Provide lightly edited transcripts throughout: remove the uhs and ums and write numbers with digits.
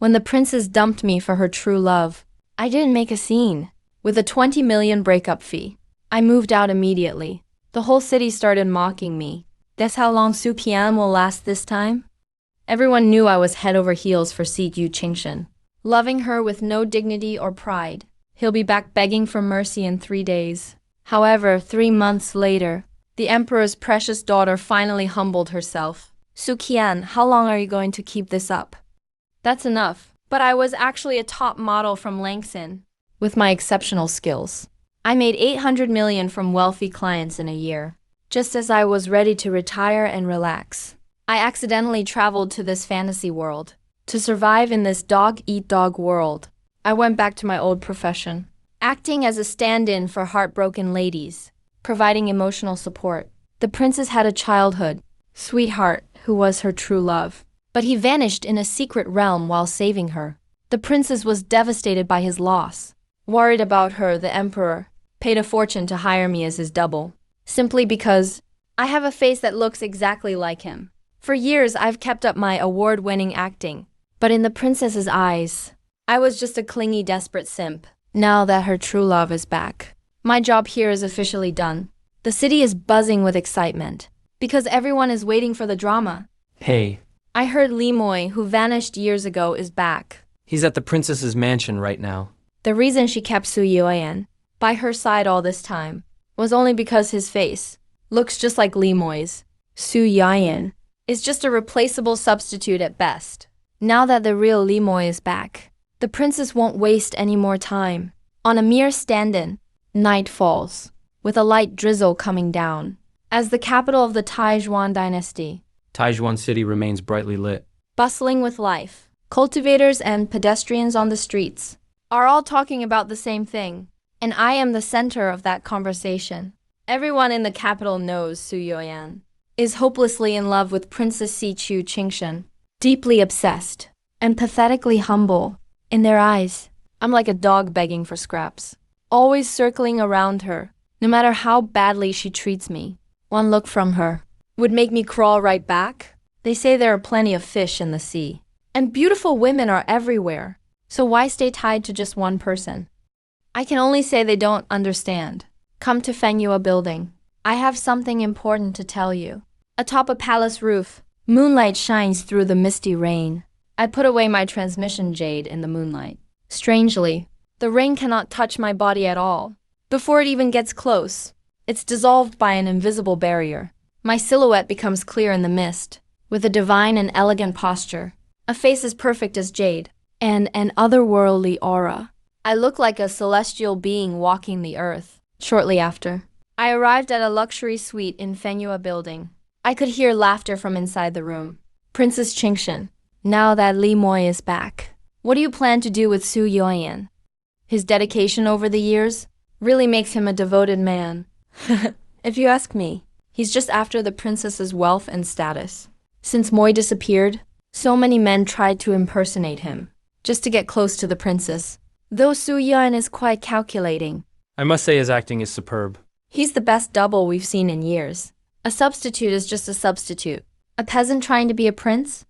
When the princess dumped me for her true love, I didn't make a scene. With a 20 million breakup fee, I moved out immediately. The whole city started mocking me. Guess how long Su Qian will last this time? Everyone knew I was head over heels for Si Yu Qingshan. Loving her with no dignity or pride. He'll be back begging for mercy in 3 days. However, 3 months later, the emperor's precious daughter finally humbled herself. Su Qian, how long are you going to keep this up? That's enough. But I was actually a top model from Langson. With my exceptional skills, I made 800 million from wealthy clients in a year. Just as I was ready to retire and relax, I accidentally traveled to this fantasy world. To survive in this dog-eat-dog world, I went back to my old profession, acting as a stand-in for heartbroken ladies, providing emotional support. The princess had a childhood sweetheart who was her true love, but he vanished in a secret realm while saving her. The princess was devastated by his loss. Worried about her, the emperor paid a fortune to hire me as his double, simply because I have a face that looks exactly like him. For years, I've kept up my award-winning acting, but in the princess's eyes, I was just a clingy, desperate simp. Now that her true love is back, my job here is officially done. The city is buzzing with excitement, because everyone is waiting for the drama. Hey, I heard Li Moi, who vanished years ago, is back. he's at the princess's mansion right now. The reason she kept Su Yuan by her side all this time was only because his face looks just like Li Moi's. Su Yuan is just a replaceable substitute at best. Now that the real Li Moi is back, the princess won't waste any more time. On a mere stand-in, night falls, with a light drizzle coming down. As the capital of the Taizhuan dynasty, Taijuan City remains brightly lit. bustling with life, cultivators and pedestrians on the streets are all talking about the same thing, and I am the center of that conversation. Everyone in the capital knows Su Yuan is hopelessly in love with Princess Si Yu Qingshan, deeply obsessed and pathetically humble. In their eyes, I'm like a dog begging for scraps, always circling around her, no matter how badly she treats me. One look from her would make me crawl right back. They say there are plenty of fish in the sea, and beautiful women are everywhere. So why stay tied to just one person? I can only say they don't understand. Come to Fengyue building. I have something important to tell you. Atop a palace roof, moonlight shines through the misty rain. I put away my transmission jade in the moonlight. Strangely, the rain cannot touch my body at all. Before it even gets close, it's dissolved by an invisible barrier. My silhouette becomes clear in the mist, with a divine and elegant posture, a face as perfect as jade, and an otherworldly aura. I look like a celestial being walking the earth. Shortly after, I arrived at a luxury suite in Fengyue building. I could hear laughter from inside the room. Princess Qingshan, now that Li Moi is back, what do you plan to do with Su Yuan? His dedication over the years really makes him a devoted man. If you ask me, he's just after the princess's wealth and status. Since Moi disappeared, so many men tried to impersonate him, just to get close to the princess. Though Su Yuan is quite calculating, I must say his acting is superb. he's the best double we've seen in years. A substitute is just a substitute. A peasant trying to be a prince?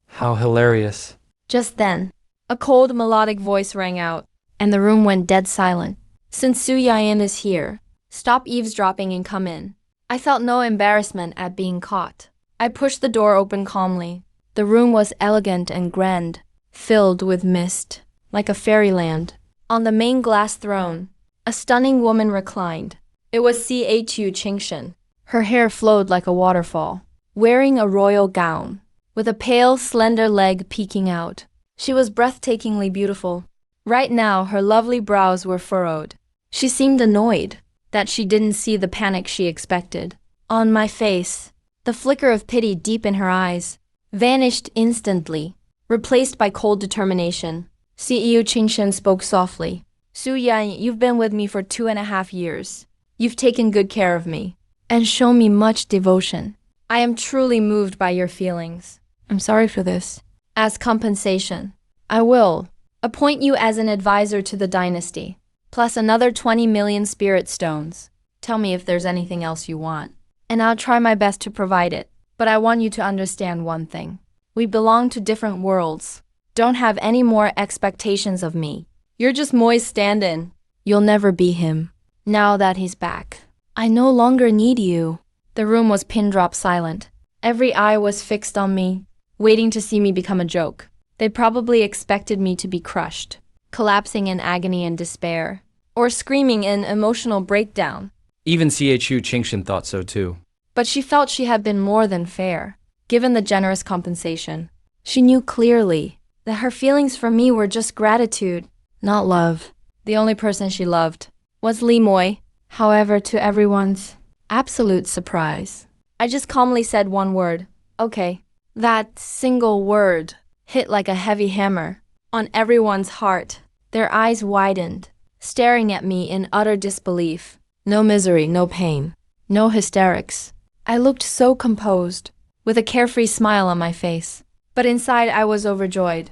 How hilarious. Just then, a cold melodic voice rang out, and the room went dead silent. Since Su Yuan is here, stop eavesdropping and come in. I felt no embarrassment at being caught. I pushed the door open calmly. The room was elegant and grand, filled with mist, like a fairyland. On the main glass throne, a stunning woman reclined. It was Si Yu Qingshan. Her hair flowed like a waterfall, wearing a royal gown, with a pale, slender leg peeking out. She was breathtakingly beautiful. Right now, her lovely brows were furrowed. She seemed annoyed that she didn't see the panic she expected. On my face, the flicker of pity deep in her eyes vanished instantly, replaced by cold determination. Si Yu Qingshan spoke softly. Su Yan, you've been with me for 2.5 years. You've taken good care of me and shown me much devotion. I am truly moved by your feelings. I'm sorry for this. As compensation, I will appoint you as an advisor to the dynasty, plus another 20 million spirit stones. Tell me if there's anything else you want, and I'll try my best to provide it. But I want you to understand one thing. We belong to different worlds. Don't have any more expectations of me. You're just Moy's stand-in. You'll never be him. Now that he's back, I no longer need you. The room was pin-drop silent. Every eye was fixed on me, waiting to see me become a joke. They probably expected me to be crushed, collapsing in agony and despair, or screaming in emotional breakdown. Even CHU Qingshan thought so too. But she felt she had been more than fair, given the generous compensation. She knew clearly that her feelings for me were just gratitude, not love. The only person she loved was Lee Moy. However, to everyone's absolute surprise, I just calmly said one word, okay. That single word hit like a heavy hammer on everyone's heart. Their eyes widened, staring at me in utter disbelief. No misery, no pain, no hysterics. I looked so composed, with a carefree smile on my face. But inside I was overjoyed.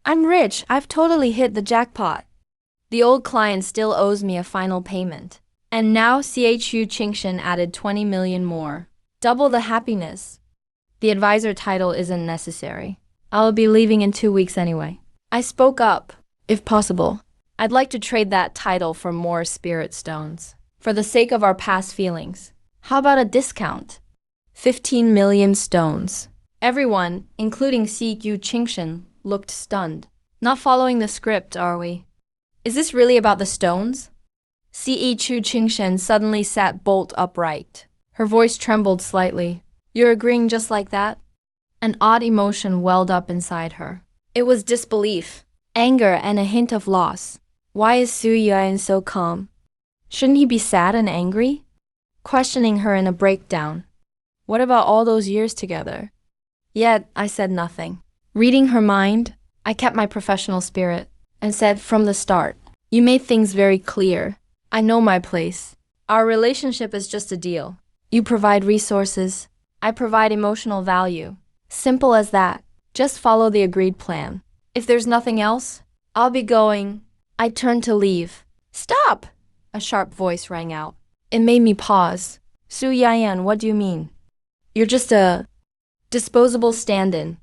I'm rich, I've totally hit the jackpot. The old client still owes me a final payment. And now CHU Qingshan added 20 million more. Double the happiness. The advisor title isn't necessary. I'll be leaving in 2 weeks anyway. I spoke up. If possible, I'd like to trade that title for more spirit stones. For the sake of our past feelings. How about a discount? 15 million stones. Everyone, including CHU Qingshan, looked stunned. Not following the script, are we? Is this really about the stones? CHU Qingshan suddenly sat bolt upright. Her voice trembled slightly. You're agreeing just like that? An odd emotion welled up inside her. It was disbelief, anger, and a hint of loss. Why is Su Yuan so calm? Shouldn't he be sad and angry? Questioning her in a breakdown. What about all those years together? Yet, I said nothing. Reading her mind, I kept my professional spirit and said from the start, you made things very clear. I know my place. Our relationship is just a deal. You provide resources. I provide emotional value. Simple as that. Just follow the agreed plan. If there's nothing else, I'll be going. I turned to leave. Stop! A sharp voice rang out. It made me pause. Su Yan, what do you mean? You're just a disposable stand-in.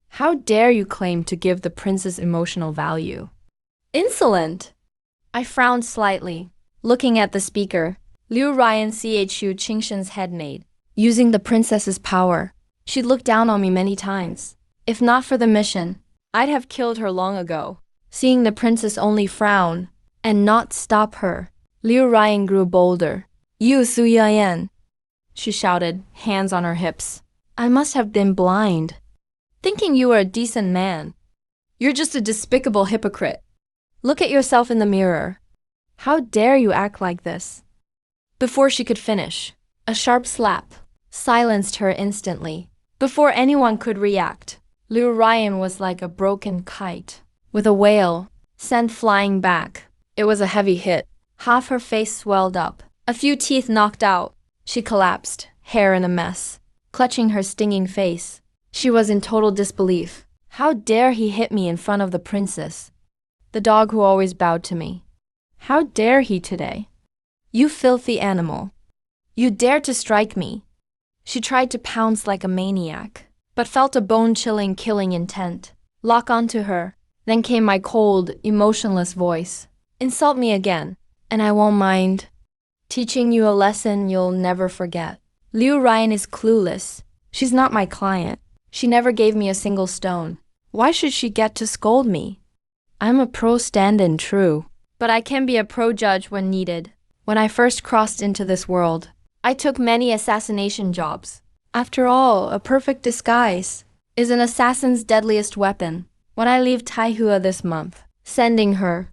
How dare you claim to give the princess emotional value? Insolent! I frowned slightly, looking at the speaker, Liu Ryan CHU Qingshan's headmaid. Using the princess's power, she'd looked down on me many times. If not for the mission, I'd have killed her long ago. Seeing the princess only frown and not stop her, Liu Ryan grew bolder. You, Su Yan, she shouted, hands on her hips. I must have been blind, thinking you were a decent man. You're just a despicable hypocrite. Look at yourself in the mirror. How dare you act like this? Before she could finish, a sharp slap silenced her instantly. Before anyone could react, Liu Ryan was like a broken kite, with a wail sent flying back. It was a heavy hit. Half her face swelled up, a few teeth knocked out. She collapsed, hair in a mess, clutching her stinging face. She was in total disbelief. How dare he hit me in front of the princess, the dog who always bowed to me? How dare he today? You filthy animal. You dared to strike me. She tried to pounce like a maniac, but felt a bone-chilling killing intent lock onto her. Then came my cold, emotionless voice. Insult me again, and I won't mind teaching you a lesson you'll never forget. Liu Ryan is clueless. She's not my client. She never gave me a single stone. Why should she get to scold me? I'm a pro stand-in, true, but I can be a pro judge when needed. When I first crossed into this world, I took many assassination jobs. After all, a perfect disguise is an assassin's deadliest weapon. When I leave Taihua this month, sending her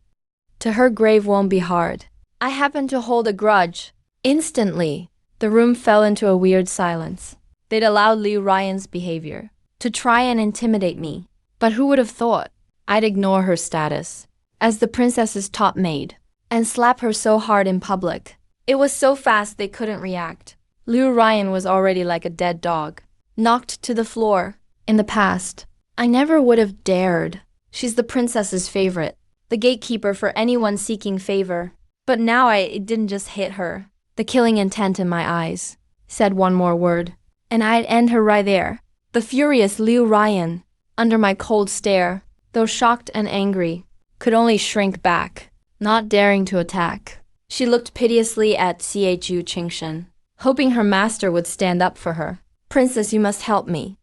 to her grave won't be hard. I happen to hold a grudge. Instantly, the room fell into a weird silence. They'd allowed Liu Ryan's behavior to try and intimidate me. But who would have thought I'd ignore her status as the princess's top maid and slap her so hard in public? It was so fast they couldn't react. Liu Ryan was already like a dead dog, knocked to the floor. In the past, I never would have dared. She's the princess's favorite, the gatekeeper for anyone seeking favor. But now it didn't just hit her. The killing intent in my eyes said one more word, and I'd end her right there. The furious Liu Ryan, under my cold stare, though shocked and angry, could only shrink back, not daring to attack. She looked piteously at Chu Qingshan, hoping her master would stand up for her. Princess, you must help me.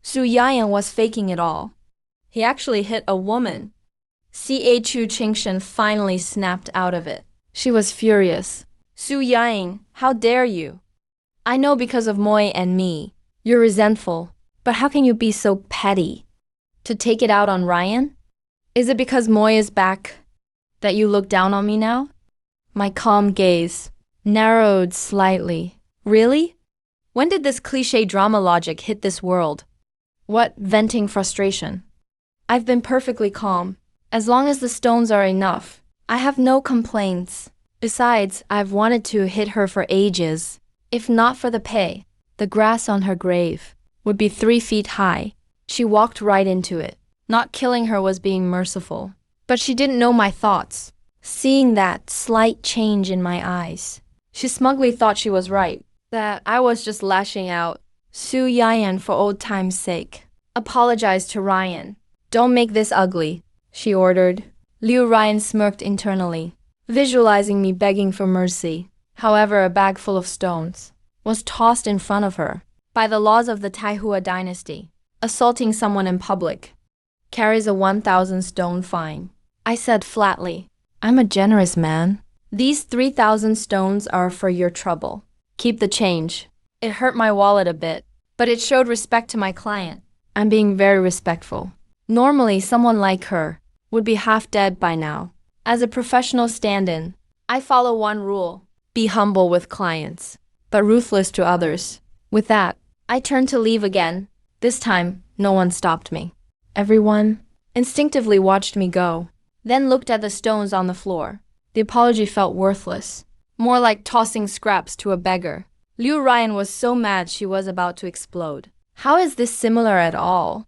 Su Yayan was faking it all. He actually hit a woman. Chu Qingshan finally snapped out of it. She was furious. Su Yayan, how dare you? I know because of Moy and me. You're resentful, but how can you be so petty? To take it out on Ryan? Is it because Moy is back that you look down on me now? My calm gaze narrowed slightly. Really? When did this cliché drama logic hit this world? What venting frustration? I've been perfectly calm. As long as the stones are enough, I have no complaints. Besides, I've wanted to hit her for ages. If not for the pay, the grass on her grave would be 3 feet high. She walked right into it. Not killing her was being merciful. But she didn't know my thoughts. Seeing that slight change in my eyes, she smugly thought she was right, that I was just lashing out. Su Yayan, for old time's sake, apologized to Ryan. Don't make this ugly, she ordered. Liu Ryan smirked internally, visualizing me begging for mercy. However, a bag full of stones was tossed in front of her. By the laws of the Taihua dynasty, assaulting someone in public carries a 1,000 stone fine. I said flatly, I'm a generous man. These 3,000 stones are for your trouble. Keep the change. It hurt my wallet a bit, but it showed respect to my client. I'm being very respectful. Normally, someone like her would be half dead by now. As a professional stand-in, I follow one rule: be humble with clients, but ruthless to others. With that, I turned to leave again. This time, no one stopped me. Everyone instinctively watched me go, then looked at the stones on the floor. The apology felt worthless, more like tossing scraps to a beggar. Liu Ryan was so mad she was about to explode. How is this similar at all?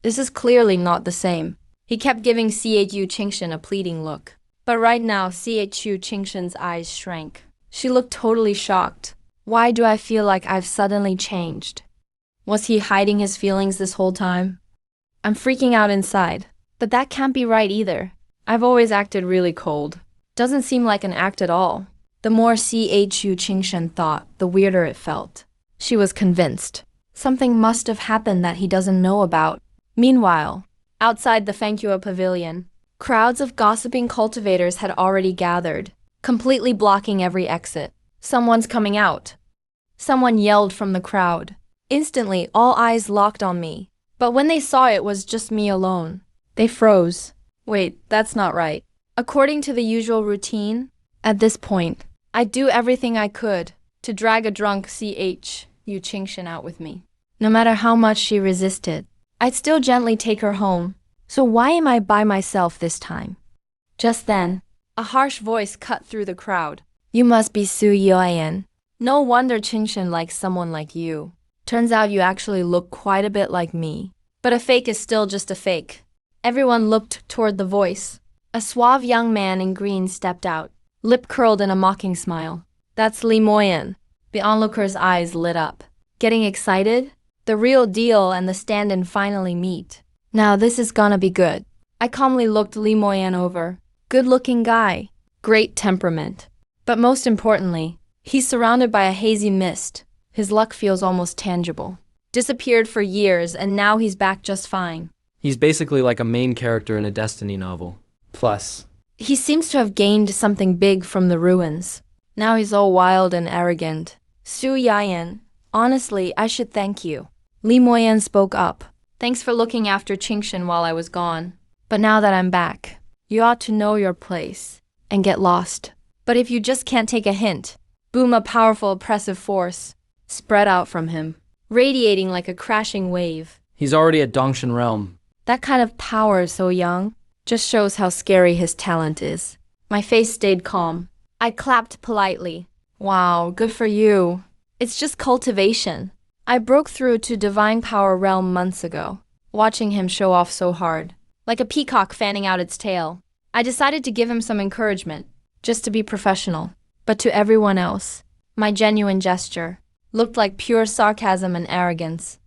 This is clearly not the same. He kept giving Chu Qingshan a pleading look. But right now, Chu Qingshan's eyes shrank. She looked totally shocked. Why do I feel like I've suddenly changed? Was he hiding his feelings this whole time? I'm freaking out inside. But that can't be right either. I've always acted really cold. Doesn't seem like an act at all. The more Chu Qingshan thought, the weirder it felt. She was convinced. Something must have happened that he doesn't know about. Meanwhile, outside the Fangua Pavilion, crowds of gossiping cultivators had already gathered, completely blocking every exit. Someone's coming out. Someone yelled from the crowd. Instantly, all eyes locked on me. But when they saw it was just me alone, they froze. Wait, that's not right. According to the usual routine, at this point, I'd do everything I could to drag a drunk Chu Qingshan out with me. No matter how much she resisted, I'd still gently take her home. So why am I by myself this time? Just then, a harsh voice cut through the crowd. You must be Su Yayan. No wonder Qingshan likes someone like you. Turns out you actually look quite a bit like me. But a fake is still just a fake. Everyone looked toward the voice. A suave young man in green stepped out, lip curled in a mocking smile. That's Li Moyan. The onlooker's eyes lit up. Getting excited? The real deal and the stand-in finally meet. Now this is gonna be good. I calmly looked Li Moyan over. Good-looking guy. Great temperament. But most importantly, he's surrounded by a hazy mist. His luck feels almost tangible. Disappeared for years and now he's back just fine. He's basically like a main character in a Destiny novel. Plus, he seems to have gained something big from the ruins. Now he's all wild and arrogant. Su Yayan, honestly, I should thank you. Li Moyan spoke up. Thanks for looking after Qingshan while I was gone. But now that I'm back, you ought to know your place and get lost. But if you just can't take a hint, boom, a powerful oppressive force spread out from him, radiating like a crashing wave. he's already at Dongshan Realm. That kind of power so young just shows how scary his talent is. My face stayed calm. I clapped politely. Wow, good for you. It's just cultivation. I broke through to Divine Power Realm months ago, watching him show off so hard, like a peacock fanning out its tail. I decided to give him some encouragement, just to be professional. But to everyone else, my genuine gesture looked like pure sarcasm and arrogance.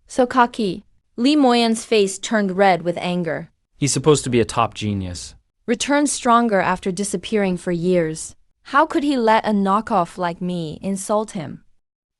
So cocky. Li Moyan's face turned red with anger. He's supposed to be a top genius. Returned stronger after disappearing for years. How could he let a knockoff like me insult him?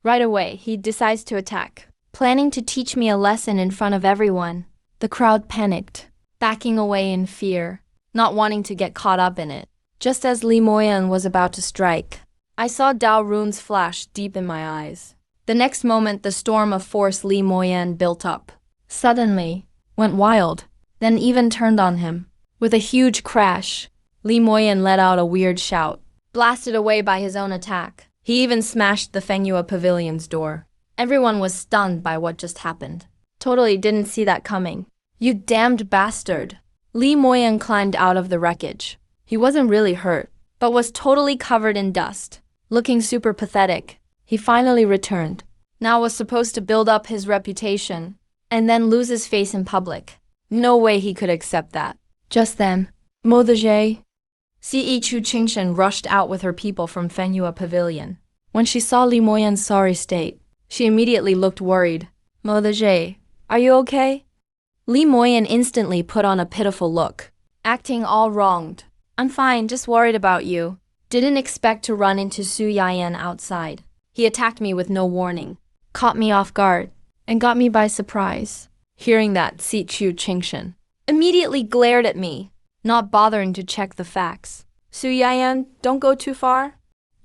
Right away, he decides to attack, planning to teach me a lesson in front of everyone. The crowd panicked, backing away in fear, not wanting to get caught up in it. Just as Li Moyan was about to strike, I saw Dao Run's flash deep in my eyes. The next moment, the storm of force Li Moyan built up suddenly went wild, then even turned on him. With a huge crash, Li Moyan let out a weird shout, blasted away by his own attack. He even smashed the Fengyue Pavilion's door. Everyone was stunned by what just happened. Totally didn't see that coming. You damned bastard. Li Moyan climbed out of the wreckage. He wasn't really hurt, but was totally covered in dust. Looking super pathetic, he finally returned. Now was supposed to build up his reputation, and then lose his face in public. No way he could accept that. Just then, Mo the Jay, C.E. Chu Qingshen rushed out with her people from Fengyue Pavilion. When she saw Li Moyan's sorry state, she immediately looked worried. Mo the Jay, are you okay? Li Moyan instantly put on a pitiful look, acting all wronged. I'm fine, just worried about you. Didn't expect to run into Su Yayan outside. He attacked me with no warning, caught me off guard, and got me by surprise. Hearing that, Si Chu Qingshen immediately glared at me, not bothering to check the facts. Su Yayan, don't go too far.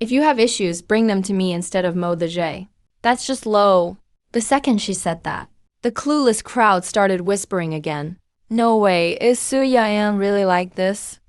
If you have issues, bring them to me instead of Mo the Jay. That's just low. The second she said that, the clueless crowd started whispering again. No way, is Su Yayan really like this?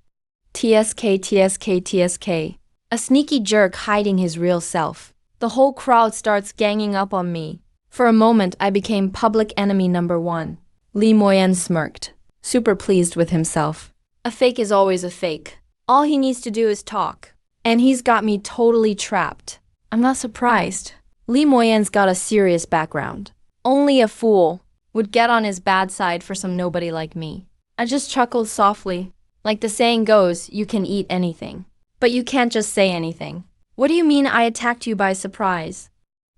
TSK, TSK, TSK. A sneaky jerk hiding his real self. The whole crowd starts ganging up on me. For a moment, I became public enemy number one. Li Moyan smirked, super pleased with himself. A fake is always a fake. All he needs to do is talk. And he's got me totally trapped. I'm not surprised. Li Moyan's got a serious background. Only a fool would get on his bad side for some nobody like me. I just chuckled softly. Like the saying goes, you can eat anything. But you can't just say anything. What do you mean I attacked you by surprise?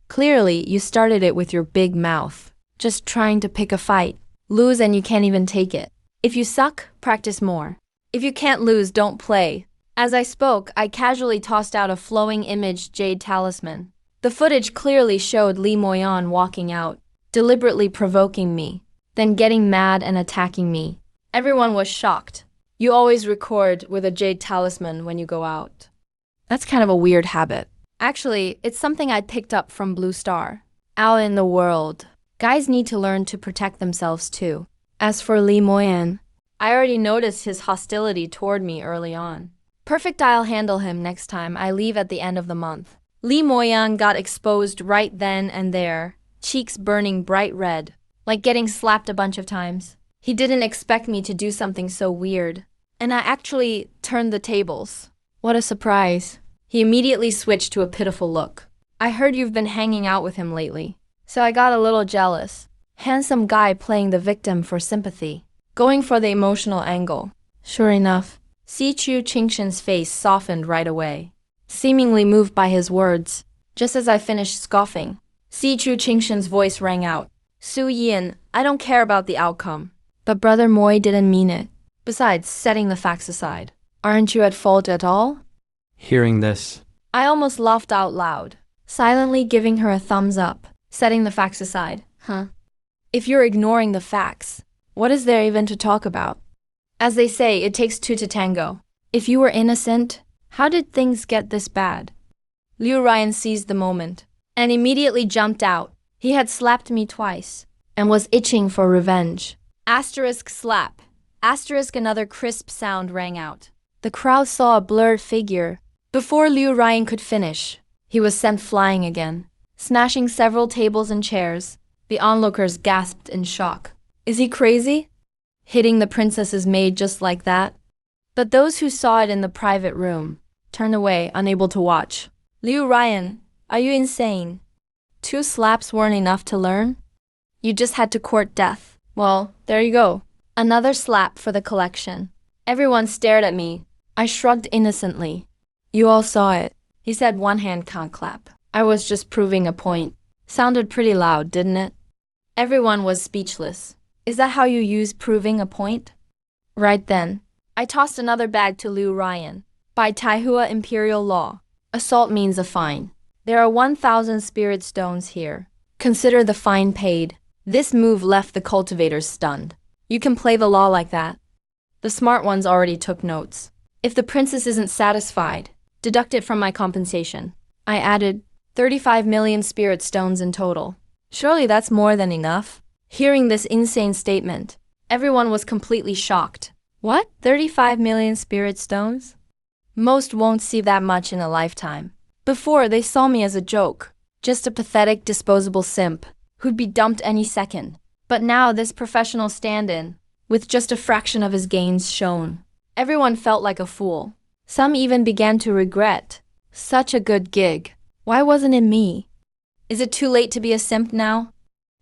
Clearly, you started it with your big mouth. Just trying to pick a fight. Lose and you can't even take it. If you suck, practice more. If you can't lose, don't play. As I spoke, I casually tossed out a flowing image jade talisman. The footage clearly showed Li Moyan walking out, deliberately provoking me, then getting mad and attacking me. Everyone was shocked. You always record with a jade talisman when you go out. That's kind of a weird habit. Actually, it's something I picked up from Blue Star. Out in the world, guys need to learn to protect themselves too. As for Li Moyan, I already noticed his hostility toward me early on. Perfect, I'll handle him next time I leave at the end of the month. Li Moyan got exposed right then and there, cheeks burning bright red, like getting slapped a bunch of times. He didn't expect me to do something so weird. And I actually turned the tables. What a surprise. He immediately switched to a pitiful look. I heard you've been hanging out with him lately, so I got a little jealous. Handsome guy playing the victim for sympathy, going for the emotional angle. Sure enough, Si Chu Qingshen's face softened right away, seemingly moved by his words. Just as I finished scoffing, Si Chu Qingshen's voice rang out. Su Yin, I don't care about the outcome. But Brother Moi didn't mean it. Besides, setting the facts aside, aren't you at fault at all? Hearing this, I almost laughed out loud, silently giving her a thumbs up, setting the facts aside. Huh? If you're ignoring the facts, what is there even to talk about? As they say, it takes two to tango. If you were innocent, how did things get this bad? Liu Ryan seized the moment and immediately jumped out. He had slapped me twice and was itching for revenge. Asterisk slap. Asterisk, another crisp sound rang out. The crowd saw a blurred figure. Before Liu Ryan could finish, he was sent flying again, smashing several tables and chairs. The onlookers gasped in shock. Is he crazy? Hitting the princess's maid just like that? But those who saw it in the private room turned away, unable to watch. Liu Ryan, are you insane? 2 slaps weren't enough to learn? You just had to court death. Well, there you go. Another slap for the collection. Everyone stared at me. I shrugged innocently. You all saw it. He said one hand can't clap. I was just proving a point. Sounded pretty loud, didn't it? Everyone was speechless. Is that how you use proving a point? Right then, I tossed another bag to Liu Ryan. By Taihua imperial law, assault means a fine. There are 1,000 spirit stones here. Consider the fine paid. This move left the cultivators stunned. You can play the law like that. The smart ones already took notes. If the princess isn't satisfied, deduct it from my compensation. I added 35 million spirit stones in total. Surely that's more than enough. Hearing this insane statement, everyone was completely shocked. What? 35 million spirit stones? Most won't see that much in a lifetime. Before, they saw me as a joke, just a pathetic disposable simp who'd be dumped any second. But now this professional stand-in, with just a fraction of his gains shown, everyone felt like a fool. Some even began to regret. Such a good gig. Why wasn't it me? Is it too late to be a simp now?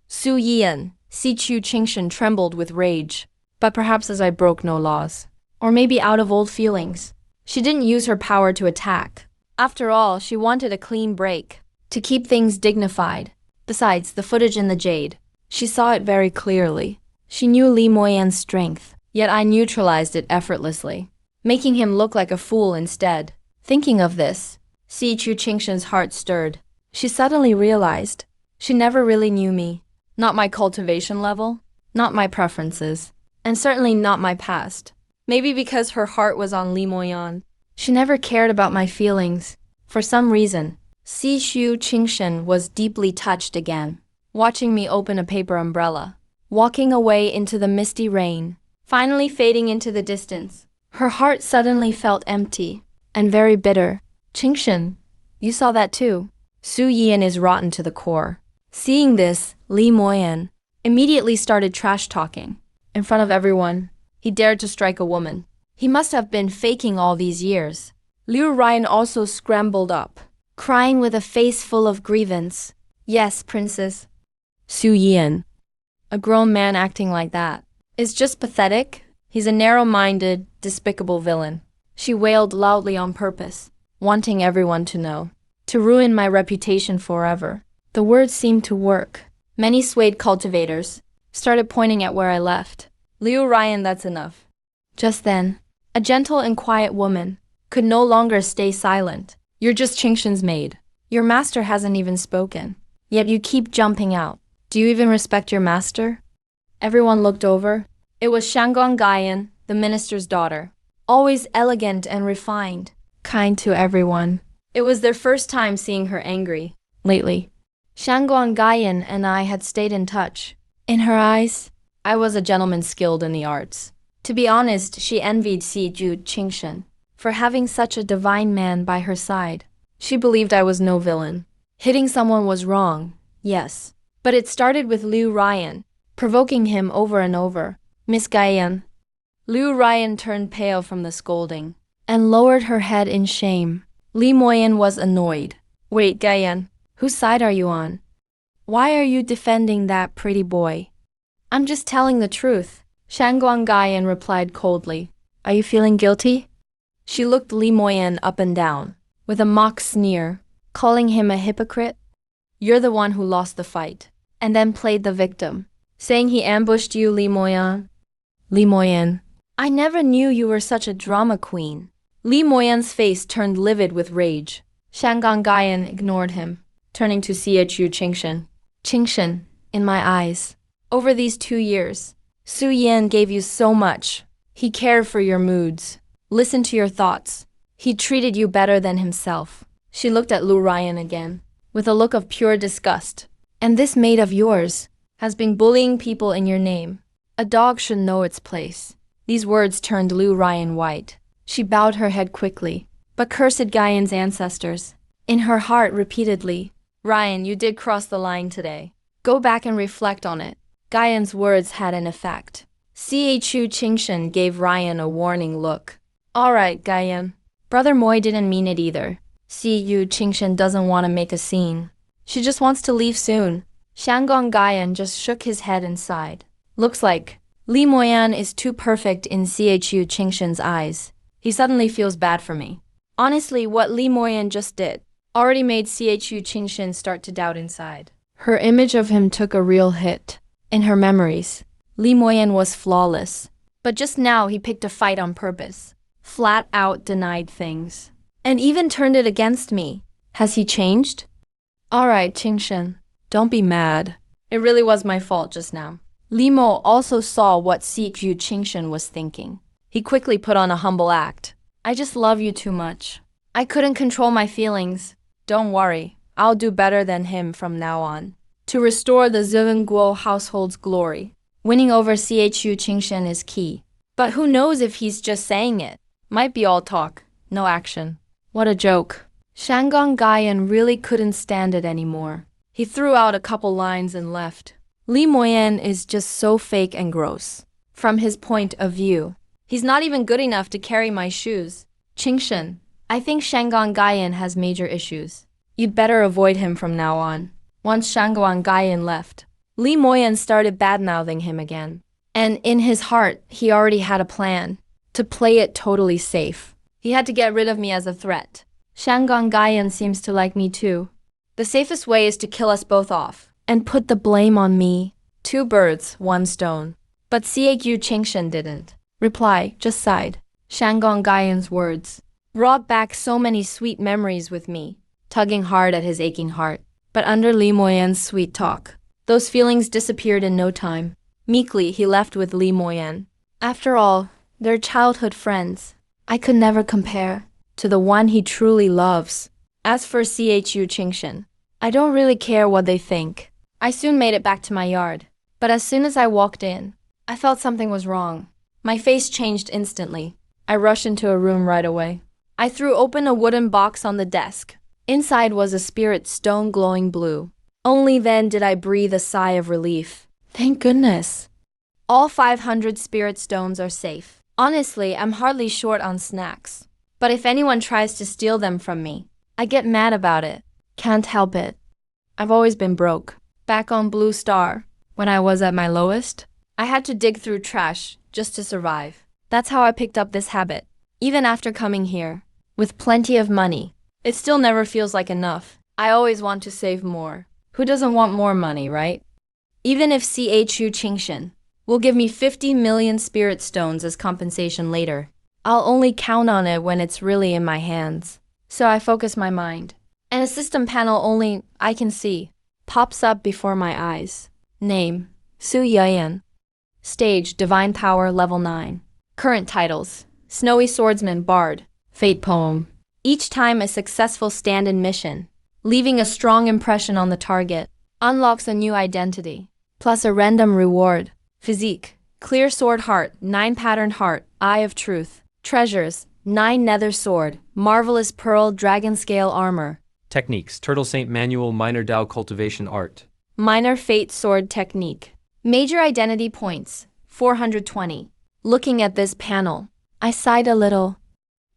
Su Yian, Si Chu Qingshan trembled with rage. But perhaps as I broke no laws. Or maybe out of old feelings. She didn't use her power to attack. After all, she wanted a clean break, to keep things dignified. Besides, the footage in the jade. She saw it very clearly. She knew Li Moyan's strength, yet I neutralized it effortlessly, making him look like a fool instead. Thinking of this, Si Chu Qingshan's heart stirred. She suddenly realized she never really knew me. Not my cultivation level, not my preferences, and certainly not my past. Maybe because her heart was on Li Moyan. She never cared about my feelings. For some reason, Si Chu Qingshan was deeply touched again, watching me open a paper umbrella, walking away into the misty rain, finally fading into the distance. Her heart suddenly felt empty and very bitter. Qingshan, you saw that too. Su Yian is rotten to the core. Seeing this, Li Moyan immediately started trash-talking. In front of everyone, he dared to strike a woman. He must have been faking all these years. Liu Ryan also scrambled up, crying with a face full of grievance. Yes, princess. Su Yian. A grown man acting like that is just pathetic. He's a narrow-minded, despicable villain. She wailed loudly on purpose, wanting everyone to know. To ruin my reputation forever. The words seemed to work. Many swayed cultivators started pointing at where I left. Liu Ryan, that's enough. Just then, a gentle and quiet woman could no longer stay silent. You're just Qingshan's maid. Your master hasn't even spoken. Yet you keep jumping out. Do you even respect your master? Everyone looked over. It was Shanggong Gaiyan, the minister's daughter. Always elegant and refined, kind to everyone. It was their first time seeing her angry lately. Shanggong Gaiyan and I had stayed in touch. In her eyes, I was a gentleman skilled in the arts. To be honest, she envied Si Chu Qingshan for having such a divine man by her side. She believed I was no villain. Hitting someone was wrong, yes. But it started with Liu Ryan, provoking him over and over. Miss Gaiyan. Liu Ryan turned pale from the scolding and lowered her head in shame. Li Moyan was annoyed. Wait, Gaiyan, whose side are you on? Why are you defending that pretty boy? I'm just telling the truth. Shanggong Gaiyan replied coldly. Are you feeling guilty? She looked Li Moyan up and down, with a mock sneer, calling him a hypocrite. You're the one who lost the fight, and then played the victim, saying he ambushed you, Li Moyan. Li Moyan, I never knew you were such a drama queen. Li Moyan's face turned livid with rage. Shanggong Gaiyan ignored him, turning to Si Chu Qingshan. Qingshan, in my eyes, over these 2 years, Su Yian gave you so much. He cared for your moods, listened to your thoughts. He treated you better than himself. She looked at Liu Ryan again, with a look of pure disgust. And this maid of yours has been bullying people in your name. A dog should know its place. These words turned Liu Ryan white. She bowed her head quickly, but cursed Gaiyan's ancestors. In her heart repeatedly, Ryan, you did cross the line today. Go back and reflect on it. Gaiyan's words had an effect. Si Chu Qingshan gave Ryan a warning look. All right, Gaiyan. Brother Moy didn't mean it either. Si Chu Qingshan doesn't want to make a scene. She just wants to leave soon. Shanggong Gaiyan just shook his head and sighed. Looks like Li Moyan is too perfect in Si Chu Qingshan's eyes. He suddenly feels bad for me. Honestly, what Li Moyan just did already made Si Chu Qingshan start to doubt inside. Her image of him took a real hit. In her memories, Li Moyan was flawless. But just now he picked a fight on purpose. Flat out denied things. And even turned it against me. Has he changed? Alright, Qingshen. Don't be mad. It really was my fault just now. Li Mo also saw what Sikyu Qingshen was thinking. He quickly put on a humble act. I just love you too much. I couldn't control my feelings. Don't worry, I'll do better than him from now on. To restore the Zilin household's glory, winning over Chu Qingshen is key. But who knows if he's just saying it? Might be all talk, no action. What a joke. Shangang Gaiyan really couldn't stand it anymore. He threw out a couple lines and left. Li Moyan is just so fake and gross. From his point of view, he's not even good enough to carry my shoes. Qingshen, I think Shangang Gaiyan has major issues. You'd better avoid him from now on. Once Shangang Gaiyan left, Li Moyan started badmouthing him again. And in his heart, he already had a plan. To play it totally safe. He had to get rid of me as a threat. Shangang Gaiyan seems to like me too. The safest way is to kill us both off. And put the blame on me. 2 birds, 1 stone. But Chu Qingshen didn't reply, just sighed. Shangang Gaiyan's words brought back so many sweet memories with me, tugging hard at his aching heart. But under Li Moyan's sweet talk, those feelings disappeared in no time. Meekly, he left with Li Moyan. After all, they're childhood friends. I could never compare to the one he truly loves. As for Chu Qingshen, I don't really care what they think. I soon made it back to my yard. But as soon as I walked in, I felt something was wrong. My face changed instantly. I rushed into a room right away. I threw open a wooden box on the desk. Inside was a spirit stone glowing blue. Only then did I breathe a sigh of relief. Thank goodness. All 500 spirit stones are safe. Honestly, I'm hardly short on snacks. But if anyone tries to steal them from me, I get mad about it. Can't help it. I've always been broke. Back on Blue Star, when I was at my lowest, I had to dig through trash just to survive. That's how I picked up this habit. Even after coming here, with plenty of money, it still never feels like enough. I always want to save more. Who doesn't want more money, right? Even if Chu Qingshen will give me 50 million spirit stones as compensation later, I'll only count on it when it's really in my hands. So I focus my mind. And a system panel only I can see pops up before my eyes. Name, Su Yayan. Stage, Divine Power, Level 9. Current titles, Snowy Swordsman Bard, Fate Poem. Each time a successful stand-in mission, leaving a strong impression on the target, unlocks a new identity, plus a random reward. Physique, Clear Sword Heart, 9 Patterned Heart, Eye of Truth. Treasures, 9 Nether Sword, Marvelous Pearl Dragon Scale Armor. Techniques, Turtle Saint Manual Minor Dao Cultivation Art. Minor Fate Sword Technique. Major identity points, 420. Looking at this panel, I sighed a little.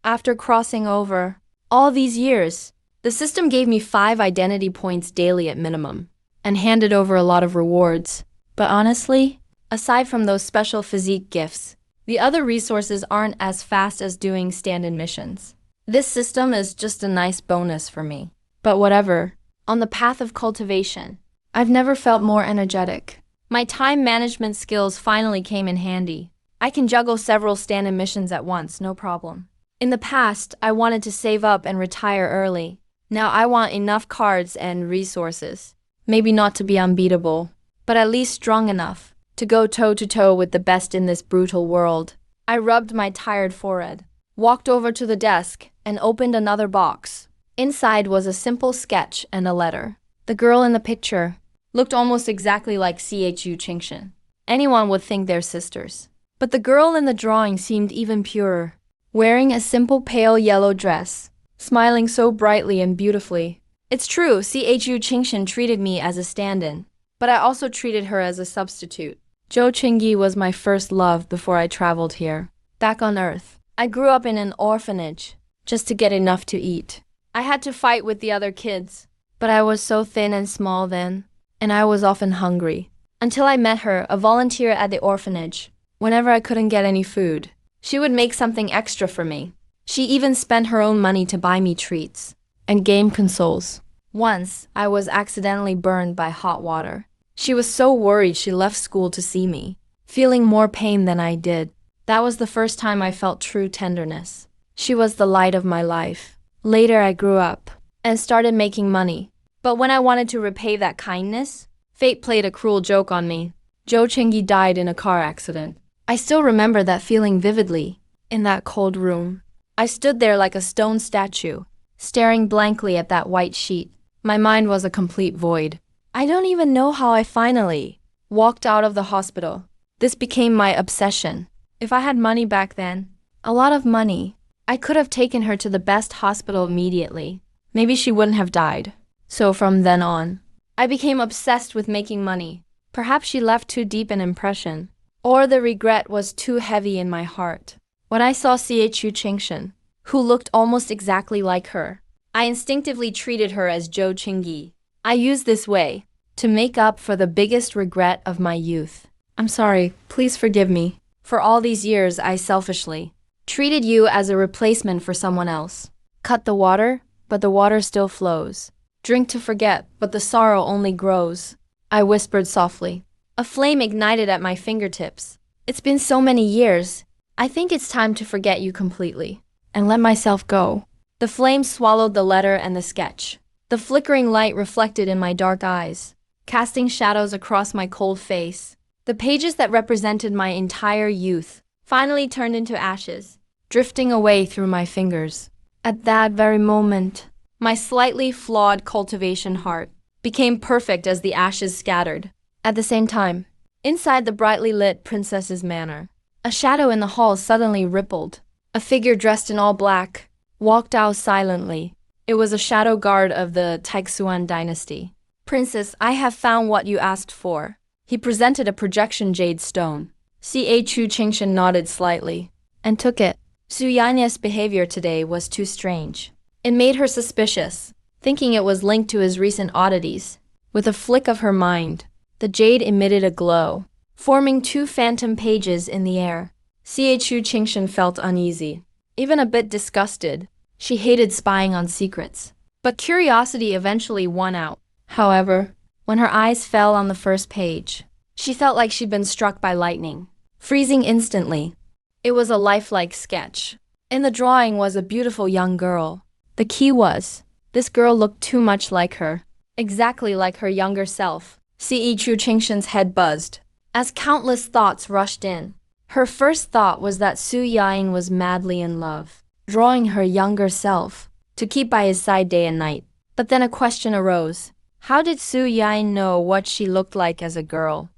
After crossing over all these years, the system gave me 5 identity points daily at minimum, and handed over a lot of rewards. But honestly, aside from those special physique gifts, the other resources aren't as fast as doing stand-in missions. This system is just a nice bonus for me. But whatever, on the path of cultivation, I've never felt more energetic. My time management skills finally came in handy. I can juggle several stand-in missions at once, no problem. In the past, I wanted to save up and retire early. Now I want enough cards and resources. Maybe not to be unbeatable, but at least strong enough to go toe-to-toe with the best in this brutal world. I rubbed my tired forehead, walked over to the desk, and opened another box. Inside was a simple sketch and a letter. The girl in the picture looked almost exactly like Chu Qingshen. Anyone would think they're sisters. But the girl in the drawing seemed even purer, wearing a simple pale yellow dress, smiling so brightly and beautifully. It's true, Chu Qingshen treated me as a stand-in, but I also treated her as a substitute. Zhou Qingyi was my first love before I traveled here. Back on Earth, I grew up in an orphanage just to get enough to eat. I had to fight with the other kids, but I was so thin and small then, and I was often hungry. Until I met her, a volunteer at the orphanage. Whenever I couldn't get any food, she would make something extra for me. She even spent her own money to buy me treats and game consoles. Once, I was accidentally burned by hot water. She was so worried she left school to see me, feeling more pain than I did. That was the first time I felt true tenderness. She was the light of my life. Later, I grew up and started making money. But when I wanted to repay that kindness, fate played a cruel joke on me. Zhou Qingyi died in a car accident. I still remember that feeling vividly. In that cold room, I stood there like a stone statue, staring blankly at that white sheet. My mind was a complete void. I don't even know how I finally walked out of the hospital. This became my obsession. If I had money back then, a lot of money, I could have taken her to the best hospital immediately. Maybe she wouldn't have died. So from then on, I became obsessed with making money. Perhaps she left too deep an impression, or the regret was too heavy in my heart. When I saw Chu Qingshan, who looked almost exactly like her, I instinctively treated her as Zhou Qingyi. I used this way to make up for the biggest regret of my youth. I'm sorry, please forgive me. For all these years, I selfishly treated you as a replacement for someone else. Cut the water, but the water still flows. Drink to forget, but the sorrow only grows. I whispered softly. A flame ignited at my fingertips. It's been so many years. I think it's time to forget you completely and let myself go. The flame swallowed the letter and the sketch. The flickering light reflected in my dark eyes, casting shadows across my cold face. The pages that represented my entire youth finally turned into ashes, drifting away through my fingers. At that very moment, my slightly flawed cultivation heart became perfect as the ashes scattered. At the same time, inside the brightly lit princess's manor, a shadow in the hall suddenly rippled. A figure dressed in all black walked out silently. It was a shadow guard of the Taixuan dynasty. Princess, I have found what you asked for. He presented a projection jade stone. Chu Qingshan nodded slightly and took it. Su Yanya's behavior today was too strange. It made her suspicious, thinking it was linked to his recent oddities. With a flick of her mind, the jade emitted a glow, forming two phantom pages in the air. Chu Qingshan felt uneasy, even a bit disgusted. She hated spying on secrets. But curiosity eventually won out. However, when her eyes fell on the first page, she felt like she'd been struck by lightning, freezing instantly. It was a lifelike sketch. In the drawing was a beautiful young girl. The key was, this girl looked too much like her, exactly like her younger self. Chu Qingshan's head buzzed as countless thoughts rushed in. Her first thought was that Su Yaying was madly in love, drawing her younger self to keep by his side day and night. But then a question arose. How did Su Yaying know what she looked like as a girl?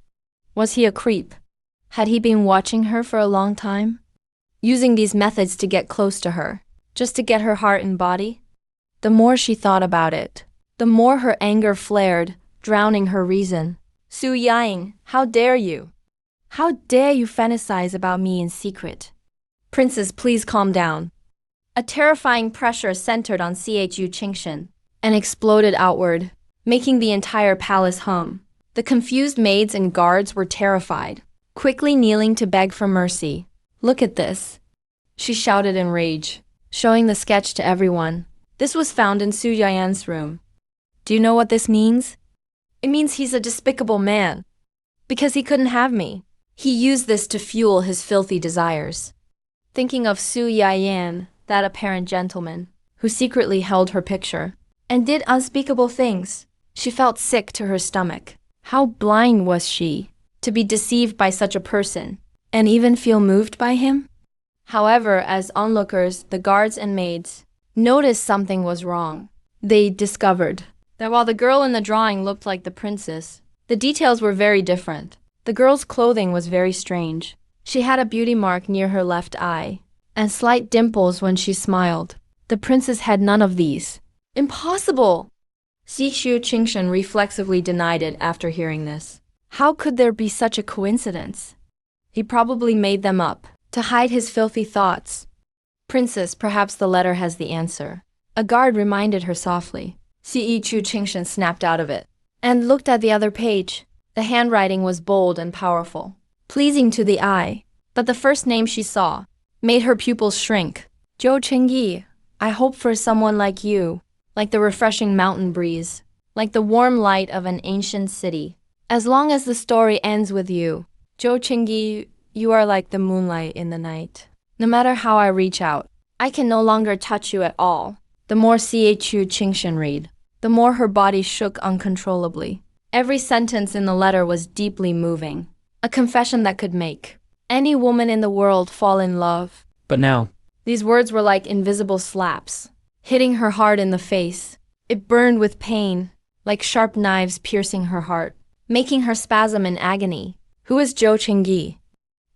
Was he a creep? Had he been watching her for a long time, using these methods to get close to her, just to get her heart and body? The more she thought about it, the more her anger flared, drowning her reason. Su Yaying, how dare you? How dare you fantasize about me in secret? Princess, please calm down. A terrifying pressure centered on Chu Qingshan and exploded outward, making the entire palace hum. The confused maids and guards were terrified, quickly kneeling to beg for mercy. Look at this, she shouted in rage, showing the sketch to everyone. This was found in Su Yayan's room. Do you know what this means? It means he's a despicable man. Because he couldn't have me, he used this to fuel his filthy desires. Thinking of Su Yayan, that apparent gentleman, who secretly held her picture, and did unspeakable things, she felt sick to her stomach. How blind was she to be deceived by such a person, and even feel moved by him? However, as onlookers, the guards and maids noticed something was wrong. They discovered that while the girl in the drawing looked like the princess, the details were very different. The girl's clothing was very strange. She had a beauty mark near her left eye, and slight dimples when she smiled. The princess had none of these. Impossible! Chu Qingshan reflexively denied it after hearing this. How could there be such a coincidence? He probably made them up to hide his filthy thoughts. Princess, perhaps the letter has the answer. A guard reminded her softly. Chu Qingshan snapped out of it and looked at the other page. The handwriting was bold and powerful, pleasing to the eye, but the first name she saw made her pupils shrink. Zhou Qingyi, I hope for someone like you, like the refreshing mountain breeze, like the warm light of an ancient city. As long as the story ends with you, Zhou Qingyi, You are like the moonlight in the night. No matter how I reach out, I can no longer touch you at all. The more Chu Qingshan read, the more her body shook uncontrollably. Every sentence in the letter was deeply moving, a confession that could make any woman in the world fall in love. But now, These words were like invisible slaps, hitting her hard in the face. It burned with pain, like sharp knives piercing her heart, making her spasm in agony. Who is Zhou Qingyi?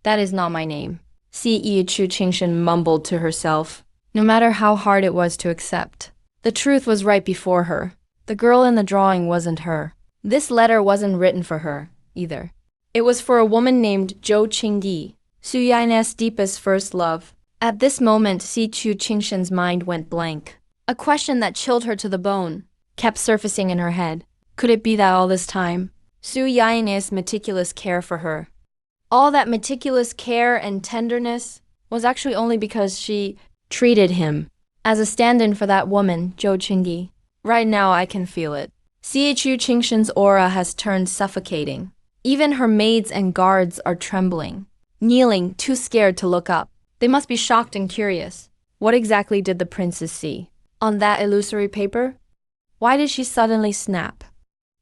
That is not my name. Chu Qingshan mumbled to herself, no matter how hard it was to accept. The truth was right before her. The girl in the drawing wasn't her. This letter wasn't written for her, either. It was for a woman named Zhou Qingyi, Su Yin's deepest first love. At this moment, Chu Qingshan's mind went blank. A question that chilled her to the bone kept surfacing in her head. Could it be that all this time, Su Yin's meticulous care for her, all that meticulous care and tenderness, was actually only because she treated him as a stand-in for that woman, Zhou Qingyi? Right now, I can feel it. Chu Qingshan's aura has turned suffocating. Even her maids and guards are trembling, kneeling, too scared to look up. They must be shocked and curious. What exactly did the princess see on that illusory paper? Why did she suddenly snap?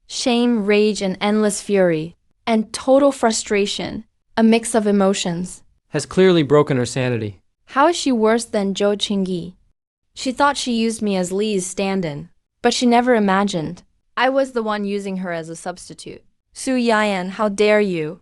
Shame, rage, and endless fury, and total frustration, a mix of emotions. has clearly broken her sanity. How is she worse than Zhou Qingyi? She thought she used me as Li's stand-in, but she never imagined I was the one using her as a substitute. Su Yan, how dare you?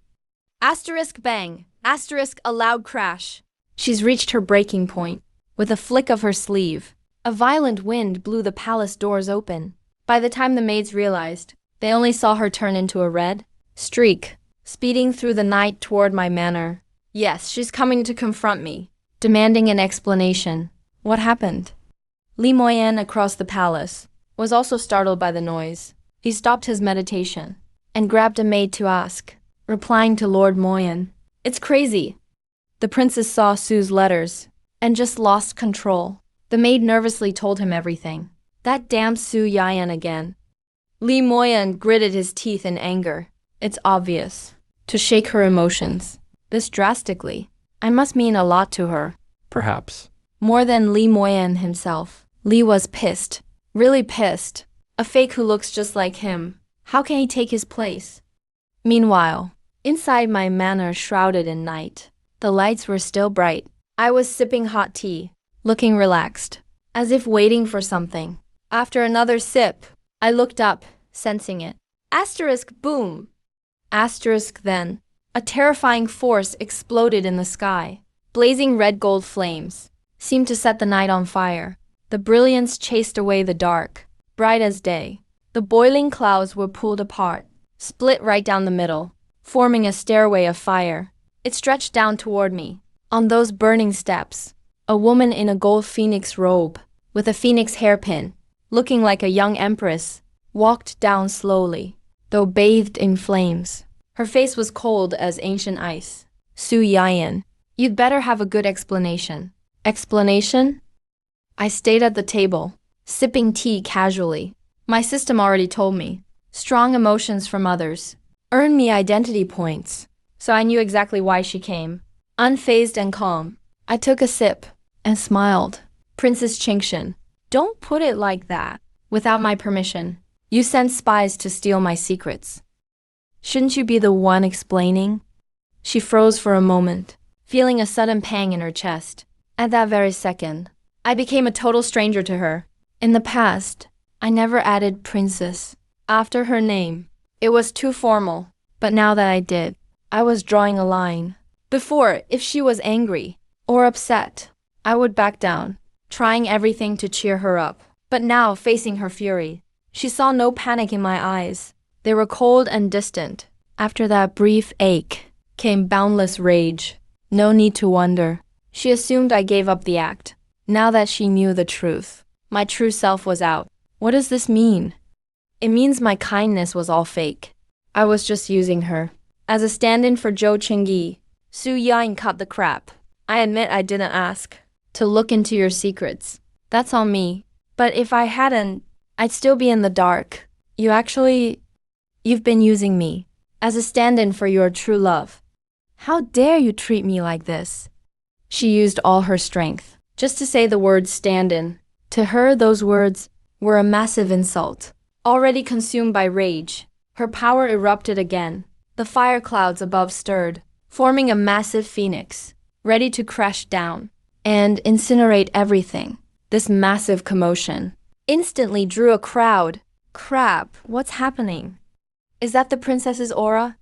Asterisk bang, asterisk a loud crash. She's reached her breaking point. With a flick of her sleeve, a violent wind blew the palace doors open. By the time the maids realized, they only saw her turn into a red streak, speeding through the night toward my manor. Yes, she's coming to confront me, demanding an explanation. What happened? Li Moyan across the palace was also startled by the noise. He stopped his meditation and grabbed a maid to ask, replying to Lord Moyan. It's crazy. The princess saw Su's letters and just lost control. The maid nervously told him everything. That damn Su Yan again. Li Moyan gritted his teeth in anger. It's obvious. To shake her emotions. This drastically. I must mean a lot to her. Perhaps. More than Li Moyan himself. Li was pissed. Really pissed. A fake who looks just like him. How can he take his place? Meanwhile, inside my manor shrouded in night, the lights were still bright. I was sipping hot tea, looking relaxed, as if waiting for something. After another sip, I looked up, sensing it. Asterisk boom! Asterisk then. A terrifying force exploded in the sky. Blazing red gold flames seemed to set the night on fire. The brilliance chased away the dark, bright as day. The boiling clouds were pulled apart, split right down the middle, forming a stairway of fire. It stretched down toward me. On those burning steps, a woman in a gold phoenix robe, with a phoenix hairpin, looking like a young empress, walked down slowly, though bathed in flames. Her face was cold as ancient ice. Su Yan, you'd better have a good explanation. Explanation? I stayed at the table, sipping tea casually. My system already told me. Strong emotions from others earn me identity points. So I knew exactly why she came. Unfazed and calm, I took a sip and smiled. Princess Qingshan, don't put it like that. Without my permission, you sent spies to steal my secrets. Shouldn't you be the one explaining? She froze for a moment, feeling a sudden pang in her chest. At that very second, I became a total stranger to her. In the past, I never added princess after her name. It was too formal. But now that I did, I was drawing a line. Before, if she was angry or upset, I would back down, trying everything to cheer her up. But now, facing her fury, she saw no panic in my eyes. They were cold and distant. After that brief ache came boundless rage. No need to wonder. She assumed I gave up the act. Now that she knew the truth, my true self was out. What does this mean? It means my kindness was all fake. I was just using her as a stand-in for Zhou Qingyi. Su Yan cut the crap. I admit I didn't ask to look into your secrets. That's on me. But if I hadn't, I'd still be in the dark. You've been using me as a stand-in for your true love. How dare you treat me like this? She used all her strength just to say the word stand-in. To her, those words were a massive insult. Already consumed by rage, her power erupted again. The fire clouds above stirred, forming a massive phoenix, ready to crash down and incinerate everything. This massive commotion instantly drew a crowd. Crap, what's happening? Is that the princess's aura?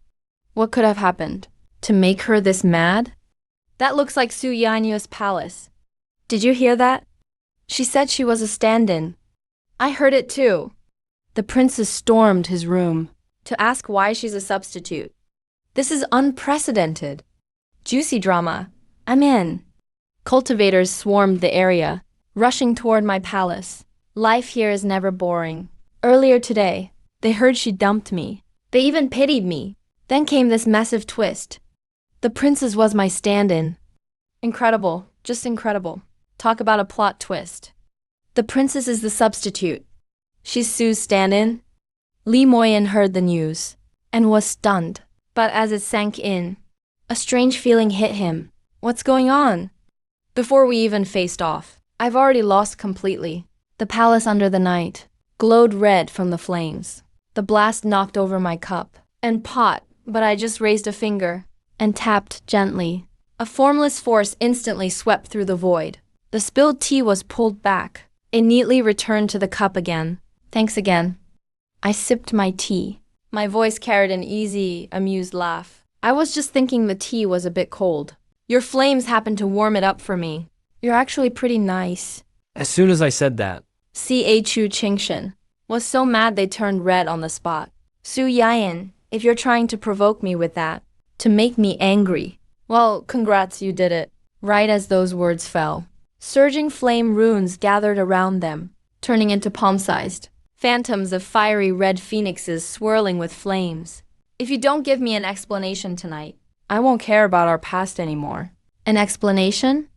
What could have happened to make her this mad? That looks like Su Yanya's palace. Did you hear that? She said she was a stand-in. I heard it too. The princess stormed his room to ask why she's a substitute. This is unprecedented. Juicy drama. I'm in. Cultivators swarmed the area, rushing toward my palace. Life here is never boring. Earlier today, they heard she dumped me. They even pitied me. Then came this massive twist. The princess was my stand-in. Incredible, just incredible. Talk about a plot twist. The princess is the substitute. She's Sue's stand-in. Li Moyen heard the news and was stunned. But as it sank in, a strange feeling hit him. What's going on? Before we even faced off, I've already lost completely. The palace under the night glowed red from the flames. The blast knocked over my cup and pot, but I just raised a finger and tapped gently. A formless force instantly swept through the void. The spilled tea was pulled back. It neatly returned to the cup again. Thanks again. I sipped my tea. My voice carried an easy, amused laugh. I was just thinking the tea was a bit cold. Your flames happened to warm it up for me. You're actually pretty nice. As soon as I said that, C.H.U. Qingshen was so mad they turned red on the spot. Su Yayan, if you're trying to provoke me with that, to make me angry, well, congrats, you did it. Right as those words fell, surging flame runes gathered around them, turning into palm-sized phantoms of fiery red phoenixes swirling with flames. If you don't give me an explanation tonight, I won't care about our past anymore. An explanation?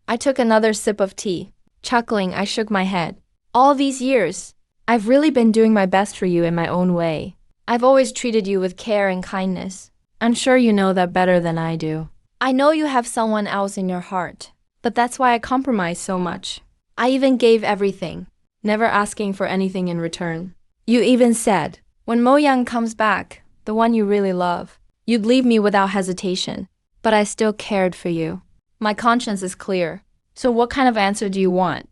I took another sip of tea. Chuckling, I shook my head. All these years, I've really been doing my best for you in my own way. I've always treated you with care and kindness. I'm sure you know that better than I do. I know you have someone else in your heart, but that's why I compromised so much. I even gave everything, never asking for anything in return. You even said, when Mo Yang comes back, the one you really love, you'd leave me without hesitation. But I still cared for you. My conscience is clear. So what kind of answer do you want?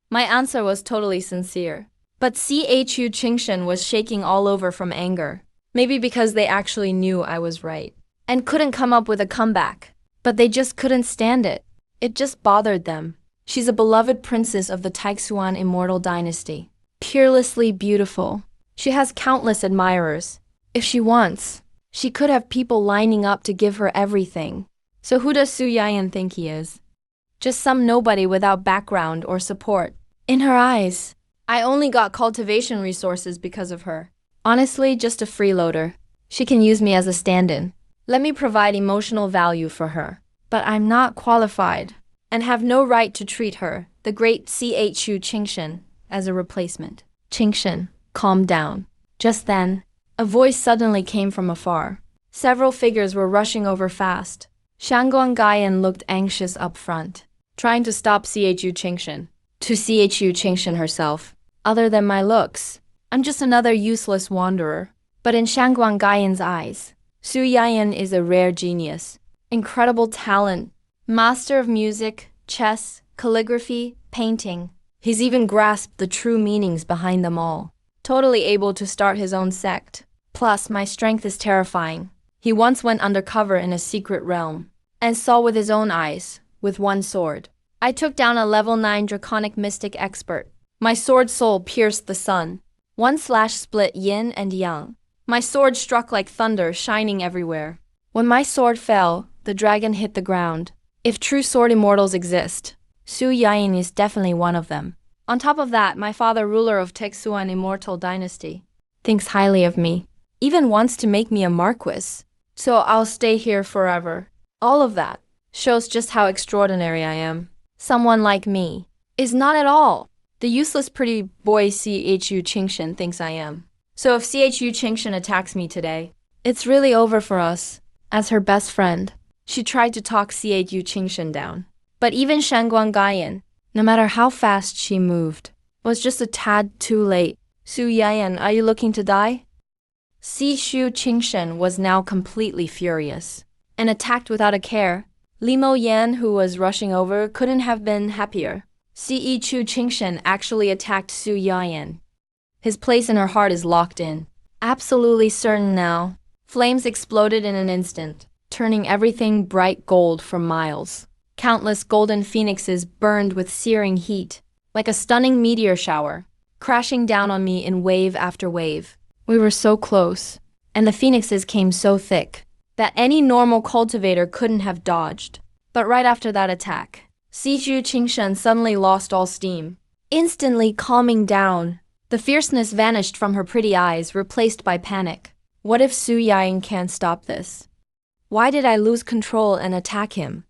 My answer was totally sincere. But C.H.U. Qingshen was shaking all over from anger. Maybe because they actually knew I was right and couldn't come up with a comeback. But they just couldn't stand it. It just bothered them. She's a beloved princess of the Taixuan immortal dynasty. Peerlessly beautiful. She has countless admirers. If she wants, she could have people lining up to give her everything. So who does Su Yayan think he is? Just some nobody without background or support. In her eyes, I only got cultivation resources because of her. Honestly, just a freeloader. She can use me as a stand-in. Let me provide emotional value for her. But I'm not qualified and have no right to treat her, the great C.H.U. Qingshen, as a replacement. Qingshen, calm down. Just then, a voice suddenly came from afar. Several figures were rushing over fast. Shangguang Gaiyan looked anxious up front, trying to stop C.H.U. Qingshen. To C.H.U. Qingshen herself, other than my looks, I'm just another useless wanderer. But in Shangguang Gaiyan's eyes, Su Yayan is a rare genius. Incredible talent, master of music, chess, calligraphy, painting. He's even grasped the true meanings behind them all. Totally able to start his own sect. Plus, my strength is terrifying. He once went undercover in a secret realm and saw with his own eyes, with one sword. I took down a level 9 draconic mystic expert. My sword soul pierced the sun. One slash split yin and yang. My sword struck like thunder, shining everywhere. When my sword fell, the dragon hit the ground. If true sword immortals exist, Su Yayan is definitely one of them. On top of that, my father, ruler of Taixuan immortal dynasty, thinks highly of me. Even wants to make me a marquis. So I'll stay here forever. All of that shows just how extraordinary I am. Someone like me is not at all the useless pretty boy C.H.U. Qingshen thinks I am. So if C.H.U. Qingshen attacks me today, it's really over for us. As her best friend, She tried to talk Chu Qingshan down. But even Shangguang Gaiyan, no matter how fast she moved, was just a tad too late. Su Yayan, are you looking to die? Chu Qingshan was now completely furious and attacked without a care. Li Mo Yan, who was rushing over, couldn't have been happier. Chu Qingshan actually attacked Su Yayan. His place in her heart is locked in. Absolutely certain now. Flames exploded in an instant, turning everything bright gold for miles. Countless golden phoenixes burned with searing heat, like a stunning meteor shower, crashing down on me in wave after wave. We were so close, and the phoenixes came so thick that any normal cultivator couldn't have dodged. But right after that attack, Chu Qingshan suddenly lost all steam. Instantly calming down, the fierceness vanished from her pretty eyes, replaced by panic. What if Su Yayan can't stop this? Why did I lose control and attack him?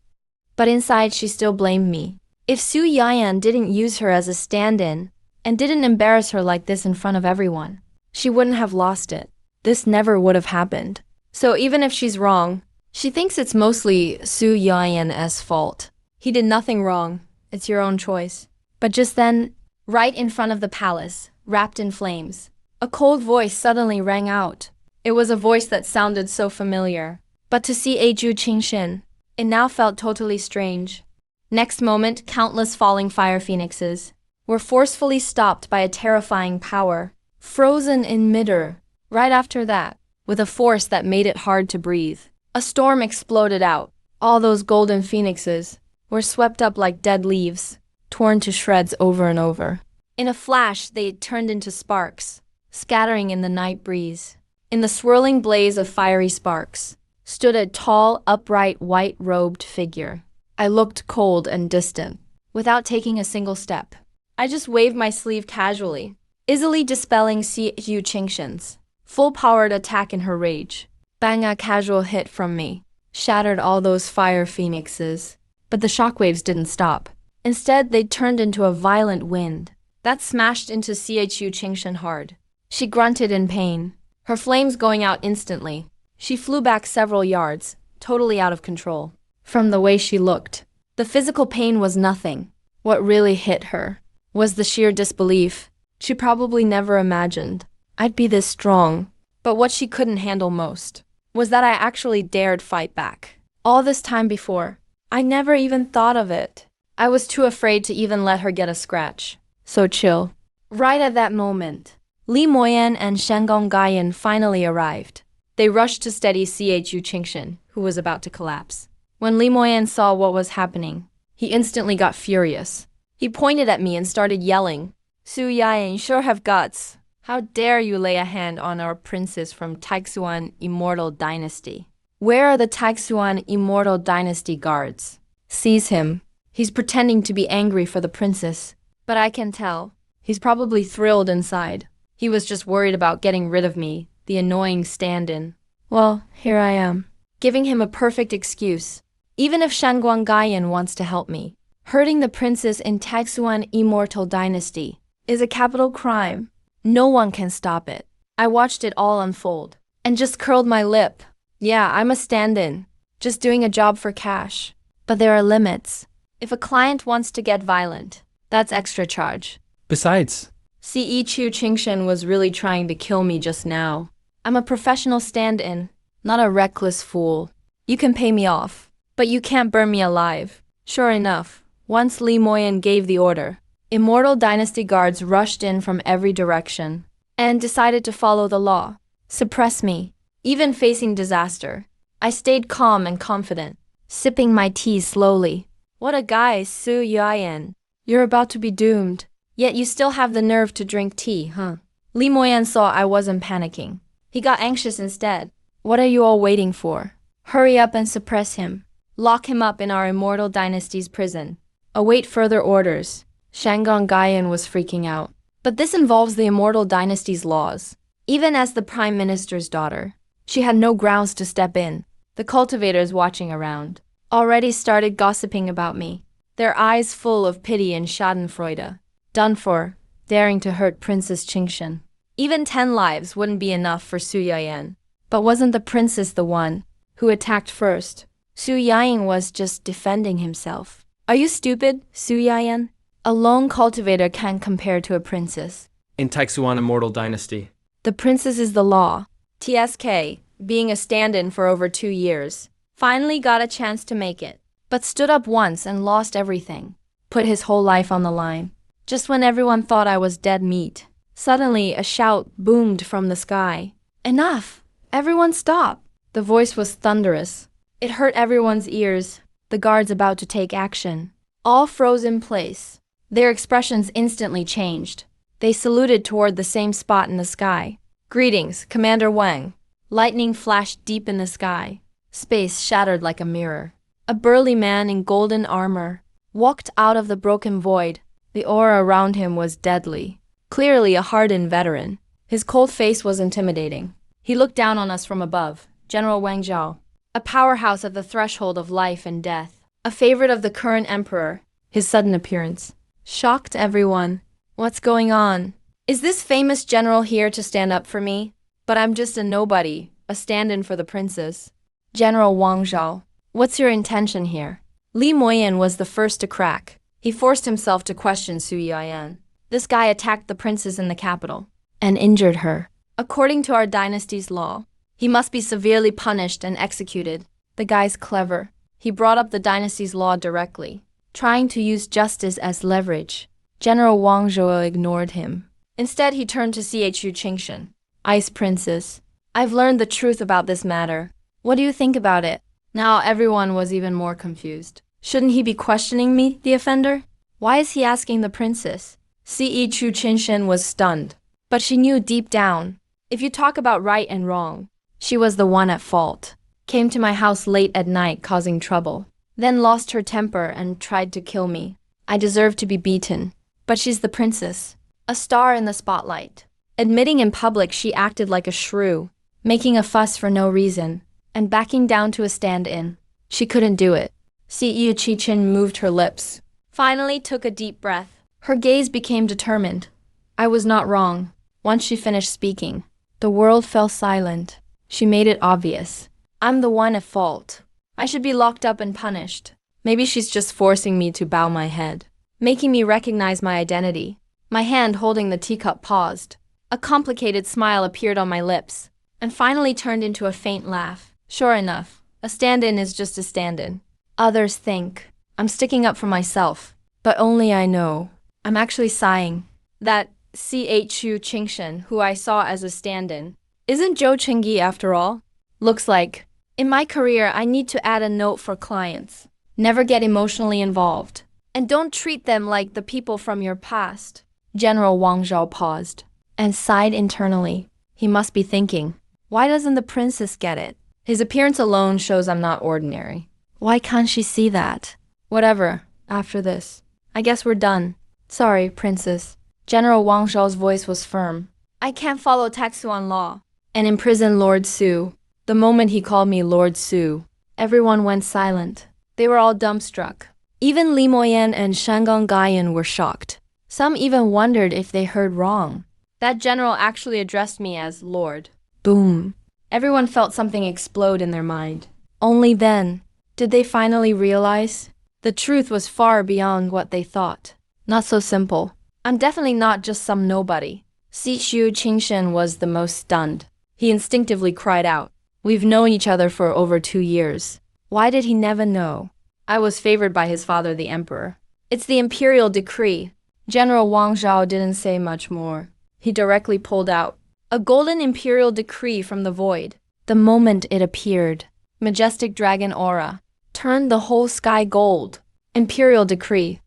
But inside she still blamed me. If Su Yayan didn't use her as a stand-in, and didn't embarrass her like this in front of everyone, she wouldn't have lost it. This never would have happened. So even if she's wrong, she thinks it's mostly Su Yayan's fault. He did nothing wrong. It's your own choice. But just then, right in front of the palace, wrapped in flames, a cold voice suddenly rang out. It was a voice that sounded so familiar. But to see Chu Qingshan, it now felt totally strange. Next moment, countless falling fire phoenixes were forcefully stopped by a terrifying power, frozen in midair. Right after that, with a force that made it hard to breathe, a storm exploded out. All those golden phoenixes were swept up like dead leaves, torn to shreds over and over. In a flash, they turned into sparks, scattering in the night breeze. In the swirling blaze of fiery sparks stood a tall, upright, white-robed figure. I looked cold and distant, without taking a single step. I just waved my sleeve casually, easily dispelling Chu Qingshan's full-powered attack in her rage. Bang, a casual hit from me shattered all those fire phoenixes. But the shockwaves didn't stop. Instead, they turned into a violent wind that smashed into Chu Qingshan hard. She grunted in pain, her flames going out instantly. She flew back several yards, totally out of control. From the way she looked, the physical pain was nothing. What really hit her was the sheer disbelief. She probably never imagined I'd be this strong. But what she couldn't handle most was that I actually dared fight back. All this time before, I never even thought of it. I was too afraid to even let her get a scratch. So chill. Right at that moment, Li Moyan and Shangguang Gaiyan finally arrived. They rushed to steady Chu Qingshan, who was about to collapse. When Li Moyan saw what was happening, he instantly got furious. He pointed at me and started yelling, "Su Yayan sure have guts. How dare you lay a hand on our princess from Taixuan Immortal Dynasty? Where are the Taixuan Immortal Dynasty guards? Seize him. He's pretending to be angry for the princess, but I can tell he's probably thrilled inside. He was just worried about getting rid of me, the annoying stand-in. Well, here I am, giving him a perfect excuse. Even if Shangguang Gaiyan wants to help me, hurting the princess in Taixuan Immortal Dynasty is a capital crime. No one can stop it." I watched it all unfold and just curled my lip. Yeah, I'm a stand-in, just doing a job for cash. But there are limits. If a client wants to get violent, that's extra charge. Besides, Chu Qingshan was really trying to kill me just now. I'm a professional stand-in, not a reckless fool. You can pay me off, but you can't burn me alive. Sure enough, once Li Moyan gave the order, Immortal Dynasty guards rushed in from every direction and decided to follow the law, suppress me. Even facing disaster, I stayed calm and confident, sipping my tea slowly. What a guy, Su Yayan. You're about to be doomed, yet you still have the nerve to drink tea, huh? Li Moyan saw I wasn't panicking. He got anxious instead. What are you all waiting for? Hurry up and suppress him. Lock him up in our Immortal Dynasty's prison. Await further orders. Shangguang Gaiyan was freaking out. But this involves the Immortal Dynasty's laws. Even as the Prime Minister's daughter, she had no grounds to step in. The cultivators watching around already started gossiping about me, their eyes full of pity and schadenfreude. Done for, daring to hurt Princess Qingshan. Even 10 lives wouldn't be enough for Su Yayan. But wasn't the princess the one who attacked first? Su Yayan was just defending himself. Are you stupid, Su Yayan? A lone cultivator can't compare to a princess. In Taixuan Immortal Dynasty. The princess is the law. TSK, being a stand-in for over 2 years, finally got a chance to make it, but stood up once and lost everything. Put his whole life on the line. Just when everyone thought I was dead meat, suddenly a shout boomed from the sky. Enough! Everyone stop! The voice was thunderous. It hurt everyone's ears, the guards about to take action. All froze in place. Their expressions instantly changed. They saluted toward the same spot in the sky. Greetings, Commander Wang. Lightning flashed deep in the sky. Space shattered like a mirror. A burly man in golden armor walked out of the broken void. The aura around him was deadly. Clearly a hardened veteran. His cold face was intimidating. He looked down on us from above. General Wang Zhao, a powerhouse at the threshold of life and death, a favorite of the current emperor. His sudden appearance shocked everyone. What's going on? Is this famous general here to stand up for me? But I'm just a nobody, a stand-in for the princess. General Wang Zhao, what's your intention here? Li Moyan was the first to crack. He forced himself to question Su Yayan. This guy attacked the princess in the capital and injured her. According to our dynasty's law, he must be severely punished and executed. The guy's clever. He brought up the dynasty's law directly, trying to use justice as leverage. General Wang Zhou ignored him. Instead, he turned to Chu Qingshan. Ice Princess, I've learned the truth about this matter. What do you think about it? Now everyone was even more confused. Shouldn't he be questioning me, the offender? Why is he asking the princess? Chu Qingshan was stunned. But she knew deep down, if you talk about right and wrong, she was the one at fault. Came to my house late at night causing trouble. Then lost her temper and tried to kill me. I deserve to be beaten. But she's the princess, a star in the spotlight. Admitting in public she acted like a shrew, making a fuss for no reason, and backing down to a stand-in. She couldn't do it. Chu Qingshan moved her lips, finally took a deep breath. Her gaze became determined. I was not wrong. Once she finished speaking, the world fell silent. She made it obvious. I'm the one at fault. I should be locked up and punished. Maybe she's just forcing me to bow my head, making me recognize my identity. My hand holding the teacup paused. A complicated smile appeared on my lips, and finally turned into a faint laugh. Sure enough, a stand-in is just a stand-in. Others think I'm sticking up for myself, but only I know. I'm actually sighing. That Chu Qingshan, who I saw as a stand-in, isn't Zhou Chengyi after all. Looks like, in my career, I need to add a note for clients. Never get emotionally involved. And don't treat them like the people from your past. General Wang Zhao paused and sighed internally. He must be thinking, why doesn't the princess get it? His appearance alone shows I'm not ordinary. Why can't she see that? Whatever, after this. I guess we're done. Sorry, princess. General Wang Zhao's voice was firm. I can't follow Taixuan law and imprison Lord Su. The moment he called me Lord Su, everyone went silent. They were all dumbstruck. Even Li Moyan and Shangang Gaiyan were shocked. Some even wondered if they heard wrong. That general actually addressed me as Lord. Boom. Everyone felt something explode in their mind. Only then did they finally realize the truth was far beyond what they thought. Not so simple. I'm definitely not just some nobody. Chu Qingshan was the most stunned. He instinctively cried out, we've known each other for over 2 years. Why did he never know? I was favored by his father, the emperor. It's the imperial decree. General Wang Zhao didn't say much more. He directly pulled out a golden imperial decree from the void. The moment it appeared, majestic dragon aura turned the whole sky gold. Imperial decree,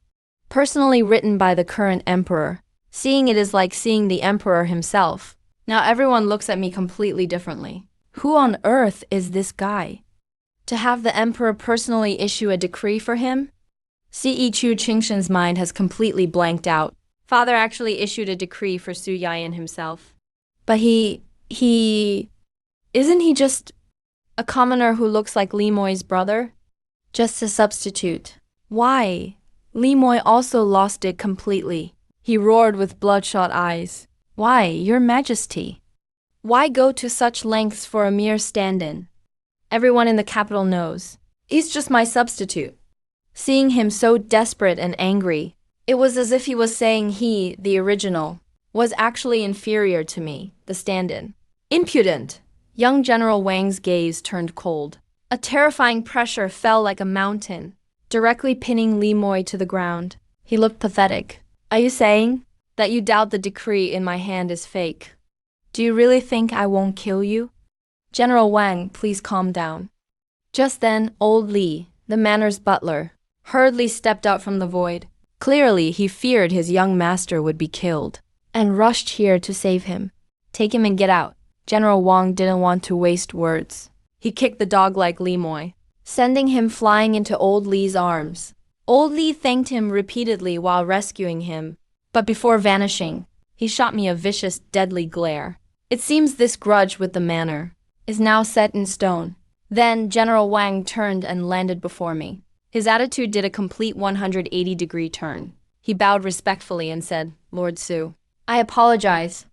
personally written by the current emperor. Seeing it is like seeing the emperor himself. Now everyone looks at me completely differently. Who on earth is this guy? To have the emperor personally issue a decree for him? Chu Qingshan's mind has completely blanked out. Father actually issued a decree for Su Yayan himself. But isn't he just a commoner who looks like Li Moi's brother? Just a substitute. Why? Li Moi also lost it completely. He roared with bloodshot eyes. Why, your majesty? Why go to such lengths for a mere stand-in? Everyone in the capital knows. He's just my substitute. Seeing him so desperate and angry, it was as if he was saying he, the original, was actually inferior to me, the stand-in. Impudent! Young General Wang's gaze turned cold. A terrifying pressure fell like a mountain, directly pinning Li Moi to the ground. He looked pathetic. Are you saying that you doubt the decree in my hand is fake? Do you really think I won't kill you? General Wang, please calm down. Just then, old Li, the manor's butler, hurriedly stepped out from the void. Clearly, he feared his young master would be killed, and rushed here to save him. Take him and get out. General Wang didn't want to waste words. He kicked the dog like Li Moi, sending him flying into old Li's arms. Old Li thanked him repeatedly while rescuing him, but before vanishing, he shot me a vicious, deadly glare. It seems this grudge with the manor is now set in stone. Then General Wang turned and landed before me. His attitude did a complete 180-degree turn. He bowed respectfully and said, Lord Su, I apologize.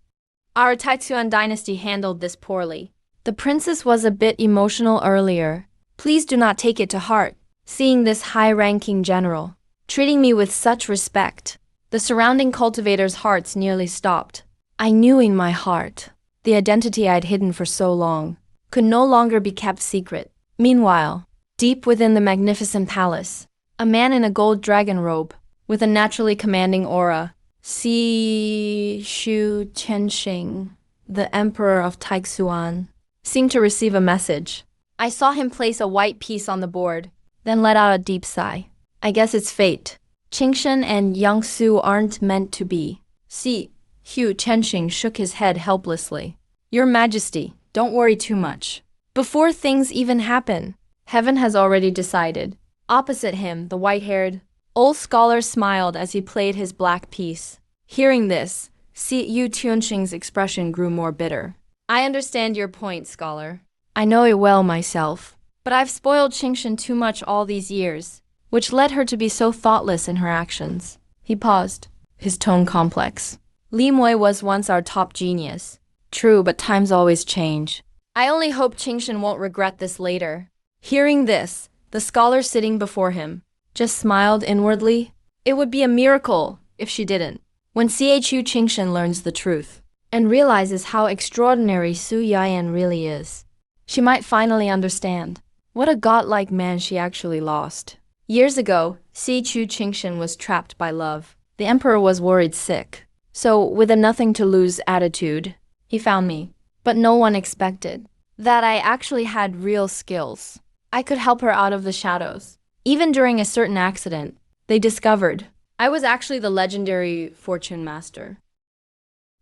Our Taixuan dynasty handled this poorly. The princess was a bit emotional earlier. Please do not take it to heart. Seeing this high-ranking general treating me with such respect, the surrounding cultivators' hearts nearly stopped. I knew in my heart the identity I'd hidden for so long could no longer be kept secret. Meanwhile, deep within the magnificent palace, a man in a gold dragon robe, with a naturally commanding aura, Si Shu Chenxing, the emperor of Taixuan, seemed to receive a message. I saw him place a white piece on the board, then let out a deep sigh. I guess it's fate. Qingshen and Yang Su aren't meant to be. Si Hu Chenxing shook his head helplessly. Your Majesty, don't worry too much. Before things even happen, heaven has already decided. Opposite him, the white-haired old scholar smiled as he played his black piece. Hearing this, Si Yu Tianxing's expression grew more bitter. I understand your point, scholar. I know it well myself. But I've spoiled Qingshen too much all these years, which led her to be so thoughtless in her actions. He paused, his tone complex. Li Moi was once our top genius. True, but times always change. I only hope Qingshen won't regret this later. Hearing this, the scholar sitting before him just smiled inwardly. It would be a miracle if she didn't. When Chu Qingshen learns the truth and realizes how extraordinary Su Yayan really is, she might finally understand what a godlike man she actually lost. Years ago, Chu Qingshen was trapped by love. The emperor was worried sick. So, with a nothing-to-lose attitude, he found me. But no one expected that I actually had real skills. I could help her out of the shadows. Even during a certain accident, they discovered I was actually the legendary fortune master.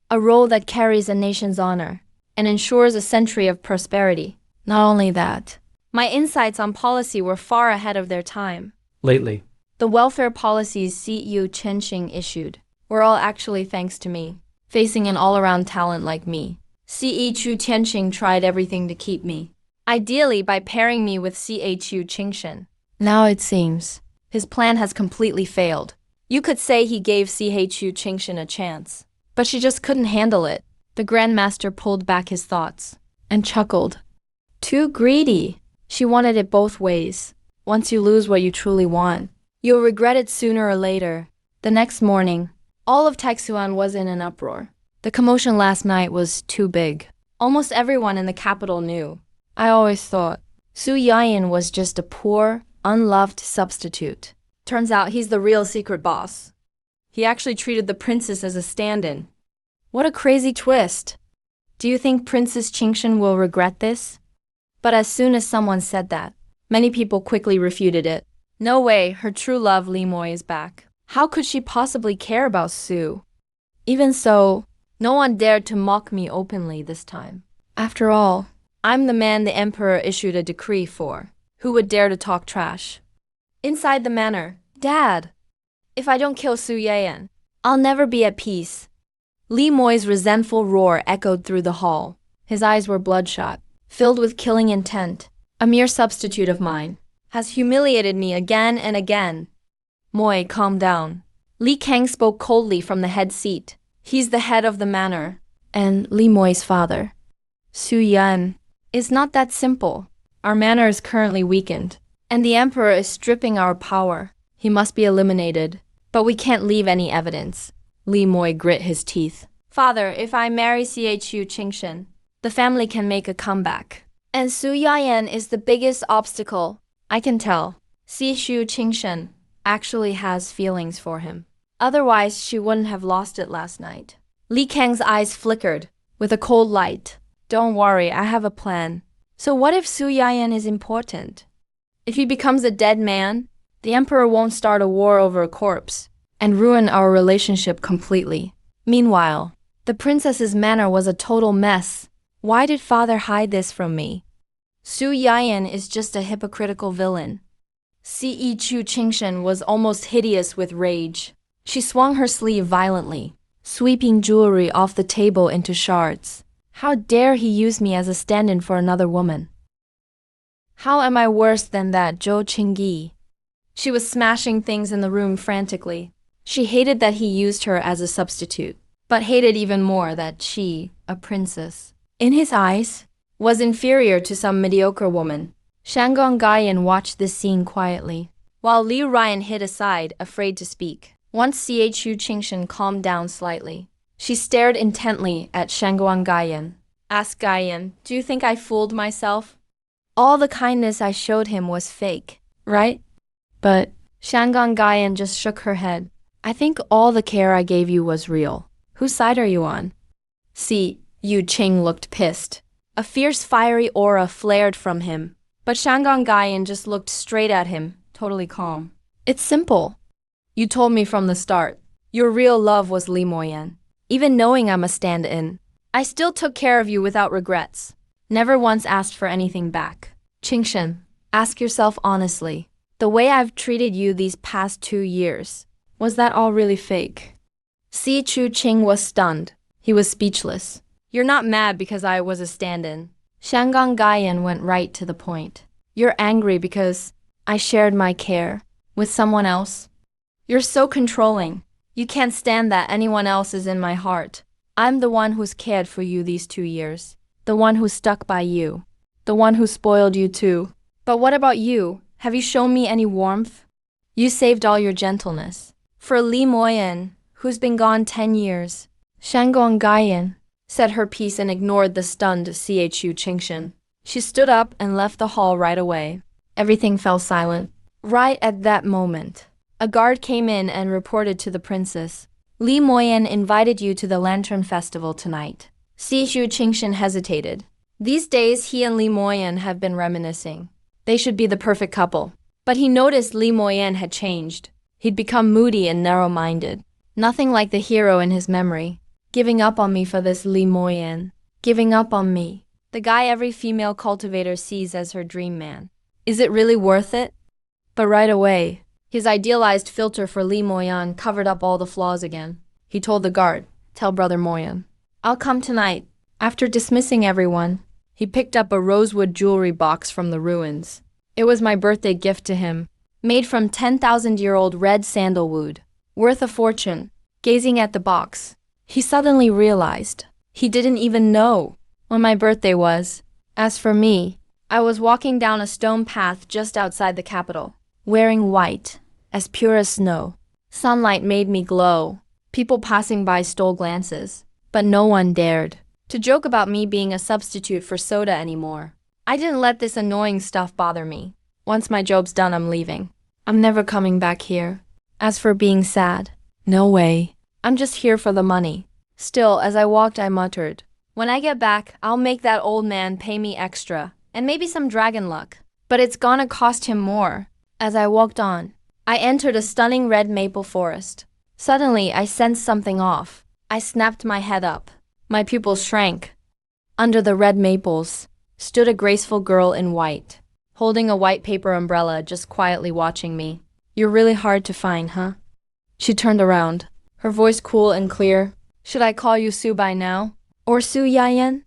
A role that carries a nation's honor and ensures a century of prosperity. Not only that, my insights on policy were far ahead of their time. Lately, The welfare policies CU Chenxing issued were all actually thanks to me. Facing an all-around talent like me, Chu Tianxing tried everything to keep me. Ideally by pairing me with Chu Qingshen. Now it seems his plan has completely failed. You could say he gave Chu Qingshen a chance, but she just couldn't handle it. The Grandmaster pulled back his thoughts and chuckled. Too greedy. She wanted it both ways. Once you lose what you truly want, you'll regret it sooner or later. The next morning, all of Taixuan was in an uproar. The commotion last night was too big. Almost everyone in the capital knew. I always thought Su Yayan was just a poor, unloved substitute. Turns out he's the real secret boss. He actually treated the princess as a stand-in. What a crazy twist. Do you think Princess Qingshen will regret this? But as soon as someone said that, many people quickly refuted it. No way, her true love Li Moi is back. How could she possibly care about Su? Even so, no one dared to mock me openly this time. After all, I'm the man the emperor issued a decree for. Who would dare to talk trash? Inside the manor, Dad, if I don't kill Su Yayan, I'll never be at peace. Li Moi's resentful roar echoed through the hall. His eyes were bloodshot, filled with killing intent. A mere substitute of mine has humiliated me again and again. Moi, calm down. Li Kang spoke coldly from the head seat. He's the head of the manor, and Li Moi's father. Su Yan. It's not that simple. Our manor is currently weakened, And the emperor is stripping our power. He must be eliminated. But we can't leave any evidence. Li Moi grit his teeth. Father, if I marry Chu Qingshan, the family can make a comeback. And Su Yayan is the biggest obstacle. I can tell. Chu Qingshan actually has feelings for him. Otherwise, she wouldn't have lost it last night. Li Kang's eyes flickered with a cold light. Don't worry, I have a plan. So what if Su Yayan is important? If he becomes a dead man, the emperor won't start a war over a corpse and ruin our relationship completely. Meanwhile, the princess's manner was a total mess. Why did father hide this from me? Su Yayan is just a hypocritical villain. Chu Qingshan was almost hideous with rage. She swung her sleeve violently, sweeping jewelry off the table into shards. How dare he use me as a stand-in for another woman? How am I worse than that Zhou Qingyi? She was smashing things in the room frantically. She hated that he used her as a substitute, but hated even more that she, a princess, in his eyes, was inferior to some mediocre woman. Shanggong Gaiyan watched this scene quietly, while Liu Ryan hid aside, afraid to speak. Once Chu Qingshan calmed down slightly, she stared intently at Shanggong Gaiyan. Asked Gaiyan, do you think I fooled myself? All the kindness I showed him was fake, right? But Shanggong Gaiyan just shook her head. I think all the care I gave you was real. Whose side are you on? Yu Qing looked pissed. A fierce fiery aura flared from him. But Shanggong Gaiyan just looked straight at him, totally calm. It's simple. You told me from the start. Your real love was Li Moyan. Even knowing I'm a stand-in, I still took care of you without regrets. Never once asked for anything back. Qingshan, ask yourself honestly. The way I've treated you these past 2 years, was that all really fake? Chu Qing was stunned. He was speechless. You're not mad because I was a stand-in. Shanggong Gaiyan went right to the point. You're angry because I shared my care with someone else. You're so controlling. You can't stand that anyone else is in my heart. I'm the one who's cared for you these 2 years. The one who stuck by you. The one who spoiled you too. But what about you? Have you shown me any warmth? You saved all your gentleness. For Li Moyan, who's been gone 10 years. Shanggong Gaiyan said her piece and ignored the stunned Chu Qingshan. She stood up and left the hall right away. Everything fell silent. Right at that moment, a guard came in and reported to the princess. Li Moyan invited you to the Lantern Festival tonight. Chu Qingshan hesitated. These days, he and Li Moyan have been reminiscing. They should be the perfect couple. But he noticed Li Moyan had changed. He'd become moody and narrow-minded. Nothing like the hero in his memory. Giving up on me for this Li Moyan. Giving up on me. The guy every female cultivator sees as her dream man. Is it really worth it? But right away, his idealized filter for Li Moyan covered up all the flaws again. He told the guard, tell Brother Moyan. I'll come tonight. After dismissing everyone, he picked up a rosewood jewelry box from the ruins. It was my birthday gift to him, made from 10,000-year-old red sandalwood, worth a fortune. Gazing at the box, he suddenly realized he didn't even know when my birthday was. As for me, I was walking down a stone path just outside the capital, wearing white, as pure as snow. Sunlight made me glow. People passing by stole glances, but no one dared to joke about me being a substitute for soda anymore. I didn't let this annoying stuff bother me. Once my job's done, I'm leaving. I'm never coming back here. As for being sad, no way. I'm just here for the money. Still, as I walked, I muttered, when I get back, I'll make that old man pay me extra, and maybe some dragon luck. But it's gonna cost him more. As I walked on, I entered a stunning red maple forest. Suddenly, I sensed something off. I snapped my head up. My pupils shrank. Under the red maples stood a graceful girl in white, holding a white paper umbrella, just quietly watching me. You're really hard to find, huh? She turned around, her voice cool and clear. Should I call you Su by now? Or Su Yayan?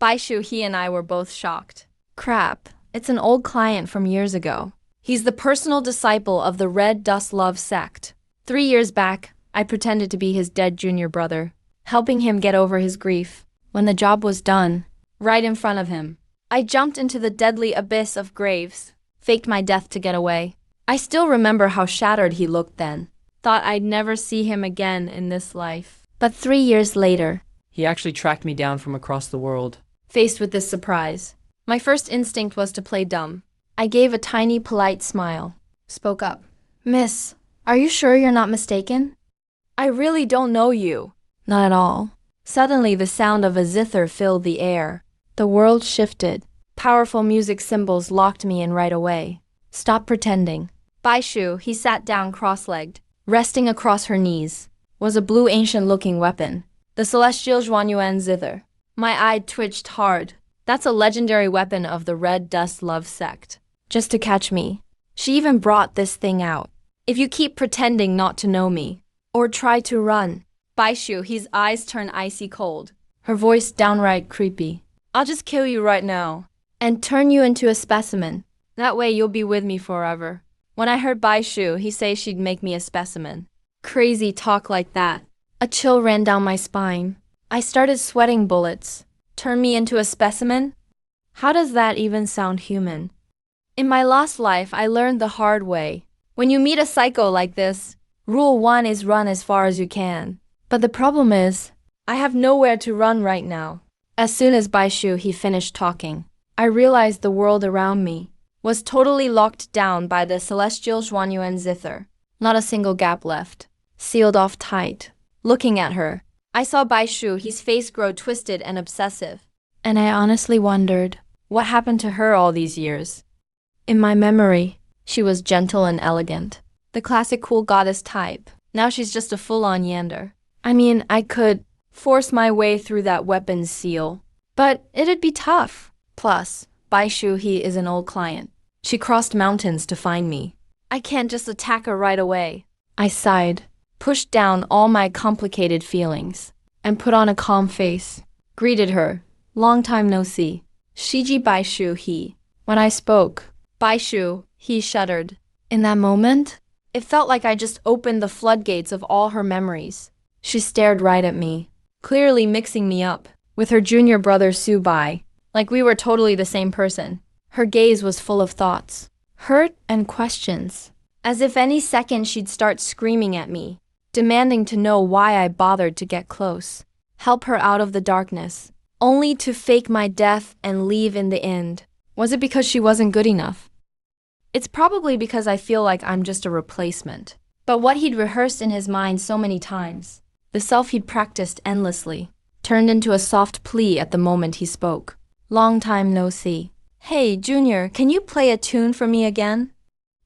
Baishu, he and I were both shocked. Crap, it's an old client from years ago. He's the personal disciple of the Red Dust Love sect. 3 years back, I pretended to be his dead junior brother, helping him get over his grief. When the job was done, right in front of him, I jumped into the deadly abyss of graves, faked my death to get away. I still remember how shattered he looked then. Thought I'd never see him again in this life. But 3 years later, He actually tracked me down from across the world. faced with this surprise, my first instinct was to play dumb. I gave a tiny, polite smile. Spoke up. Miss, are you sure you're not mistaken? I really don't know you. Not at all. Suddenly, the sound of a zither filled the air. The world shifted. Powerful music symbols locked me in right away. Stop pretending. Baishu, he sat down cross-legged. Resting across her knees was a blue ancient-looking weapon, the celestial Zhuanyuan zither. My eye twitched hard. That's a legendary weapon of the Red Dust Love sect. Just to catch me. She even brought this thing out. If you keep pretending not to know me, or try to run. Baishu, his eyes turned icy cold. Her voice downright creepy. I'll just kill you right now. And turn you into a specimen. That way you'll be with me forever. When I heard Baishu, he say she'd make me a specimen. Crazy talk like that. A chill ran down my spine. I started sweating bullets. Turn me into a specimen? How does that even sound human? In my last life, I learned the hard way. When you meet a psycho like this, rule 1 is run as far as you can. But the problem is, I have nowhere to run right now. As soon as Baishu he finished talking, I realized the world around me was totally locked down by the celestial Zhuanyuan zither. Not a single gap left. Sealed off tight. Looking at her, I saw Baishu, his face grow twisted and obsessive. And I honestly wondered, what happened to her all these years? In my memory, she was gentle and elegant. The classic cool goddess type. Now she's just a full-on yander. I mean, I could force my way through that weapons seal, but it'd be tough. Plus, Baishu he is an old client. She crossed mountains to find me. I can't just attack her right away. I sighed, pushed down all my complicated feelings, and put on a calm face. Greeted her. Long time no see. Shiji Baishu he. When I spoke, Baishu, he shuddered. In that moment, it felt like I just opened the floodgates of all her memories. She stared right at me, clearly mixing me up with her junior brother Subai, like we were totally the same person. Her gaze was full of thoughts, hurt and questions, as if any second she'd start screaming at me, demanding to know why I bothered to get close, help her out of the darkness, only to fake my death and leave in the end. Was it because she wasn't good enough? It's probably because I feel like I'm just a replacement. But what he'd rehearsed in his mind so many times, the self he'd practiced endlessly, turned into a soft plea at the moment he spoke. Long time no see. Hey, Junior, can you play a tune for me again?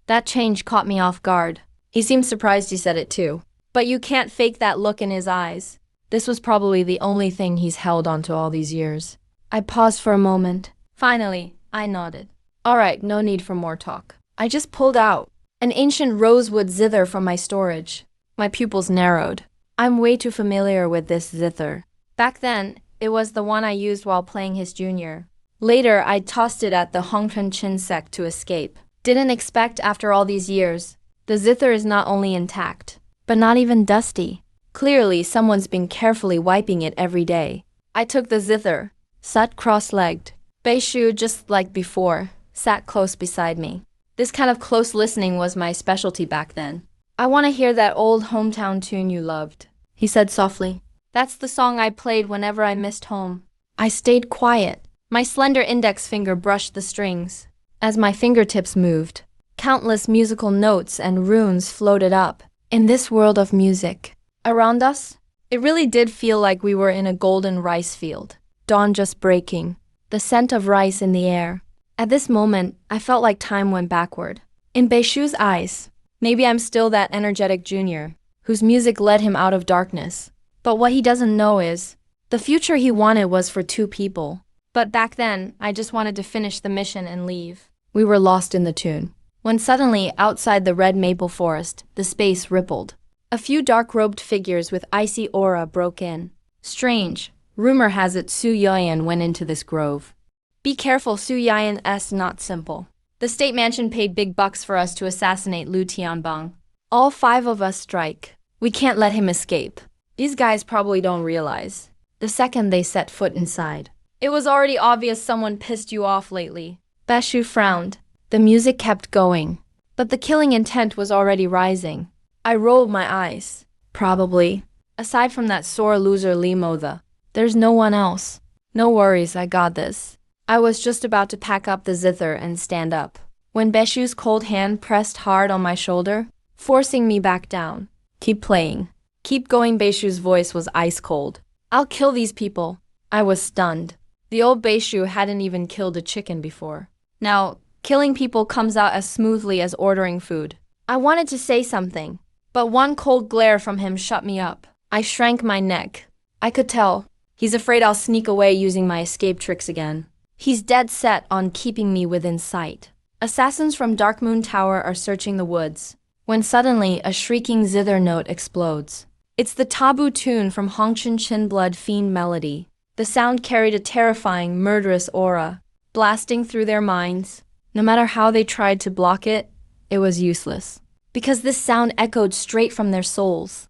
That change caught me off guard. He seemed surprised he said it too. But you can't fake that look in his eyes. This was probably the only thing he's held onto all these years. I paused for a moment. Finally, I nodded. All right, no need for more talk. I just pulled out an ancient rosewood zither from my storage. My pupils narrowed. I'm way too familiar with this zither. Back then, it was the one I used while playing his junior. Later, I tossed it at the Hongchen Chin sect to escape. Didn't expect after all these years. The zither is not only intact, but not even dusty. Clearly, someone's been carefully wiping it every day. I took the zither, sat cross-legged. Baishu, just like before, sat close beside me. This kind of close listening was my specialty back then. I want to hear that old hometown tune you loved, he said softly. That's the song I played whenever I missed home. I stayed quiet. My slender index finger brushed the strings. As my fingertips moved, countless musical notes and runes floated up. In this world of music, around us, it really did feel like we were in a golden rice field. Dawn just breaking, the scent of rice in the air. At this moment, I felt like time went backward. In Baishu's eyes, maybe I'm still that energetic junior, whose music led him out of darkness. But what he doesn't know is, the future he wanted was for two people. But back then, I just wanted to finish the mission and leave. We were lost in the tune. When suddenly, outside the red maple forest, the space rippled. A few dark-robed figures with icy aura broke in. Strange. Rumor has it Su Yayan went into this grove. Be careful, Su Yayan's not simple. The state mansion paid big bucks for us to assassinate Lu Tianbang. All 5 of us strike. We can't let him escape. These guys probably don't realize. The second they set foot inside. It was already obvious someone pissed you off lately. Baishu frowned. The music kept going, but the killing intent was already rising. I rolled my eyes. Probably. Aside from that sore loser Limotha, there's no one else. No worries, I got this. I was just about to pack up the zither and stand up, when Beshu's cold hand pressed hard on my shoulder, forcing me back down. Keep playing. Keep going, Beshu's voice was ice cold. I'll kill these people. I was stunned. The old Beshu hadn't even killed a chicken before. Now, killing people comes out as smoothly as ordering food. I wanted to say something, but one cold glare from him shut me up. I shrank my neck. I could tell. He's afraid I'll sneak away using my escape tricks again. He's dead set on keeping me within sight. Assassins from Darkmoon Tower are searching the woods, when suddenly a shrieking zither note explodes. It's the taboo tune from Hongchen Chinblood Fiend Melody. The sound carried a terrifying, murderous aura, blasting through their minds. No matter how they tried to block it, it was useless. Because this sound echoed straight from their souls.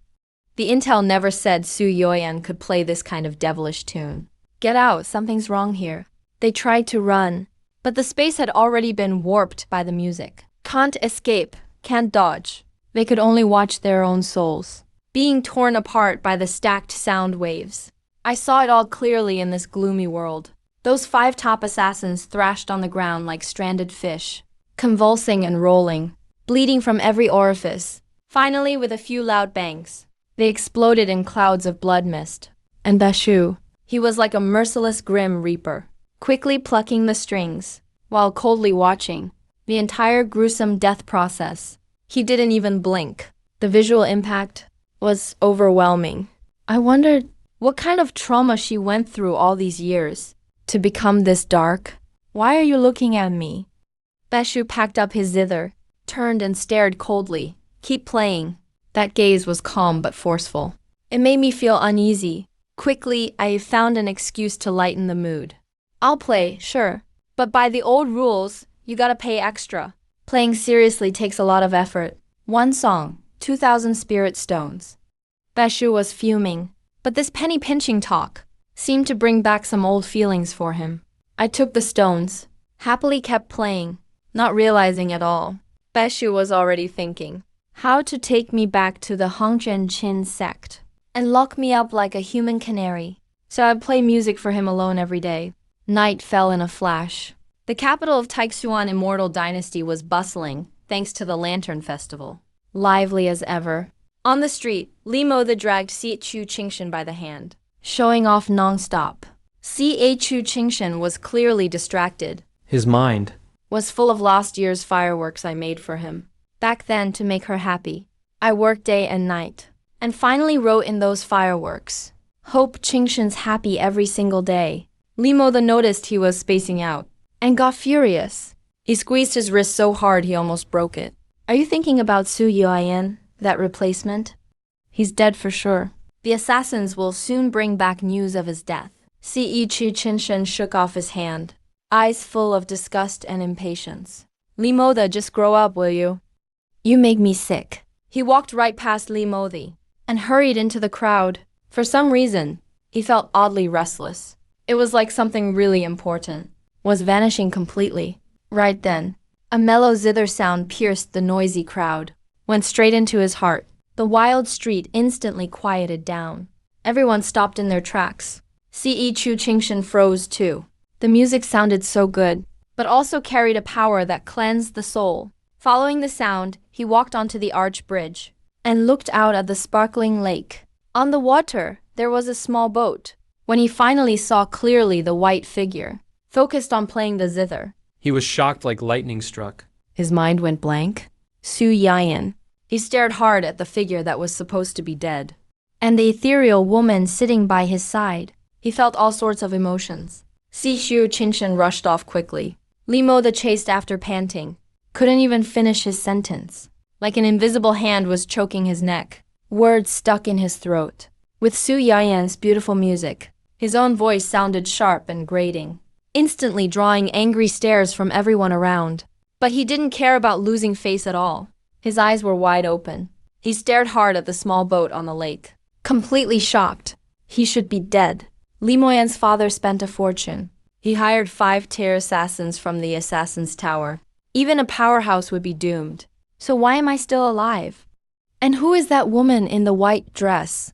The intel never said Su Yoyan could play this kind of devilish tune. Get out, something's wrong here. They tried to run, but the space had already been warped by the music. Can't escape, can't dodge. They could only watch their own souls, being torn apart by the stacked sound waves. I saw it all clearly in this gloomy world. Those 5 top assassins thrashed on the ground like stranded fish, convulsing and rolling, bleeding from every orifice. Finally, with a few loud bangs, they exploded in clouds of blood mist. And Beshu, he was like a merciless grim reaper, quickly plucking the strings, while coldly watching the entire gruesome death process. He didn't even blink. The visual impact was overwhelming. I wondered what kind of trauma she went through all these years to become this dark. Why are you looking at me? Beshu packed up his zither, turned and stared coldly. Keep playing. That gaze was calm but forceful. It made me feel uneasy. Quickly, I found an excuse to lighten the mood. I'll play, sure. But by the old rules, you gotta pay extra. Playing seriously takes a lot of effort. 1 song, 2,000 spirit stones. Beshu was fuming, but this penny-pinching talk seemed to bring back some old feelings for him. I took the stones, happily kept playing, not realizing at all. Beshu was already thinking how to take me back to the Hongzhen Qin sect and lock me up like a human canary. So I'd play music for him alone every day. Night fell in a flash. The capital of Taixuan Immortal Dynasty was bustling thanks to the Lantern Festival. Lively as ever. On the street, Limotha dragged Chu Qingshan by the hand, showing off non-stop. Chu Qingshan was clearly distracted. His mind Was full of last year's fireworks I made for him. Back then, to make her happy, I worked day and night, and finally wrote in those fireworks, "Hope Qingshan's happy every single day." Limotha noticed he was spacing out, and got furious. He squeezed his wrist so hard he almost broke it. Are you thinking about Su Yuan, that replacement? He's dead for sure. The assassins will soon bring back news of his death. Chu Qingshan shook off his hand, eyes full of disgust and impatience. Limotha, just grow up, will you? You make me sick. He walked right past Limotha and hurried into the crowd. For some reason, he felt oddly restless. It was like something really important was vanishing completely. Right then, a mellow zither sound pierced the noisy crowd, went straight into his heart. The wild street instantly quieted down. Everyone stopped in their tracks. Chu Qingshan froze too. The music sounded so good, but also carried a power that cleansed the soul. Following the sound, he walked onto the arch bridge and looked out at the sparkling lake. On the water, there was a small boat. When he finally saw clearly the white figure, focused on playing the zither, He was shocked like lightning struck. his mind went blank. Su Yan. He stared hard at the figure that was supposed to be dead, and the ethereal woman sitting by his side. He felt all sorts of emotions. Chu Qingshan rushed off quickly. Limotha chased after, panting. Couldn't even finish his sentence. Like an invisible hand was choking his neck. Words stuck in his throat. With Su Yan's beautiful music, his own voice sounded sharp and grating, instantly drawing angry stares from everyone around. But he didn't care about losing face at all. His eyes were wide open. He stared hard at the small boat on the lake, completely shocked. He should be dead. Li Moyan's father spent a fortune. He hired 5 tier assassins from the Assassin's Tower. Even a powerhouse would be doomed. So why am I still alive? And who is that woman in the white dress?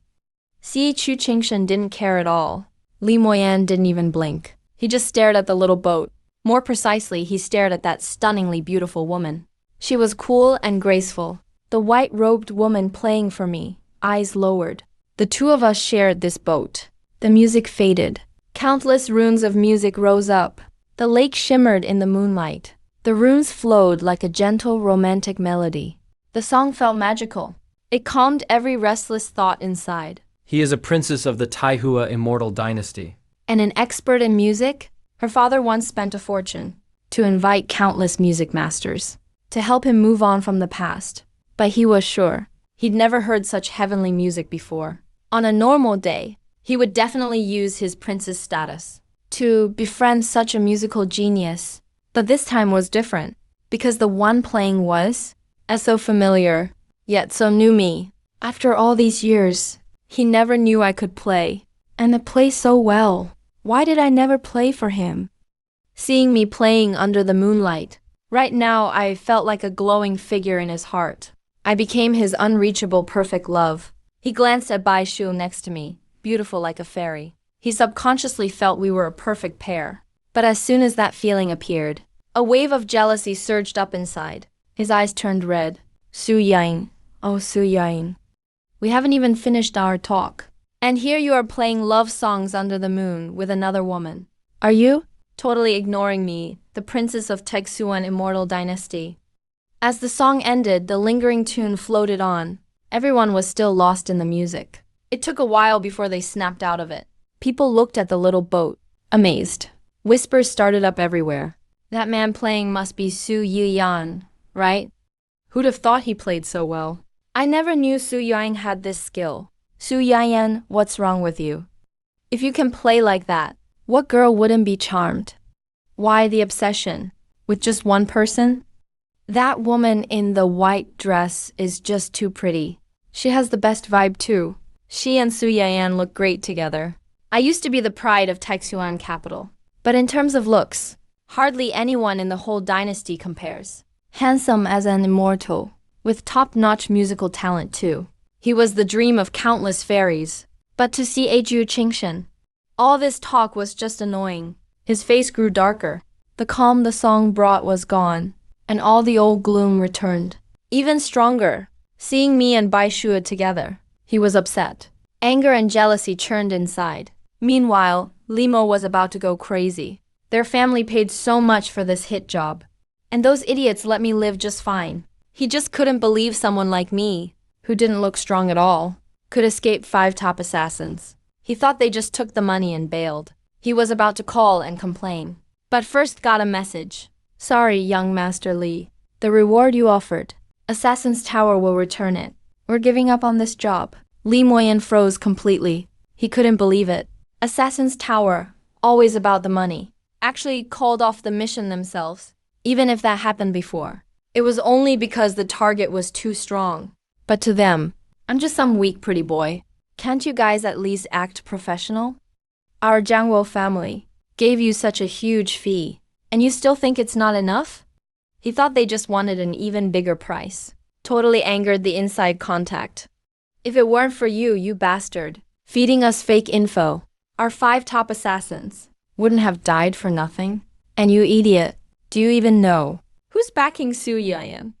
Si Chu Qingshen didn't care at all. Li Moyan didn't even blink. He just stared at the little boat. More precisely, he stared at that stunningly beautiful woman. She was cool and graceful. The white-robed woman playing for me, eyes lowered. The two of us shared this boat. The music faded. Countless runes of music rose up. The lake shimmered in the moonlight. The runes flowed like a gentle, romantic melody. The song felt magical. It calmed every restless thought inside. He is a princess of the Taihua immortal dynasty. And an expert in music? Her father once spent a fortune to invite countless music masters to help him move on from the past. But he was sure he'd never heard such heavenly music before. On a normal day, he would definitely use his princess status to befriend such a musical genius. But this time was different, because the one playing was, as so familiar, yet so new me. After all these years, he never knew I could play, and to play so well. Why did I never play for him? Seeing me playing under the moonlight, right now I felt like a glowing figure in his heart. I became his unreachable perfect love. He glanced at Bai Shu next to me, beautiful like a fairy. He subconsciously felt we were a perfect pair. But as soon as that feeling appeared, a wave of jealousy surged up inside. His eyes turned red. Su Yain, oh Su Yain. We haven't even finished our talk. And here you are playing love songs under the moon with another woman. Are you? Totally ignoring me, the princess of Taixuan immortal dynasty. As the song ended, the lingering tune floated on. Everyone was still lost in the music. It took a while before they snapped out of it. People looked at the little boat, amazed. Whispers started up everywhere. That man playing must be Su Yiyan, right? Who'd have thought he played so well? I never knew Su Yang had this skill. Su Yan, what's wrong with you? If you can play like that, what girl wouldn't be charmed? Why the obsession? With just one person? That woman in the white dress is just too pretty. She has the best vibe too. She and Su Yan look great together. I used to be the pride of Taixuan capital. But in terms of looks, hardly anyone in the whole dynasty compares. Handsome as an immortal, with top-notch musical talent too. He was the dream of countless fairies. But to see Eiju Qingshen, all this talk was just annoying. His face grew darker. The calm the song brought was gone, and all the old gloom returned. Even stronger, seeing me and Bai Shu together, he was upset. Anger and jealousy churned inside. Meanwhile, Limo was about to go crazy. Their family paid so much for this hit job. And those idiots let me live just fine. He just couldn't believe someone like me, who didn't look strong at all, could escape 5 top assassins. He thought they just took the money and bailed. He was about to call and complain. But first got a message. Sorry, young Master Li. The reward you offered, Assassin's Tower will return it. We're giving up on this job. Li Moyan froze completely. He couldn't believe it. Assassin's Tower, always about the money, actually called off the mission themselves, even if that happened before. It was only because the target was too strong. But to them, I'm just some weak pretty boy. Can't you guys at least act professional? Our Jiangwo family gave you such a huge fee, and you still think it's not enough? He thought they just wanted an even bigger price. Totally angered the inside contact. If it weren't for you, you bastard, feeding us fake info, our 5 top assassins wouldn't have died for nothing. And you idiot, do you even know who's backing Su Yan?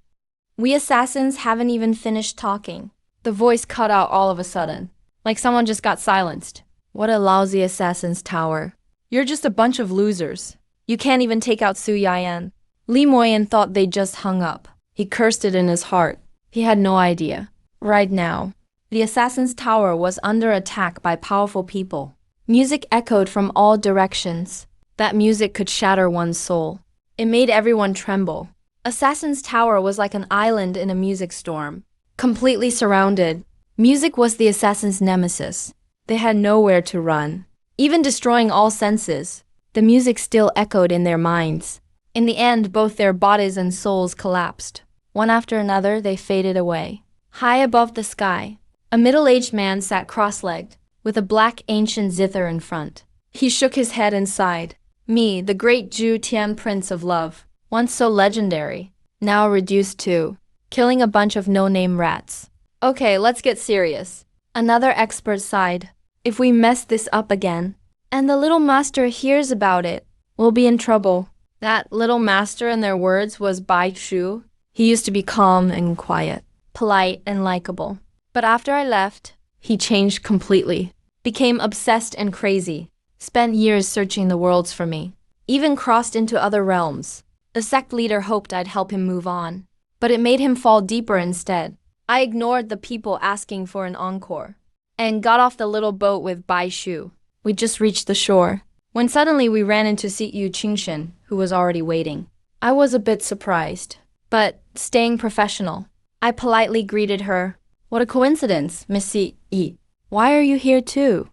We assassins haven't even finished talking. The voice cut out all of a sudden, like someone just got silenced. What a lousy Assassin's Tower. You're just a bunch of losers. You can't even take out Su Yan. Li Moyan thought they just hung up. He cursed it in his heart. He had no idea. Right now, the Assassin's Tower was under attack by powerful people. Music echoed from all directions. That music could shatter one's soul. It made everyone tremble. Assassin's Tower was like an island in a music storm, completely surrounded. Music was the assassins' nemesis. They had nowhere to run. Even destroying all senses, the music still echoed in their minds. In the end, both their bodies and souls collapsed. One after another, they faded away. High above the sky, a middle-aged man sat cross-legged, with a black ancient zither in front. He shook his head and sighed. Me, the great Zhu Tian Prince of Love, once so legendary, now reduced to killing a bunch of no-name rats. Okay, let's get serious. Another expert sighed. If we mess this up again, and the little master hears about it, we'll be in trouble. That little master in their words was Bai Shu. He used to be calm and quiet, polite and likable. But after I left, he changed completely, became obsessed and crazy, spent years searching the worlds for me, even crossed into other realms. The sect leader hoped I'd help him move on, but it made him fall deeper instead. I ignored the people asking for an encore and got off the little boat with Bai Shu. We just reached the shore when suddenly we ran into Si Yu Qingshen, who was already waiting. I was a bit surprised, but staying professional, I politely greeted her. What a coincidence, Miss Si Yi. Why are you here too?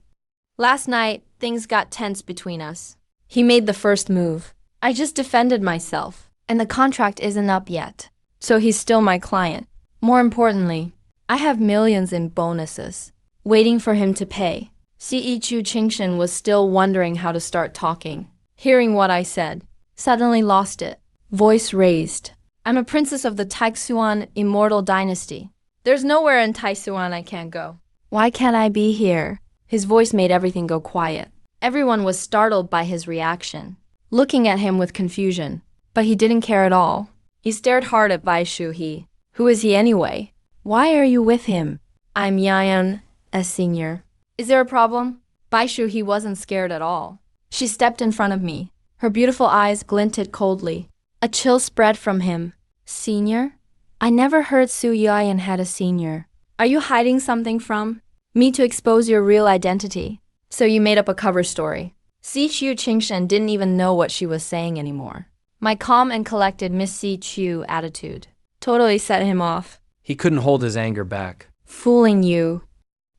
Last night, things got tense between us. He made the first move. I just defended myself, and the contract isn't up yet, so he's still my client. More importantly, I have millions in bonuses, waiting for him to pay. Si Yu Qingshen was still wondering how to start talking. Hearing what I said, suddenly lost it. Voice raised. I'm a princess of the Taixuan immortal dynasty. There's nowhere in Taixuan I can't go. Why can't I be here? His voice made everything go quiet. Everyone was startled by his reaction, looking at him with confusion. But he didn't care at all. He stared hard at Bai Shu He. Who is he anyway? Why are you with him? I'm Yayan, a senior. Is there a problem? Bai Shu He wasn't scared at all. She stepped in front of me. Her beautiful eyes glinted coldly. A chill spread from him. Senior? I never heard Su Yayan had a senior. Are you hiding something from me to expose your real identity? So you made up a cover story. Si Yu Qingshen didn't even know what she was saying anymore. My calm and collected Miss Si Chu attitude totally set him off. He couldn't hold his anger back. Fooling you.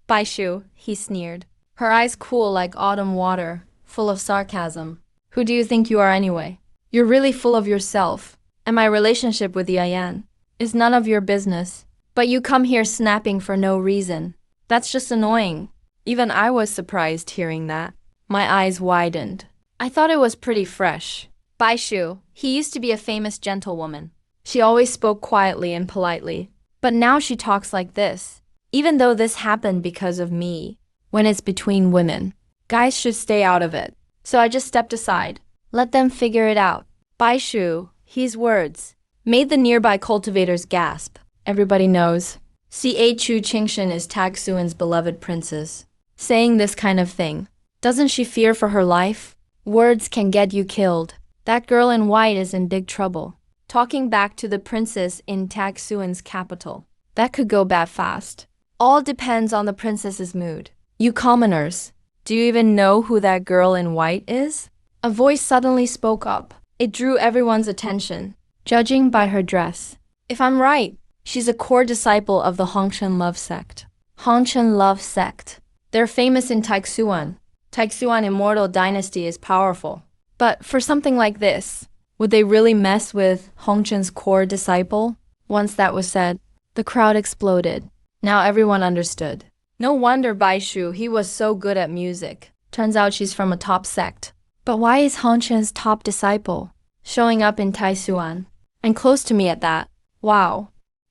Bai Shu, he sneered. Her eyes cool like autumn water, full of sarcasm. Who do you think you are anyway? You're really full of yourself, and my relationship with Yayan is none of your business. But you come here snapping for no reason. That's just annoying. Even I was surprised hearing that. My eyes widened. I thought it was pretty fresh. Bai Shu, he used to be a famous gentlewoman. She always spoke quietly and politely. But now she talks like this. Even though this happened because of me, when it's between women, guys should stay out of it. So I just stepped aside. Let them figure it out. Bai Shu, his words, made the nearby cultivators gasp. Everybody knows. Si Yu Qingshen is Tag Suan's beloved princess. Saying this kind of thing. Doesn't she fear for her life? Words can get you killed. That girl in white is in big trouble. Talking back to the princess in Tag Suan's capital. That could go bad fast. All depends on the princess's mood. You commoners, do you even know who that girl in white is? A voice suddenly spoke up. It drew everyone's attention, judging by her dress. If I'm right, she's a core disciple of the Hongchen love sect. Hongchen love sect. They're famous in Taixuan. Taixuan immortal dynasty is powerful. But for something like this, would they really mess with Hongchen's core disciple? Once that was said, the crowd exploded. Now everyone understood. No wonder Bai Shu, he was so good at music. Turns out she's from a top sect. But why is Hongchen's top disciple showing up in Taixuan? And close to me at that. Wow.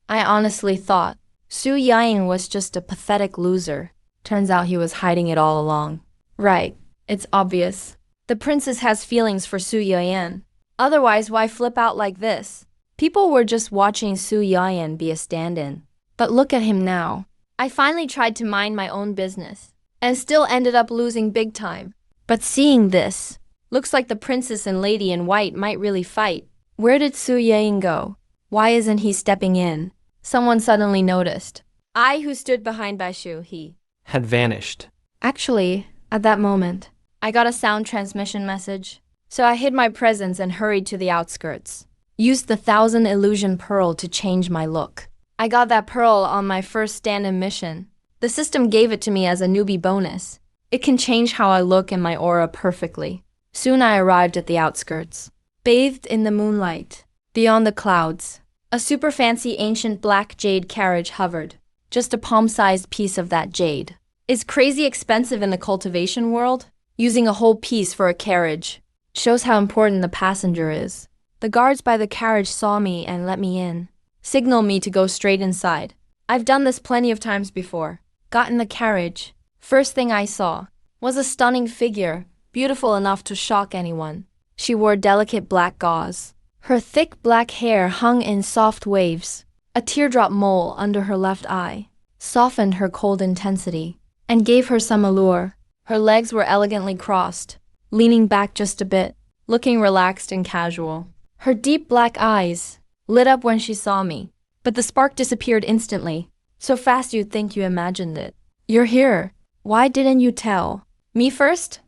I honestly thought Su Yayan was just a pathetic loser. Turns out he was hiding it all along. Right. It's obvious. The princess has feelings for Su Yayan. Otherwise, why flip out like this? People were just watching Su Yayan be a stand-in. But look at him now. I finally tried to mind my own business and still ended up losing big time. But seeing this, looks like the princess and lady in white might really fight. Where did Su Yayan go? Why isn't he stepping in? Someone suddenly noticed. I, who stood behind Bai Shu, he Had vanished. Actually, at that moment, I got a sound transmission message. So I hid my presence and hurried to the outskirts. Used the 1,000 illusion pearl to change my look. I got that pearl on my first stand-in mission. The system gave it to me as a newbie bonus. It can change how I look and my aura perfectly. Soon I arrived at the outskirts. Bathed in the moonlight, beyond the clouds, a super fancy ancient black jade carriage hovered. Just a palm-sized piece of that jade. Is crazy expensive in the cultivation world? Using a whole piece for a carriage shows how important the passenger is. The guards by the carriage saw me and let me in. Signaled me to go straight inside. I've done this plenty of times before. Got in the carriage. First thing I saw was a stunning figure, beautiful enough to shock anyone. She wore delicate black gauze. Her thick black hair hung in soft waves. A teardrop mole under her left eye softened her cold intensity and gave her some allure. Her legs were elegantly crossed, leaning back just a bit, looking relaxed and casual. Her deep black eyes lit up when she saw me, but the spark disappeared instantly, so fast you'd think you imagined it. "You're here. Why didn't you tell me first?"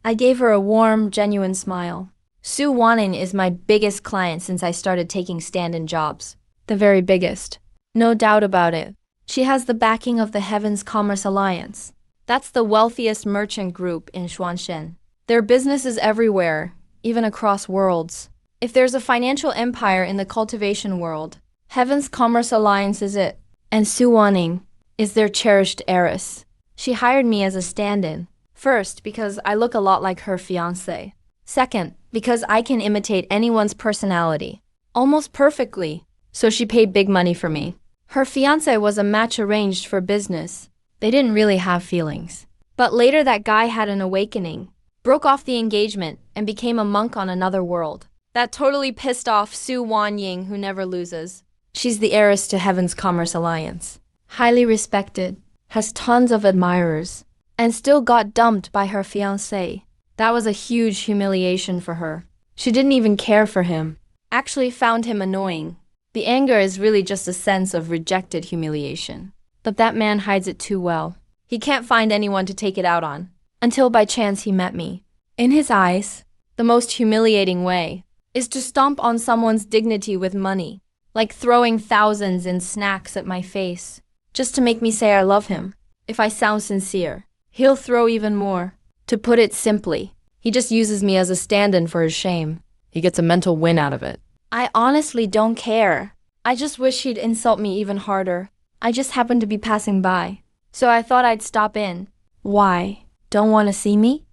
I gave her a warm, genuine smile. Sue Wanning is my biggest client since I started taking stand-in jobs. The very biggest. No doubt about it. She has the backing of the Heavens Commerce Alliance. That's the wealthiest merchant group in Xuanshen. Their business is everywhere, even across worlds. If there's a financial empire in the cultivation world, Heaven's Commerce Alliance is it. And Sue Wanning is their cherished heiress. She hired me as a stand-in. First, because I look a lot like her fiancé. Second, because I can imitate anyone's personality almost perfectly. So she paid big money for me. Her fiancé was a match arranged for business. They didn't really have feelings. But later that guy had an awakening, broke off the engagement, and became a monk on another world. That totally pissed off Sue Wanning, who never loses. She's the heiress to Heaven's Commerce Alliance. Highly respected, has tons of admirers, and still got dumped by her fiancé. That was a huge humiliation for her. She didn't even care for him. Actually found him annoying. The anger is really just a sense of rejected humiliation. But that man hides it too well. He can't find anyone to take it out on. Until by chance he met me. In his eyes, the most humiliating way is to stomp on someone's dignity with money, like throwing thousands in snacks at my face, just to make me say I love him. If I sound sincere, he'll throw even more. To put it simply, he just uses me as a stand-in for his shame. He gets a mental win out of it. I honestly don't care. I just wish he'd insult me even harder. I just happened to be passing by, so I thought I'd stop in. Why? Don't want to see me?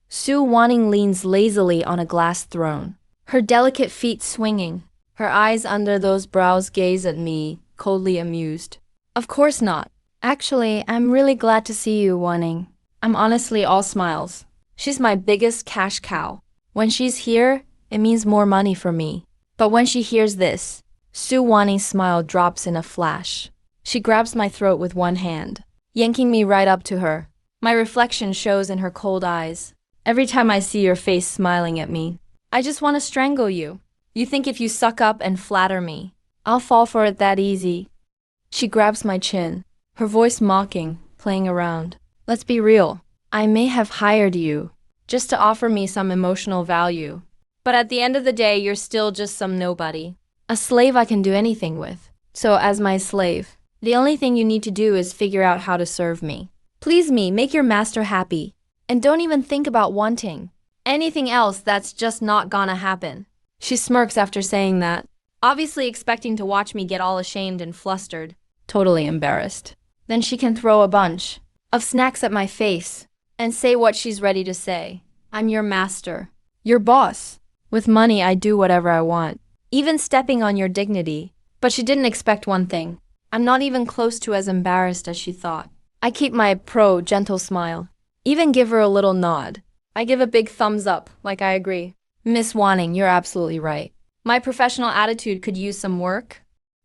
Sue Wanning leans lazily on a glass throne, her delicate feet swinging. Her eyes under those brows gaze at me, coldly amused. Of course not. Actually, I'm really glad to see you, Wanning. I'm honestly all smiles. She's my biggest cash cow. When she's here, it means more money for me. But when she hears this, Sue Wanning's smile drops in a flash. She grabs my throat with one hand, yanking me right up to her. My reflection shows in her cold eyes. Every time I see your face smiling at me, I just want to strangle you. You think if you suck up and flatter me, I'll fall for it that easy. She grabs my chin, her voice mocking, playing around. Let's be real. I may have hired you just to offer me some emotional value. But at the end of the day, you're still just some nobody. A slave I can do anything with. So as my slave, the only thing you need to do is figure out how to serve me. Please me, make your master happy. And don't even think about wanting anything else. That's just not gonna happen. She smirks after saying that, obviously expecting to watch me get all ashamed and flustered. Totally embarrassed. Then she can throw a bunch of snacks at my face and say what she's ready to say. I'm your master, your boss. With money, I do whatever I want, even stepping on your dignity. But she didn't expect one thing. I'm not even close to as embarrassed as she thought. I keep my gentle smile. Even give her a little nod. I give a big thumbs up, like I agree. Miss Wanning, you're absolutely right. My professional attitude could use some work.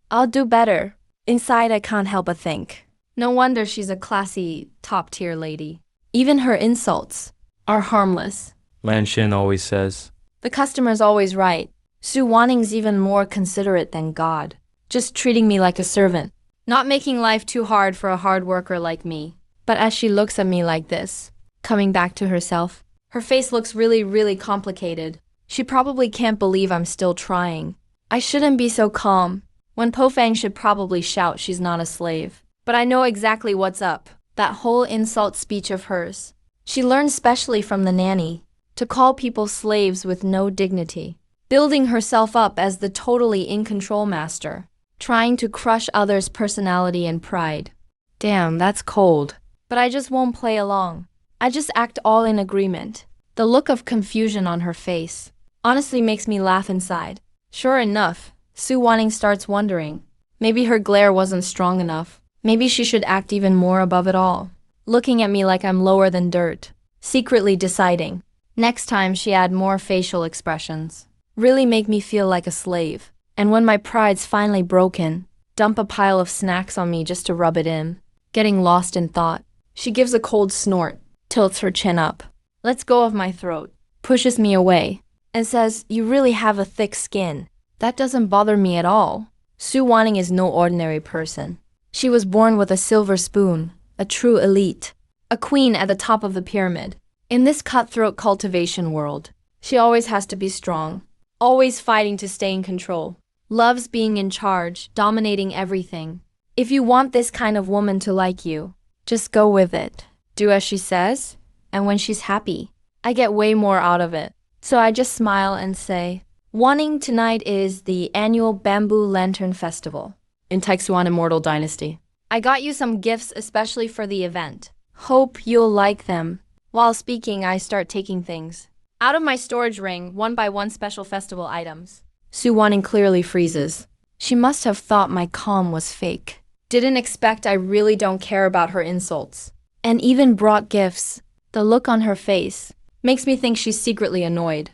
I'll do better. Inside, I can't help but think. No wonder she's a classy, top-tier lady. Even her insults are harmless. Lan Shin always says. The customer's always right. Sue Wanning's even more considerate than God. Just treating me like a servant. Not making life too hard for a hard worker like me. But as she looks at me like this, coming back to herself, her face looks really, really complicated. She probably can't believe I'm still trying. I shouldn't be so calm. When Po Fang should probably shout she's not a slave. But I know exactly what's up. That whole insult speech of hers. She learned specially from the nanny to call people slaves with no dignity. Building herself up as the totally in-control master. Trying to crush others' personality and pride. Damn, that's cold. But I just won't play along. I just act all in agreement. The look of confusion on her face honestly makes me laugh inside. Sure enough, Su Wanning starts wondering. Maybe her glare wasn't strong enough. Maybe she should act even more above it all. Looking at me like I'm lower than dirt. Secretly deciding. Next time she add more facial expressions. Really make me feel like a slave. And when my pride's finally broken, dump a pile of snacks on me just to rub it in. Getting lost in thought. She gives a cold snort, tilts her chin up, lets go of my throat, pushes me away, and says, "You really have a thick skin." That doesn't bother me at all. Su Wanning is no ordinary person. She was born with a silver spoon, a true elite, a queen at the top of the pyramid. In this cutthroat cultivation world, she always has to be strong, always fighting to stay in control, loves being in charge, dominating everything. If you want this kind of woman to like you, just go with it. Do as she says, and when she's happy, I get way more out of it. So I just smile and say, "Wanting tonight is the annual Bamboo Lantern Festival in Taixuan Immortal Dynasty. I got you some gifts especially for the event. Hope you'll like them." While speaking, I start taking things out of my storage ring, one by one special festival items. Su Wanning clearly freezes. She must have thought my calm was fake. Didn't expect I really don't care about her insults. And even brought gifts. The look on her face makes me think she's secretly annoyed.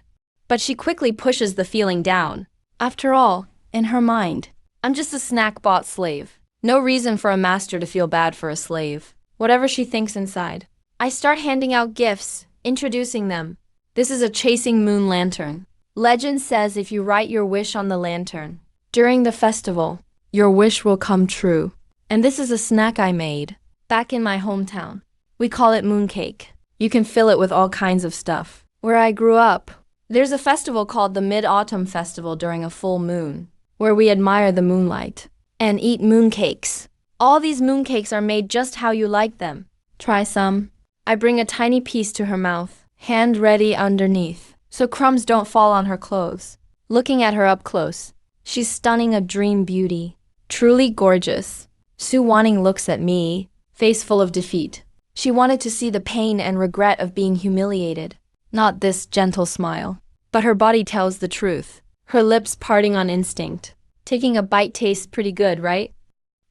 But she quickly pushes the feeling down. After all, in her mind, I'm just a snack-bought slave. No reason for a master to feel bad for a slave. Whatever she thinks inside. I start handing out gifts, introducing them. This is a chasing moon lantern. Legend says if you write your wish on the lantern, during the festival, your wish will come true. And this is a snack I made, back in my hometown. We call it mooncake. You can fill it with all kinds of stuff. Where I grew up, there's a festival called the Mid-Autumn Festival during a full moon, where we admire the moonlight and eat mooncakes. All these mooncakes are made just how you like them. Try some. I bring a tiny piece to her mouth, hand ready underneath, so crumbs don't fall on her clothes. Looking at her up close, she's stunning, a dream beauty. Truly gorgeous. Su Wanning looks at me, face full of defeat. She wanted to see the pain and regret of being humiliated, not this gentle smile. But her body tells the truth, her lips parting on instinct. Taking a bite tastes pretty good, right?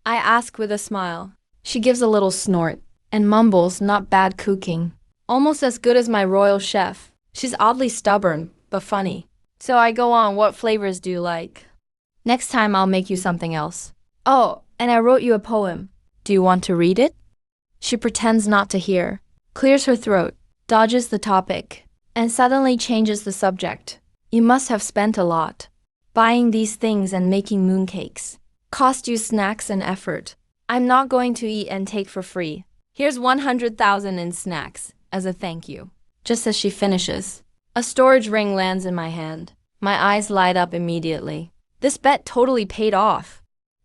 I ask with a smile. She gives a little snort and mumbles, "Not bad cooking. Almost as good as my royal chef." She's oddly stubborn, but funny. So I go on, "What flavors do you like? Next time I'll make you something else. Oh, and I wrote you a poem. Do you want to read it?" She pretends not to hear, clears her throat, dodges the topic, and suddenly changes the subject. "You must have spent a lot. Buying these things and making mooncakes. Cost you snacks and effort. I'm not going to eat and take for free. Here's 100,000 in snacks, as a thank you." Just as she finishes, a storage ring lands in my hand. My eyes light up immediately. This bet totally paid off.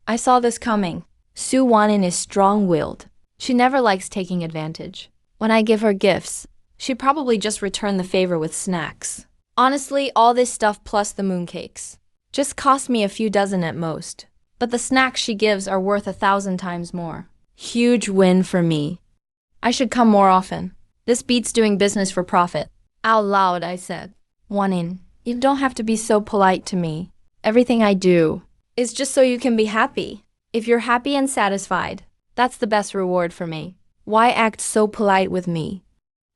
I saw this coming. Su Wanning is strong-willed. She never likes taking advantage. When I give her gifts, she'd probably just return the favor with snacks. Honestly, all this stuff plus the mooncakes just cost me a few dozen at most. But the snacks she gives are worth 1,000 times more. Huge win for me. I should come more often. This beats doing business for profit. Out loud, I said, "Wanning, you don't have to be so polite to me. Everything I do is just so you can be happy. If you're happy and satisfied, that's the best reward for me. Why act so polite with me?"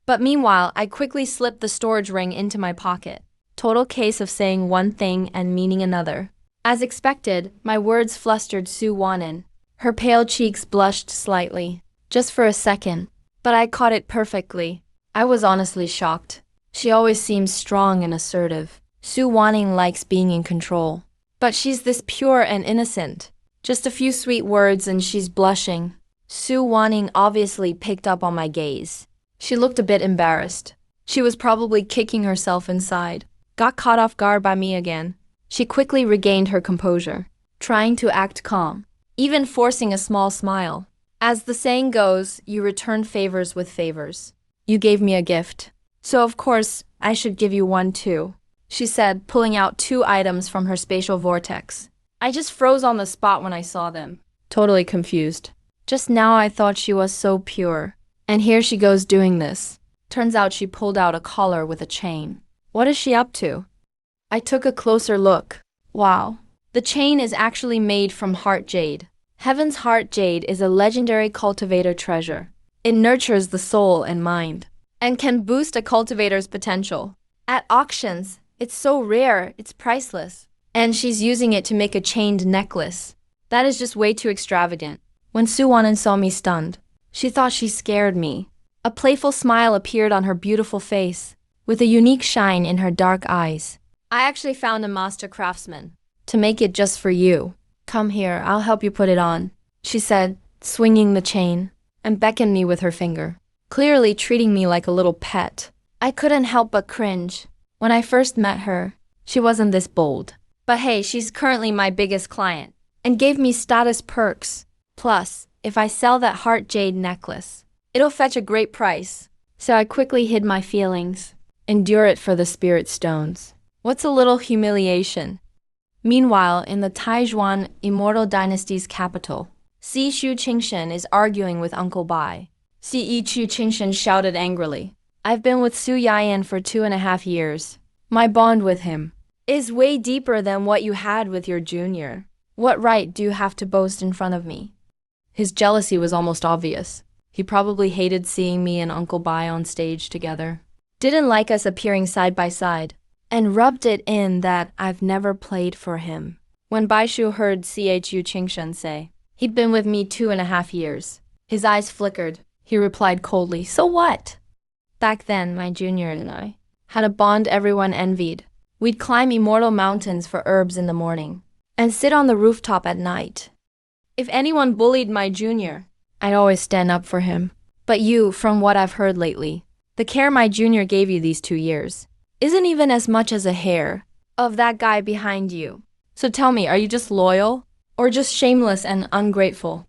But meanwhile, I quickly slipped the storage ring into my pocket. Total case of saying one thing and meaning another. As expected, my words flustered Su Wanning. Her pale cheeks blushed slightly, just for a second, but I caught it perfectly. I was honestly shocked. She always seems strong and assertive. Su Wanning likes being in control. But she's this pure and innocent. Just a few sweet words and she's blushing. Su Wanning obviously picked up on my gaze. She looked a bit embarrassed. She was probably kicking herself inside. Got caught off guard by me again. She quickly regained her composure, trying to act calm, even forcing a small smile. As the saying goes, you return favors with favors. You gave me a gift, so of course I should give you one too, she said, pulling out 2 items from her spatial vortex. I just froze on the spot when I saw them, totally confused. Just now I thought she was so pure, and here she goes doing this. Turns out she pulled out a collar with a chain. What is she up to? I took a closer look. Wow. The chain is actually made from heart jade. Heaven's heart jade is a legendary cultivator treasure. It nurtures the soul and mind and can boost a cultivator's potential. At auctions, it's so rare, it's priceless. And she's using it to make a chained necklace. That is just way too extravagant. When Suwanan saw me stunned, she thought she scared me. A playful smile appeared on her beautiful face, with a unique shine in her dark eyes. I actually found a master craftsman to make it just for you. Come here, I'll help you put it on, she said, swinging the chain, and beckoned me with her finger, clearly treating me like a little pet. I couldn't help but cringe. When I first met her, she wasn't this bold. But hey, she's currently my biggest client, and gave me status perks. Plus, if I sell that heart jade necklace, it'll fetch a great price. So I quickly hid my feelings. Endure it for the spirit stones. What's a little humiliation? Meanwhile, in the Taijuan Immortal Dynasty's capital, Si Shu Qingshen is arguing with Uncle Bai. Si Shu Qingshen shouted angrily. I've been with Su Yayan for 2.5 years. My bond with him is way deeper than what you had with your junior. What right do you have to boast in front of me? His jealousy was almost obvious. He probably hated seeing me and Uncle Bai on stage together. Didn't like us appearing side by side, and rubbed it in that I've never played for him. When Baishu heard Chu Qingshen say, he'd been with me 2.5 years, his eyes flickered. He replied coldly, so what? Back then, my junior and I had a bond everyone envied. We'd climb immortal mountains for herbs in the morning, and sit on the rooftop at night. If anyone bullied my junior, I'd always stand up for him. But you, from what I've heard lately, the care my junior gave you these 2 years isn't even as much as a hair of that guy behind you. So tell me, are you just loyal or just shameless and ungrateful?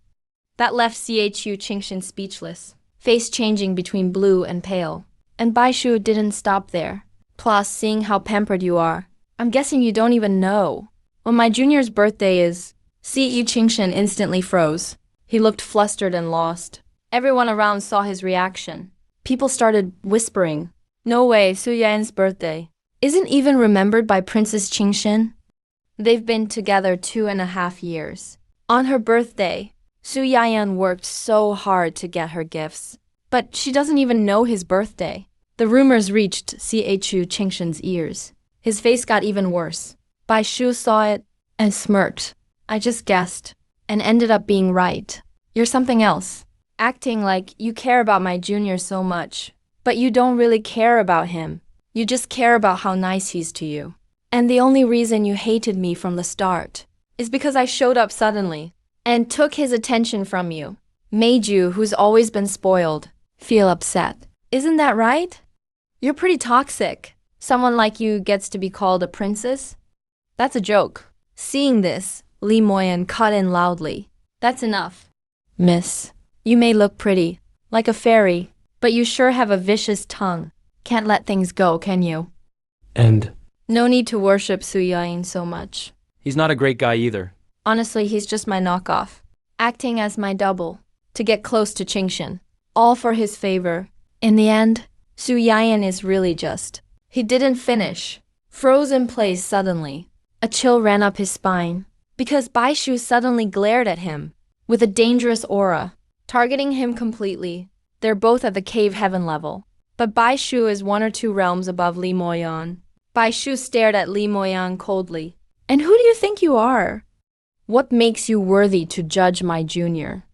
That left Chu Qingshen speechless, face changing between blue and pale. And Baishu didn't stop there. Plus, seeing how pampered you are, I'm guessing you don't even know when my junior's birthday is. Chu Qingshen instantly froze. He looked flustered and lost. Everyone around saw his reaction. People started whispering, no way, Su Yan's birthday isn't even remembered by Princess Qingshen. They've been together 2.5 years. On her birthday, Su Yan worked so hard to get her gifts, but she doesn't even know his birthday. The rumors reached Chu Qingshen's ears. His face got even worse. Bai Shu saw it and smirked. I just guessed, and ended up being right. You're something else, acting like you care about my junior so much. But you don't really care about him. You just care about how nice he's to you. And the only reason you hated me from the start is because I showed up suddenly and took his attention from you. Made you, who's always been spoiled, feel upset. Isn't that right? You're pretty toxic. Someone like you gets to be called a princess? That's a joke. Seeing this, Li Moyan cut in loudly. That's enough. Miss, you may look pretty, like a fairy, but you sure have a vicious tongue. Can't let things go, can you? And No need to worship Su Yain so much. he's not a great guy either. Honestly, he's just my knockoff, acting as my double, to get close to Qingshen. All for his favor. In the end, Su Yain is really just. He didn't finish. Froze in place suddenly. A chill ran up his spine, because Baishu suddenly glared at him, with a dangerous aura, targeting him completely. They're both at the cave heaven level, but Baishu is 1 or 2 realms above Li Moyan. Baishu stared at Li Moyan coldly. And who do you think you are? What makes you worthy to judge my junior?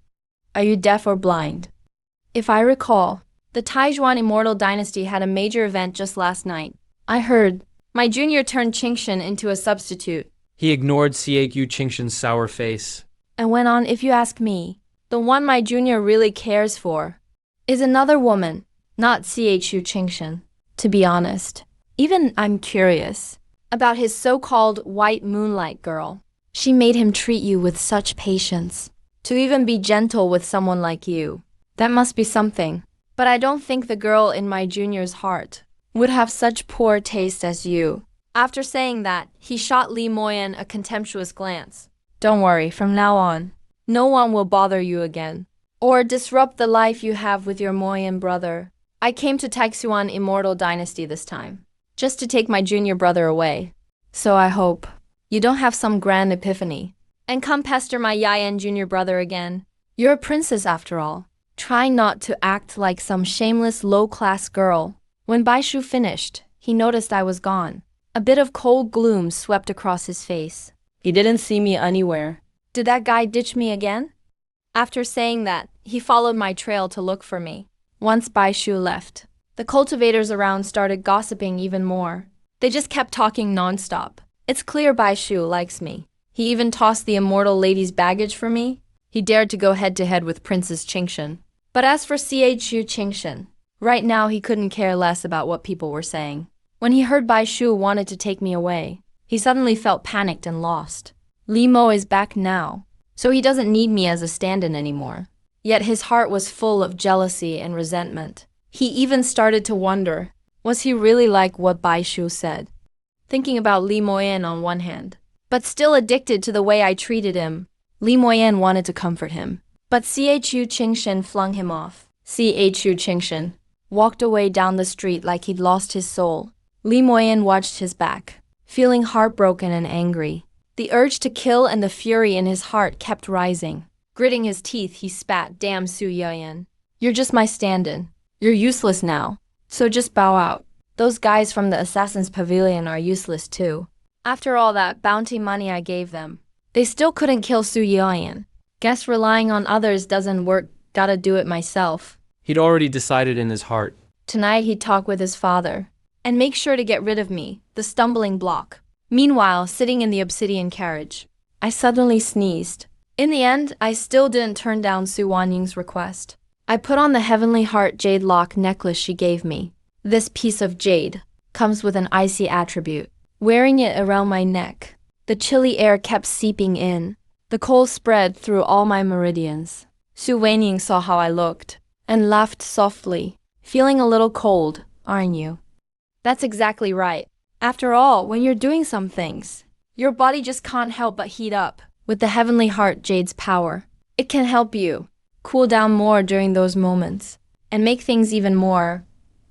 Are you deaf or blind? If I recall, the Taijuan Immortal Dynasty had a major event just last night. I heard my junior turned Qingshen into a substitute. He ignored Chu Qingshen's sour face. And went on, if you ask me, the one my junior really cares for is another woman, not Chu Qingshen. To be honest, even I'm curious about his so-called white moonlight girl. She made him treat you with such patience, to even be gentle with someone like you. That must be something. But I don't think the girl in my junior's heart would have such poor taste as you. After saying that, he shot Li Moyan a contemptuous glance. Don't worry, from now on, no one will bother you again, or disrupt the life you have with your Moyan brother. I came to Taixuan Immortal Dynasty this time, just to take my junior brother away. So I hope You don't have some grand epiphany. And come pester my Yayan junior brother again. You're a princess after all. Try not to act like some shameless low-class girl. When Baishu finished, he noticed I was gone. A bit of cold gloom swept across his face. He didn't see me anywhere. Did that guy ditch me again? After saying that, he followed my trail to look for me. Once Baishu left, the cultivators around started gossiping even more. They just kept talking nonstop. It's clear Baishu likes me. He even tossed the immortal lady's baggage for me. He dared to go head-to-head with Princess Qingshan. But as for Chu Qingshan, right now he couldn't care less about what people were saying. When he heard Baishu wanted to take me away, he suddenly felt panicked and lost. Li Mo is back now, so he doesn't need me as a stand-in anymore. Yet his heart was full of jealousy and resentment. He even started to wonder, was he really like what Baishu said? Thinking about Li Moyen on one hand, but still addicted to the way I treated him, Li Moyen wanted to comfort him. But Chu Qingshan flung him off. Chu Qingshan walked away down the street like he'd lost his soul. Li Moyen watched his back, feeling heartbroken and angry. The urge to kill and the fury in his heart kept rising. Gritting his teeth, he spat, "Damn Su Yayan. You're just my stand-in. You're useless now. So just bow out. Those guys from the Assassin's Pavilion are useless too. After all that bounty money I gave them, they still couldn't kill Su Yayan. Guess relying on others doesn't work, gotta do it myself." He'd already decided in his heart. Tonight he'd talk with his father, and make sure to get rid of me, the stumbling block. Meanwhile, sitting in the obsidian carriage, I suddenly sneezed. In the end, I still didn't turn down Su Wanying's request. I put on the Heavenly Heart jade lock necklace she gave me. This piece of jade comes with an icy attribute. Wearing it around my neck, the chilly air kept seeping in. The cold spread through all my meridians. Su Wanying saw how I looked and laughed softly. "Feeling a little cold, aren't you?" "That's exactly right. After all, when you're doing some things, your body just can't help but heat up. With the Heavenly Heart Jade's power, it can help you cool down more during those moments and make things even more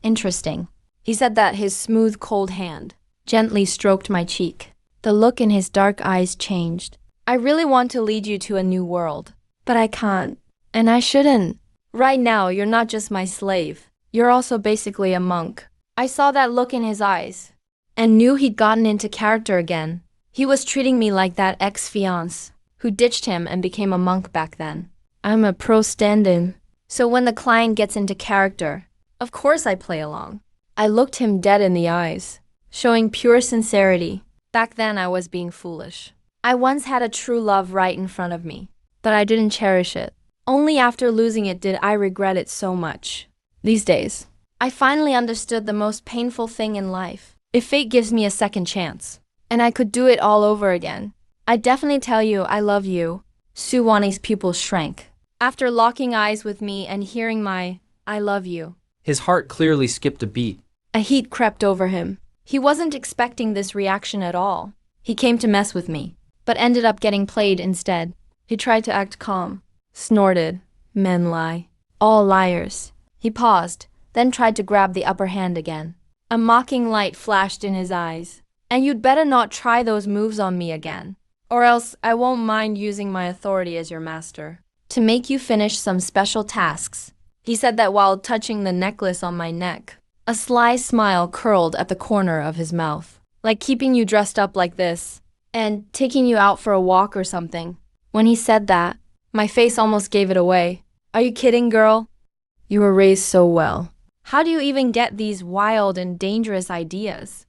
interesting." He said that his smooth, cold hand gently stroked my cheek. The look in his dark eyes changed. "I really want to lead you to a new world, but I can't, and I shouldn't. Right now, you're not just my slave. You're also basically a monk." I saw that look in his eyes and knew he'd gotten into character again. He was treating me like that ex-fiancé who ditched him and became a monk back then. I'm a pro stand-in, so when the client gets into character, of course I play along. I looked him dead in the eyes, showing pure sincerity. Back then I was being foolish. I once had a true love right in front of me, but I didn't cherish it. Only after losing it did I regret it so much. These days, I finally understood the most painful thing in life. If fate gives me a second chance, and I could do it all over again, I'd definitely tell you I love you. Su Wani's pupils shrank. After locking eyes with me and hearing my "I love you," His heart clearly skipped a beat. a heat crept over him. He wasn't expecting this reaction at all. He came to mess with me, but ended up getting played instead. He tried to act calm, snorted, "Men lie. All liars." He paused, then tried to grab the upper hand again. A mocking light flashed in his eyes. "And you'd better not try those moves on me again, or else I won't mind using my authority as your master to make you finish some special tasks." He said that while touching the necklace on my neck. A sly smile curled at the corner of his mouth. "Like keeping you dressed up like this, and taking you out for a walk or something." When he said that, my face almost gave it away. "Are you kidding, girl? You were raised so well. How do you even get these wild and dangerous ideas?"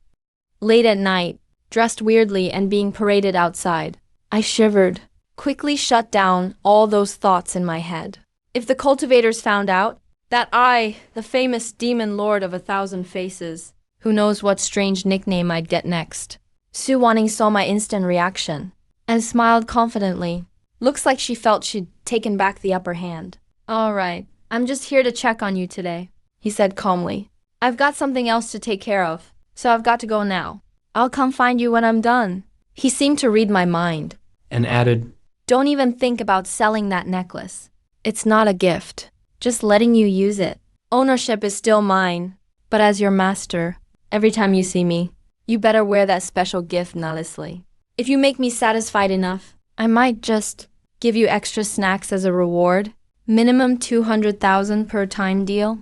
Late at night, dressed weirdly and being paraded outside, I shivered, quickly shut down all those thoughts in my head. If the cultivators found out that I, the famous demon lord of 1,000 faces, who knows what strange nickname I'd get next. Su Waning saw my instant reaction and smiled confidently. Looks like she felt she'd taken back the upper hand. "All right, I'm just here to check on you today," he said calmly. "I've got something else to take care of, so I've got to go now. I'll come find you when I'm done." He seemed to read my mind And added, "Don't even think about selling that necklace. It's not a gift, just letting you use it. Ownership is still mine, but as your master, every time you see me, you better wear that special gift modestly." If you make me satisfied enough, I might just give you extra snacks as a reward. Minimum 200,000 per time deal.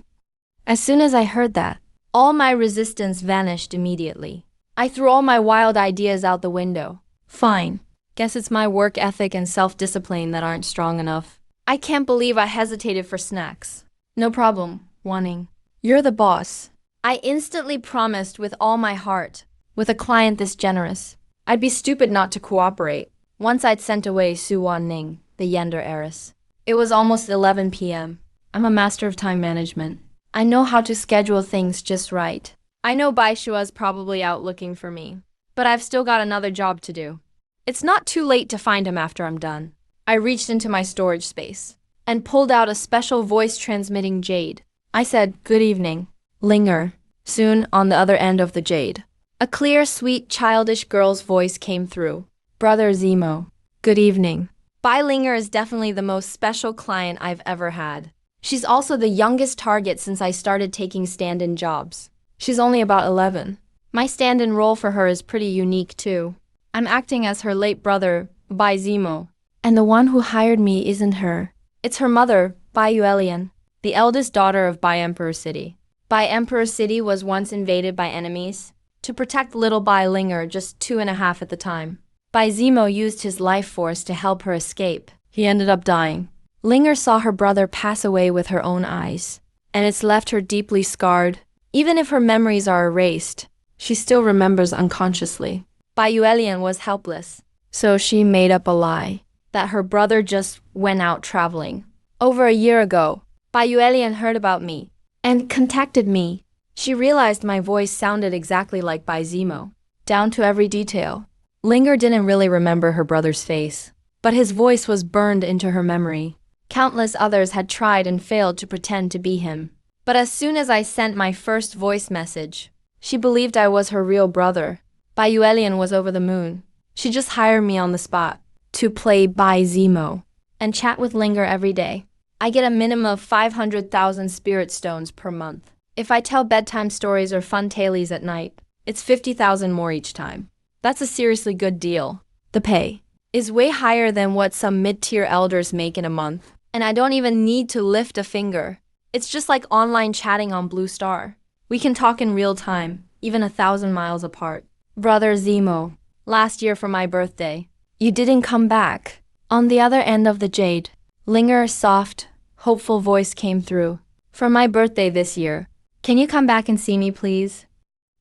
As soon as I heard that, all my resistance vanished immediately. I threw all my wild ideas out the window. Fine. Guess it's my work ethic and self-discipline that aren't strong enough. I can't believe I hesitated for snacks. No problem, Wanning. You're the boss. I instantly promised with all my heart. With a client this generous, I'd be stupid not to cooperate. Once I'd sent away Su Wanning, the Yender heiress. It was almost 11 p.m. I'm a master of time management. I know how to schedule things just right. I know Bai Shua's probably out looking for me, but I've still got another job to do. It's not too late to find him after I'm done. I reached into my storage space and pulled out a special voice-transmitting jade. I said, "Good evening, Linger." Soon, on the other end of the jade, a clear, sweet, childish girl's voice came through. "Brother Zemo, good evening." Bai Linger is definitely the most special client I've ever had. She's also the youngest target since I started taking stand-in jobs. She's only about 11. My stand-in role for her is pretty unique too. I'm acting as her late brother, Bai Zemo. And the one who hired me isn't her. It's her mother, Bai Yuelian, the eldest daughter of Bai Emperor City. Bai Emperor City was once invaded by enemies. To protect little Bai Linger, just 2.5 at the time, Bai Zemo used his life force to help her escape. He ended up dying. Linger saw her brother pass away with her own eyes, and it's left her deeply scarred. Even if her memories are erased, she still remembers unconsciously. Bai Yuelian was helpless, so she made up a lie that her brother just went out traveling. Over a year ago, Bai Yuelian heard about me and contacted me. She realized my voice sounded exactly like Bai Zemo, down to every detail. Linger didn't really remember her brother's face, but his voice was burned into her memory. Countless others had tried and failed to pretend to be him. But as soon as I sent my first voice message, she believed I was her real brother. Bai Yuelian was over the moon. She just hired me on the spot to play Bai Zemo and chat with Linger every day. I get a minimum of 500,000 spirit stones per month. If I tell bedtime stories or fun tales at night, it's 50,000 more each time. That's a seriously good deal. The pay is way higher than what some mid-tier elders make in a month. And I don't even need to lift a finger. It's just like online chatting on Blue Star. We can talk in real time, even 1,000 miles apart. Brother Zemo, last year for my birthday, you didn't come back. On the other end of the jade, Linger's soft, hopeful voice came through. For my birthday this year, can you come back and see me, please?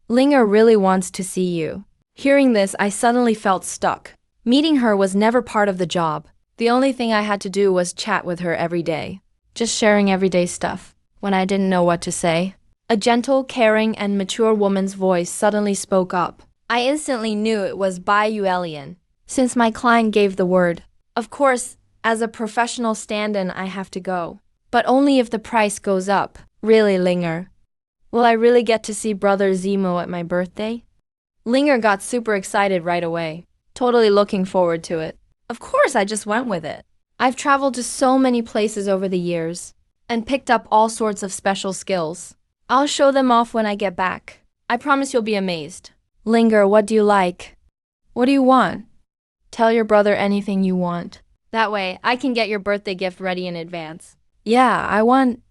Linger really wants to see you. Hearing this, I suddenly felt stuck. Meeting her was never part of the job. The only thing I had to do was chat with her every day, just sharing everyday stuff. When I didn't know what to say, a gentle, caring, and mature woman's voice suddenly spoke up. I instantly knew it was Bai Yuelian, since my client gave the word. Of course, as a professional stand-in, I have to go, but only if the price goes up. Really, Linger? Will I really get to see Brother Zemo at my birthday? Linger got super excited right away, totally looking forward to it. Of course, I just went with it. I've traveled to so many places over the years and picked up all sorts of special skills. I'll show them off when I get back. I promise you'll be amazed. Linger, what do you like? What do you want? Tell your brother anything you want. That way, I can get your birthday gift ready in advance. Yeah, I want...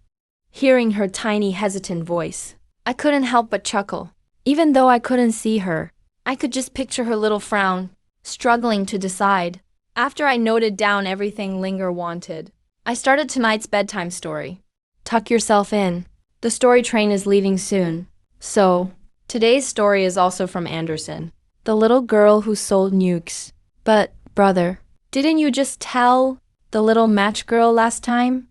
Hearing her tiny, hesitant voice, I couldn't help but chuckle. Even though I couldn't see her, I could just picture her little frown, struggling to decide. After I noted down everything Linger wanted, I started tonight's bedtime story. Tuck yourself in. The story train is leaving soon. So, today's story is also from Anderson, the little girl who sold nukes. But, brother, didn't you just tell the little match girl last time?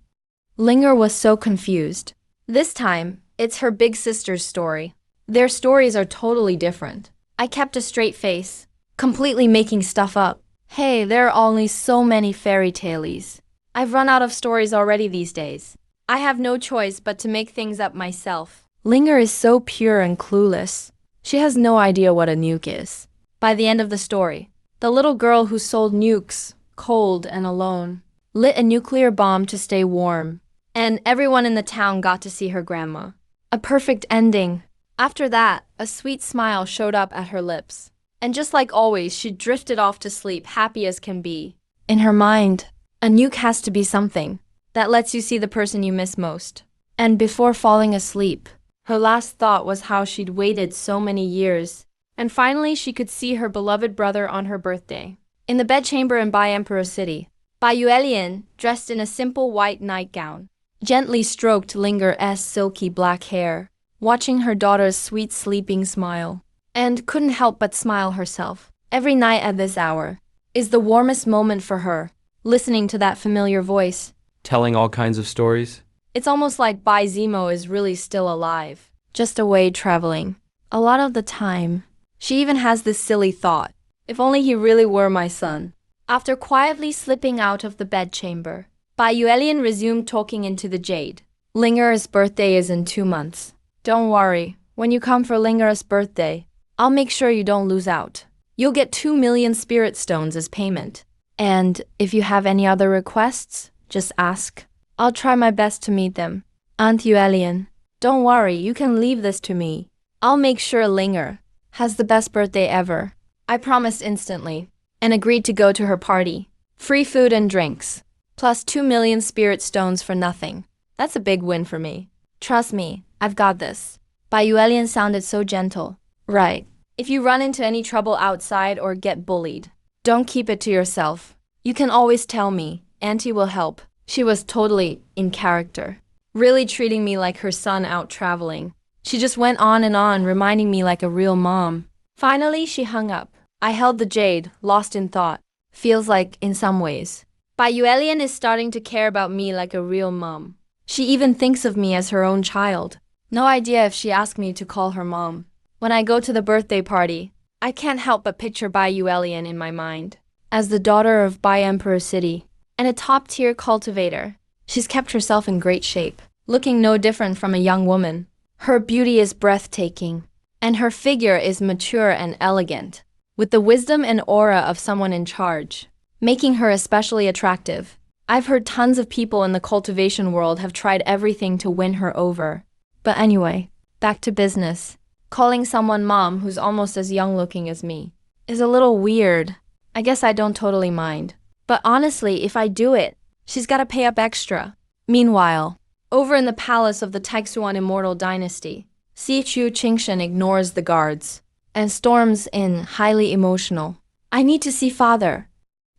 Linger was so confused. This time, it's her big sister's story. Their stories are totally different. I kept a straight face, completely making stuff up. Hey, there are only so many fairy tales. I've run out of stories already these days. I have no choice but to make things up myself. Linger is so pure and clueless. She has no idea what a nuke is. By the end of the story, the little girl who sold nukes, cold and alone, lit a nuclear bomb to stay warm. And everyone in the town got to see her grandma. A perfect ending. After that, a sweet smile showed up at her lips. And just like always, she drifted off to sleep, happy as can be. In her mind, a nuke has to be something that lets you see the person you miss most. And before falling asleep, her last thought was how she'd waited so many years, and finally she could see her beloved brother on her birthday. In the bedchamber in Bai Emperor City, Bai Yuelian, dressed in a simple white nightgown, gently stroked Linger's silky black hair, watching her daughter's sweet sleeping smile, and couldn't help but smile herself. Every night at this hour is the warmest moment for her, listening to that familiar voice. Telling all kinds of stories. It's almost like Bai Zemo is really still alive, just away traveling. A lot of the time, she even has this silly thought, if only he really were my son. After quietly slipping out of the bedchamber, Bai Yuelian resumed talking into the jade. Linger's birthday is in 2 months. Don't worry, when you come for Linger's birthday, I'll make sure you don't lose out. You'll get 2 million spirit stones as payment. And if you have any other requests, just ask. I'll try my best to meet them. Aunt Yuelian, don't worry, you can leave this to me. I'll make sure Linger has the best birthday ever. I promised instantly, and agreed to go to her party. Free food and drinks, plus 2 million spirit stones for nothing. That's a big win for me. Trust me, I've got this. Bai Yuelian sounded so gentle. Right. If you run into any trouble outside or get bullied, don't keep it to yourself. You can always tell me. Auntie will help. She was totally in character, really treating me like her son out traveling. She just went on and on, reminding me like a real mom. Finally, she hung up. I held the jade, lost in thought. Feels like in some ways. Bai Yuelian is starting to care about me like a real mom. She even thinks of me as her own child. No idea if she asked me to call her mom. When I go to the birthday party, I can't help but picture Bai Yuelian in my mind as the daughter of Bai Emperor City and a top-tier cultivator. She's kept herself in great shape, looking no different from a young woman. Her beauty is breathtaking, and her figure is mature and elegant, with the wisdom and aura of someone in charge, making her especially attractive. I've heard tons of people in the cultivation world have tried everything to win her over. But anyway, back to business. Calling someone mom who's almost as young-looking as me is a little weird. I guess I don't totally mind. But honestly, if I do it, she's gotta pay up extra. Meanwhile, over in the palace of the Taixuan Immortal Dynasty, Sichu Qingshen ignores the guards and storms in, highly emotional. I need to see father.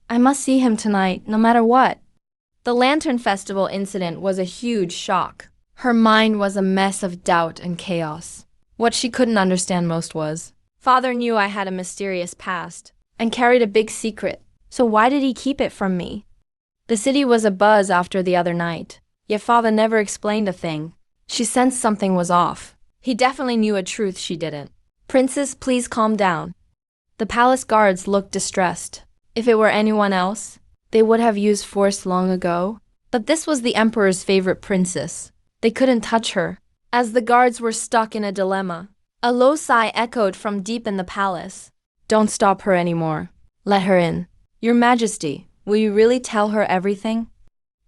I must see him tonight, no matter what. The Lantern Festival incident was a huge shock. Her mind was a mess of doubt and chaos. What she couldn't understand most was, father knew I had a mysterious past and carried a big secret, so why did he keep it from me? The city was abuzz after the other night, yet father never explained a thing. She sensed something was off. He definitely knew a truth she didn't. Princess, please calm down. The palace guards looked distressed. If it were anyone else, they would have used force long ago. But this was the emperor's favorite princess. They couldn't touch her. As the guards were stuck in a dilemma, a low sigh echoed from deep in the palace. Don't stop her anymore. Let her in. Your Majesty, will you really tell her everything?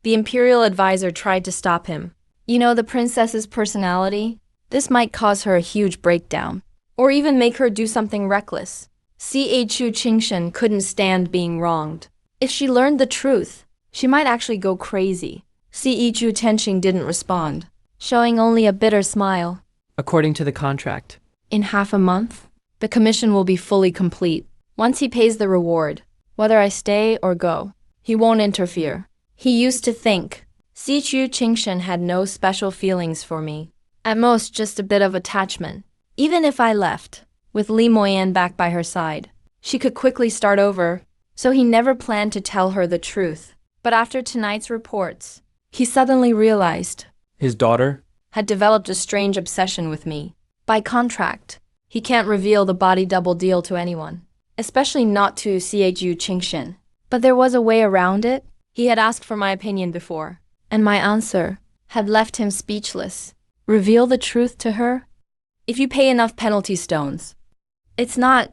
The imperial advisor tried to stop him. You know the princess's personality? This might cause her a huge breakdown, or even make her do something reckless. Chu Qingshen couldn't stand being wronged. If she learned the truth, she might actually go crazy. Chu Tenxing didn't respond, showing only a bitter smile. According to the contract. In half a month, the commission will be fully complete. Once he pays the reward, whether I stay or go, he won't interfere. He used to think Chu Qingshen had no special feelings for me. At most, just a bit of attachment. Even if I left, with Li Moyan back by her side, she could quickly start over, so he never planned to tell her the truth. But after tonight's reports, he suddenly realized His daughter? Had developed a strange obsession with me. By contract, he can't reveal the body double deal to anyone, especially not to Chu Qingshen. But there was a way around it. He had asked for my opinion before, and my answer had left him speechless. Reveal the truth to her? If you pay enough penalty stones. It's not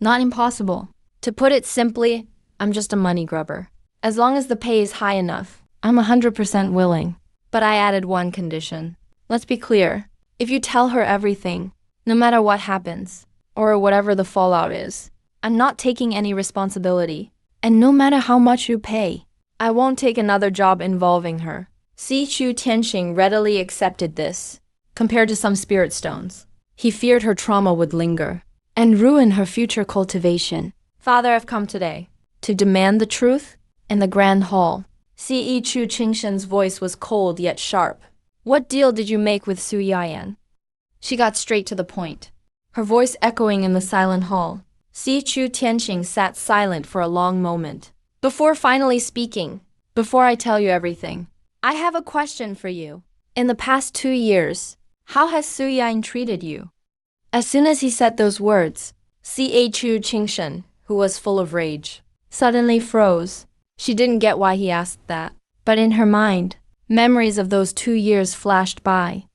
impossible. To put it simply, I'm just a money grubber. As long as the pay is high enough, I'm 100% willing. But I added one condition. Let's be clear. If you tell her everything, no matter what happens, or whatever the fallout is, I'm not taking any responsibility. And no matter how much you pay, I won't take another job involving her. Si Chu Tianxing readily accepted this. Compared to some spirit stones, he feared her trauma would linger and ruin her future cultivation. Father, I've come today to demand the truth in the grand hall. Si Chu Tianxing's voice was cold yet sharp. What deal did you make with Su Yayan? She got straight to the point, her voice echoing in the silent hall. Si Chu Tianxing sat silent for a long moment. Before finally speaking, before I tell you everything, I have a question for you. In the past 2 years, how has Su Yayan treated you? As soon as he said those words, Si Chu Tianxing, who was full of rage, suddenly froze. She didn't get why he asked that, but in her mind, memories of those 2 years flashed by.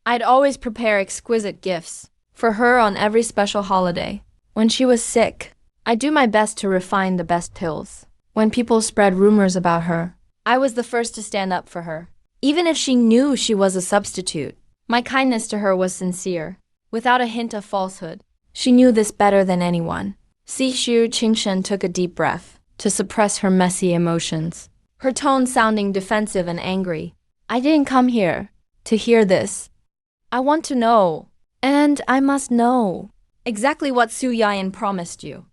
I'd always prepare exquisite gifts for her on every special holiday. When she was sick, I'd do my best to refine the best pills. When people spread rumors about her, I was the first to stand up for her. Even if she knew she was a substitute, my kindness to her was sincere, without a hint of falsehood. She knew this better than anyone. Si Chu Tianxing took a deep breath to suppress her messy emotions, her tone sounding defensive and angry. I didn't come here to hear this. I want to know, and I must know, exactly what Su Yayan promised you.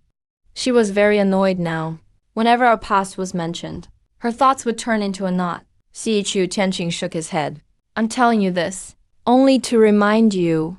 She was very annoyed now. Whenever our past was mentioned, her thoughts would turn into a knot. Si Chu Tianxing shook his head. I'm telling you this, only to remind you,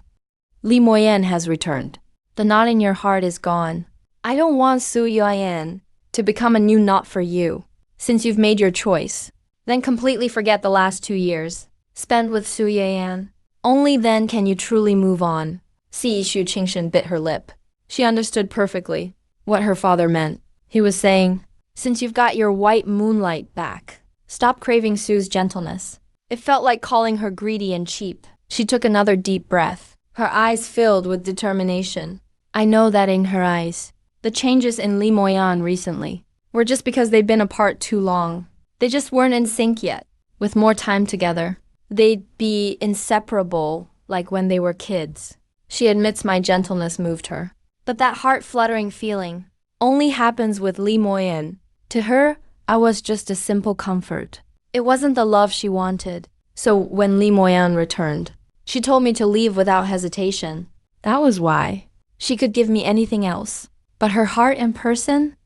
Li Moyan has returned. The knot in your heart is gone. I don't want Su Yayan to become a new knot for you. Since you've made your choice, then completely forget the last 2 years spent with Su Yayan. Only then can you truly move on. Si Chu Tianxing bit her lip. She understood perfectly what her father meant. He was saying, since you've got your white moonlight back, stop craving Su's gentleness. It felt like calling her greedy and cheap. She took another deep breath, her eyes filled with determination. I know that in her eyes, the changes in Li Moyan recently were just because they'd been apart too long. They just weren't in sync yet. With more time together, they'd be inseparable like when they were kids. She admits my gentleness moved her. But that heart-fluttering feeling only happens with Li Moyan. To her, I was just a simple comfort. It wasn't the love she wanted. So when Li Moyan returned, she told me to leave without hesitation. That was why. She could give me anything else. But her heart and person?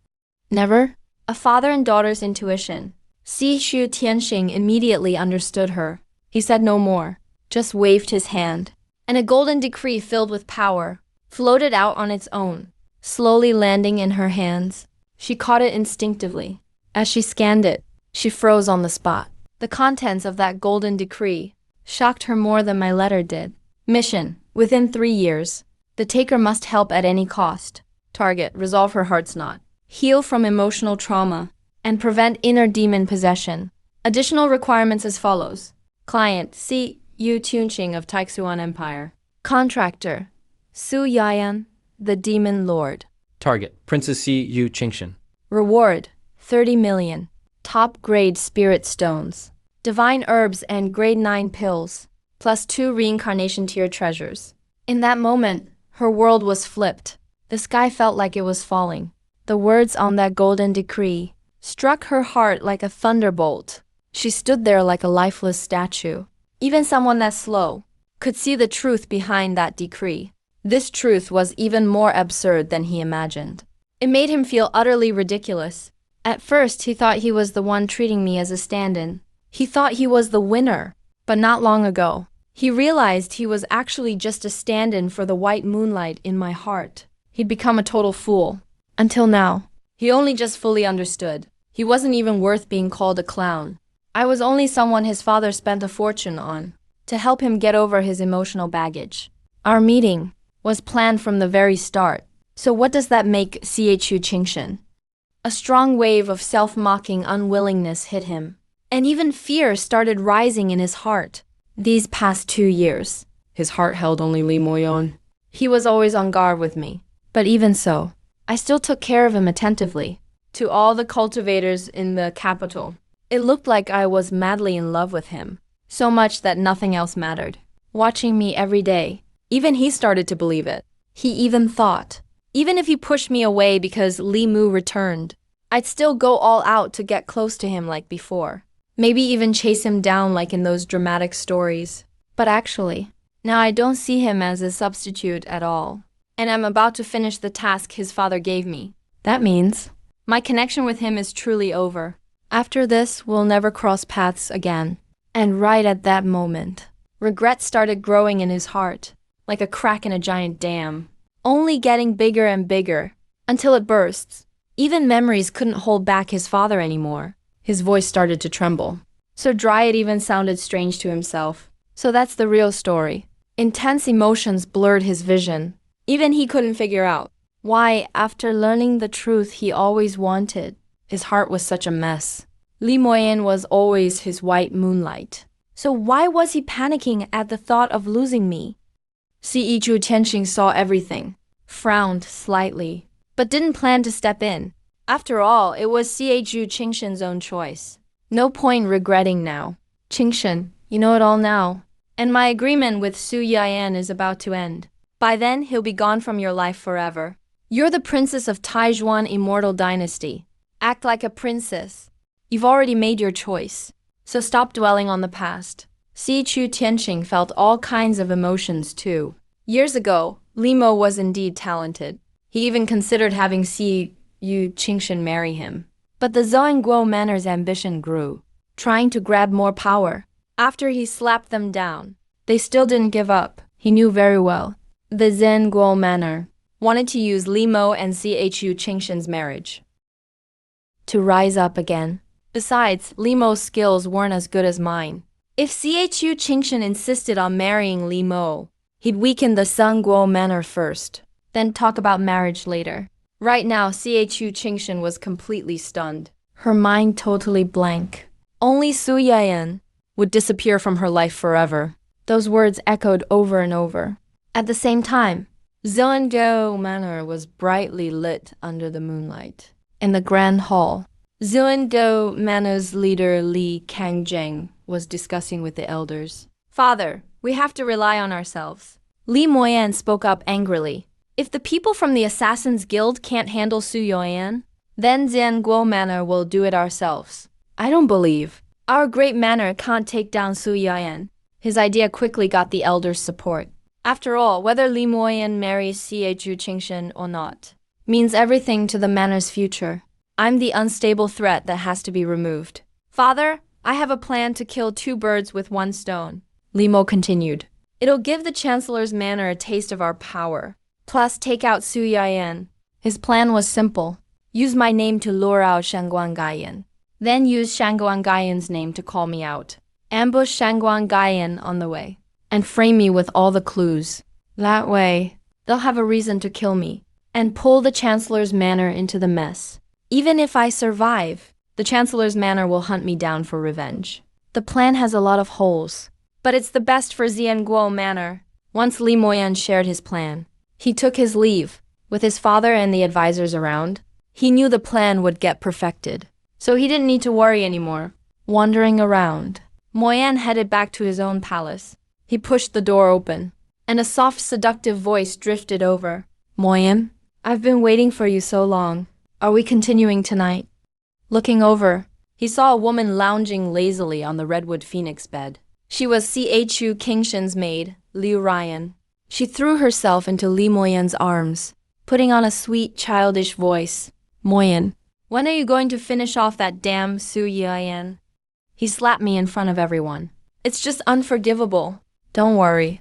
Never. A father and daughter's intuition. Si Chu Tianxing immediately understood her. He said no more, just waved his hand. And a golden decree filled with power floated out on its own, slowly landing in her hands. She caught it instinctively. As she scanned it, she froze on the spot. The contents of that golden decree shocked her more than my letter did. Mission: within 3 years, the taker must help at any cost. Target: resolve her heart's knot, heal from emotional trauma, and prevent inner demon possession. Additional requirements as follows. Client: Si Yu Tianxing of Taixuan Empire. Contractor: Su Yayan, the Demon Lord. Target: Princess Si Yu Qingxin. Reward: 30 million. Top grade spirit stones, divine herbs and grade 9 pills, plus 2 reincarnation tier treasures. In that moment, her world was flipped. The sky felt like it was falling. The words on that golden decree struck her heart like a thunderbolt. She stood there like a lifeless statue. Even someone that slow could see the truth behind that decree. This truth was even more absurd than he imagined. It made him feel utterly ridiculous. At first, he thought he was the one treating me as a stand-in. He thought he was the winner. But not long ago, he realized he was actually just a stand-in for the white moonlight in my heart. He'd become a total fool. Until now, he only just fully understood. He wasn't even worth being called a clown. I was only someone his father spent a fortune on to help him get over his emotional baggage. Our meeting was planned from the very start. So what does that make Si Chu Tianxing? A strong wave of self-mocking unwillingness hit him, and even fear started rising in his heart. These past 2 years, his heart held only Li Moyan. He was always on guard with me, but even so, I still took care of him attentively. To all the cultivators in the capital, it looked like I was madly in love with him, so much that nothing else mattered. Watching me every day, even he started to believe it. He even thought, even if he pushed me away because Li Mu returned, I'd still go all out to get close to him like before. Maybe even chase him down like in those dramatic stories. But actually, now I don't see him as a substitute at all. And I'm about to finish the task his father gave me. That means my connection with him is truly over. After this, we'll never cross paths again. And right at that moment, regret started growing in his heart, like a crack in a giant dam, only getting bigger and bigger, until it bursts. Even memories couldn't hold back his father anymore. His voice started to tremble, so dry it even sounded strange to himself. So that's the real story. Intense emotions blurred his vision. Even he couldn't figure out why, after learning the truth he always wanted, his heart was such a mess. Li Moyen was always his white moonlight. So why was he panicking at the thought of losing me? Sichu Tianxing saw everything, frowned slightly, but didn't plan to step in. After all, it was Sichu Qingshen's own choice. No point regretting now. Qingshen, you know it all now. And my agreement with Su Yian is about to end. By then, he'll be gone from your life forever. You're the princess of Taizhuan Immortal Dynasty. Act like a princess. You've already made your choice, so stop dwelling on the past. Sichu Tianxing felt all kinds of emotions too. Years ago, Li Mo was indeed talented. He even considered having Siyu Qingshen marry him. But the Zhongguo Manor's ambition grew, trying to grab more power. After he slapped them down, they still didn't give up. He knew very well. The Zhongguo Manor wanted to use Li Mo and Sichu Qingshen's marriage to rise up again. Besides, Li Mo's skills weren't as good as mine. If Sichu Qingshen insisted on marrying Li Mo, he'd weaken the Zhongguo Manor first, then talk about marriage later. Right now, Sichu Qingshen was completely stunned, her mind totally blank. Only Su Yian would disappear from her life forever. Those words echoed over and over. At the same time, Zhongguo Manor was brightly lit under the moonlight. In the grand hall, Zhongguo Manor's leader Li Kangjeng was discussing with the elders. Father, we have to rely on ourselves. Li Moyan spoke up angrily. If the people from the Assassin's Guild can't handle Su Yoyan, then Zhongguo Manor will do it ourselves. I don't believe. Our great manor can't take down Su Yoyan. His idea quickly got the elders' support. After all, whether Li Moyan marries Sichu Qingshen or not means everything to the manor's future. I'm the unstable threat that has to be removed. Father, I have a plan to kill two birds with one stone. Li Mo continued. It'll give the Chancellor's manor a taste of our power. Plus, take out Su Yian. His plan was simple. Use my name to lure out Shangguan Gaiyan. Then use Shangguan Gaiyan's name to call me out. Ambush Shangguan Gaiyan on the way. And frame me with all the clues. That way, they'll have a reason to kill me. And pull the Chancellor's manor into the mess. Even if I survive, the Chancellor's manor will hunt me down for revenge. The plan has a lot of holes. But it's the best for Zhongguo Manor. Once Li Moyan shared his plan, he took his leave. With his father and the advisors around, he knew the plan would get perfected. So he didn't need to worry anymore. Wandering around, Moyan headed back to his own palace. He pushed the door open, and a soft, seductive voice drifted over. Moyan, I've been waiting for you so long. Are we continuing tonight? Looking over, he saw a woman lounging lazily on the redwood phoenix bed. She was Sichu Qingshen's maid, Liu Ryan. She threw herself into Li Moyan's arms, putting on a sweet, childish voice. Moyan, when are you going to finish off that damn Su Yian? He slapped me in front of everyone. It's just unforgivable. Don't worry.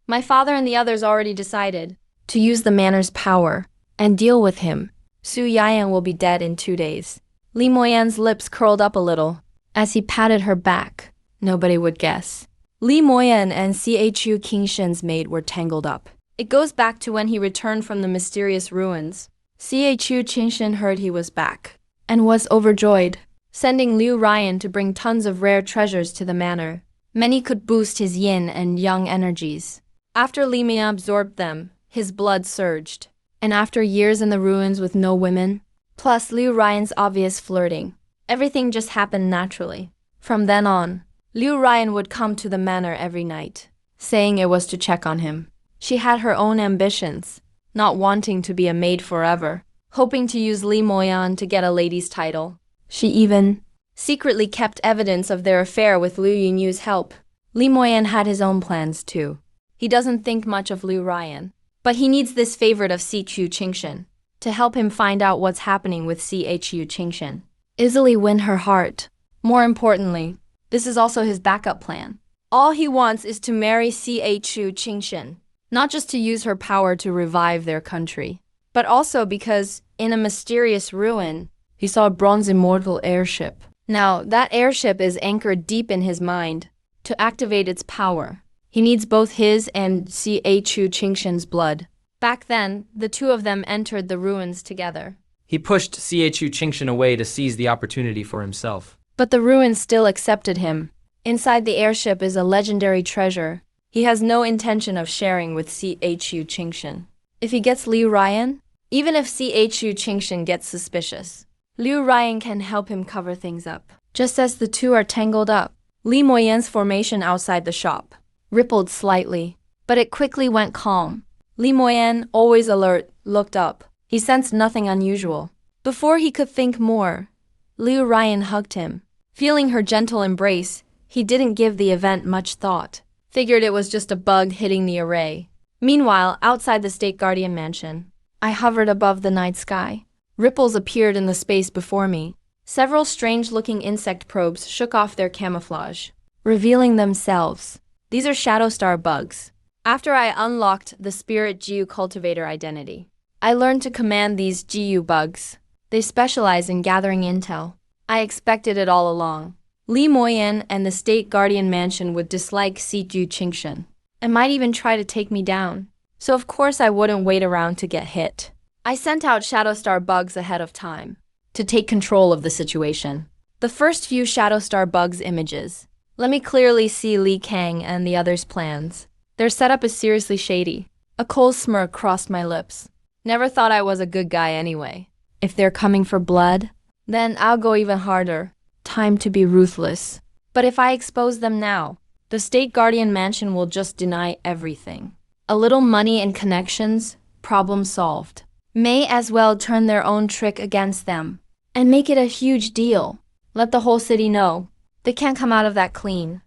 My father and the others already decided to use the manor's power and deal with him. Su Yian will be dead in 2 days. Li Moyan's lips curled up a little as he patted her back. Nobody would guess. Li Moyan and Sichu Qingshen's maid were tangled up. It goes back to when he returned from the mysterious ruins. Sichu Qingshen heard he was back and was overjoyed, sending Liu Ryan to bring tons of rare treasures to the manor. Many could boost his yin and yang energies. After Li Mian absorbed them, his blood surged. And after years in the ruins with no women, plus Liu Ryan's obvious flirting, everything just happened naturally. From then on, Liu Ryan would come to the manor every night, saying it was to check on him. She had her own ambitions, not wanting to be a maid forever, hoping to use Li Moyan to get a lady's title. She even secretly kept evidence of their affair with Liu Yunyu's help. Li Moyan had his own plans too. He doesn't think much of Liu Ryan, but he needs this favorite of Chu Qingshan to help him find out what's happening with Chu Qingshan. Easily win her heart. More importantly, this is also his backup plan. All he wants is to marry Chu Qingshan, not just to use her power to revive their country, but also because, in a mysterious ruin, he saw a bronze immortal airship. Now, that airship is anchored deep in his mind. To activate its power, he needs both his and Chu Qingshan's blood. Back then, the two of them entered the ruins together. He pushed Chu Qingshan away to seize the opportunity for himself. But the ruins still accepted him. Inside the airship is a legendary treasure. He has no intention of sharing with Chu Qingshan. If he gets Liu Ryan, even if Chu Qingshan gets suspicious, Liu Ryan can help him cover things up. Just as the two are tangled up, Li Moyan's formation outside the shop rippled slightly, but it quickly went calm. Li Moyan, always alert, looked up. He sensed nothing unusual. Before he could think more, Liu Ryan hugged him. Feeling her gentle embrace, he didn't give the event much thought. Figured it was just a bug hitting the array. Meanwhile, outside the State Guardian mansion, I hovered above the night sky. Ripples appeared in the space before me. Several strange-looking insect probes shook off their camouflage, revealing themselves. These are shadow star bugs. After I unlocked the Spirit Jiu cultivator identity, I learned to command these Jiu bugs. They specialize in gathering intel. I expected it all along. Li Moyan and the State Guardian mansion would dislike Chu Qingshan and might even try to take me down. So of course I wouldn't wait around to get hit. I sent out shadow star bugs ahead of time to take control of the situation. The first few shadow star bugs images let me clearly see Li Kang and the others' plans. Their setup is seriously shady. A cold smirk crossed my lips. Never thought I was a good guy anyway. If they're coming for blood, then I'll go even harder. Time to be ruthless. But if I expose them now, the State Guardian mansion will just deny everything. A little money and connections, problem solved. May as well turn their own trick against them and make it a huge deal. Let the whole city know. They can't come out of that clean.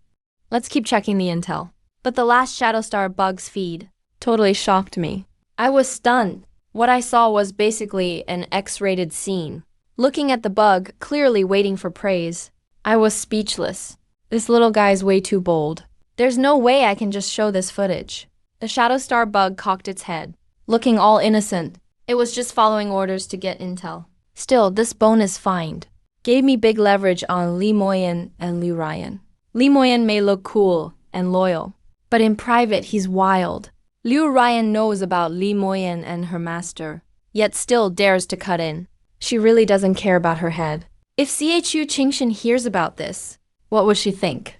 Let's keep checking the intel. But the last Shadow Star bug's feed totally shocked me. I was stunned. What I saw was basically an X-rated scene. Looking at the bug, clearly waiting for praise, I was speechless. This little guy's way too bold. There's no way I can just show this footage. The Shadow Star bug cocked its head, looking all innocent. It was just following orders to get intel. Still, this bonus find gave me big leverage on Li Moyan and Liu Ryan. Li Moyan may look cool and loyal, but in private he's wild. Liu Ryan knows about Li Moyan and her master, yet still dares to cut in. She really doesn't care about her head. If Chu Qingshan hears about this, what would she think?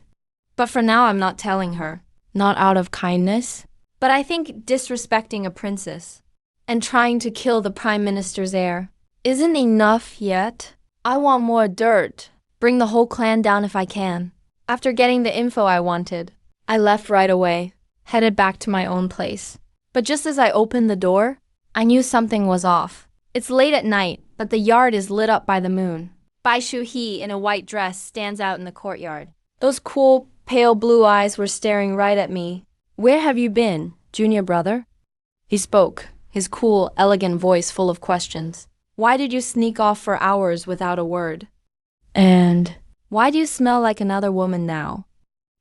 But for now I'm not telling her. Not out of kindness, but I think disrespecting a princess and trying to kill the prime minister's heir isn't enough yet. I want more dirt. Bring the whole clan down if I can. After getting the info I wanted, I left right away, headed back to my own place. But just as I opened the door, I knew something was off. It's late at night, but the yard is lit up by the moon. Bai Shu-hee in a white dress stands out in the courtyard. Those cool, pale blue eyes were staring right at me. "Where have you been, junior brother?" He spoke, his cool, elegant voice full of questions. "Why did you sneak off for hours without a word? And why do you smell like another woman now?"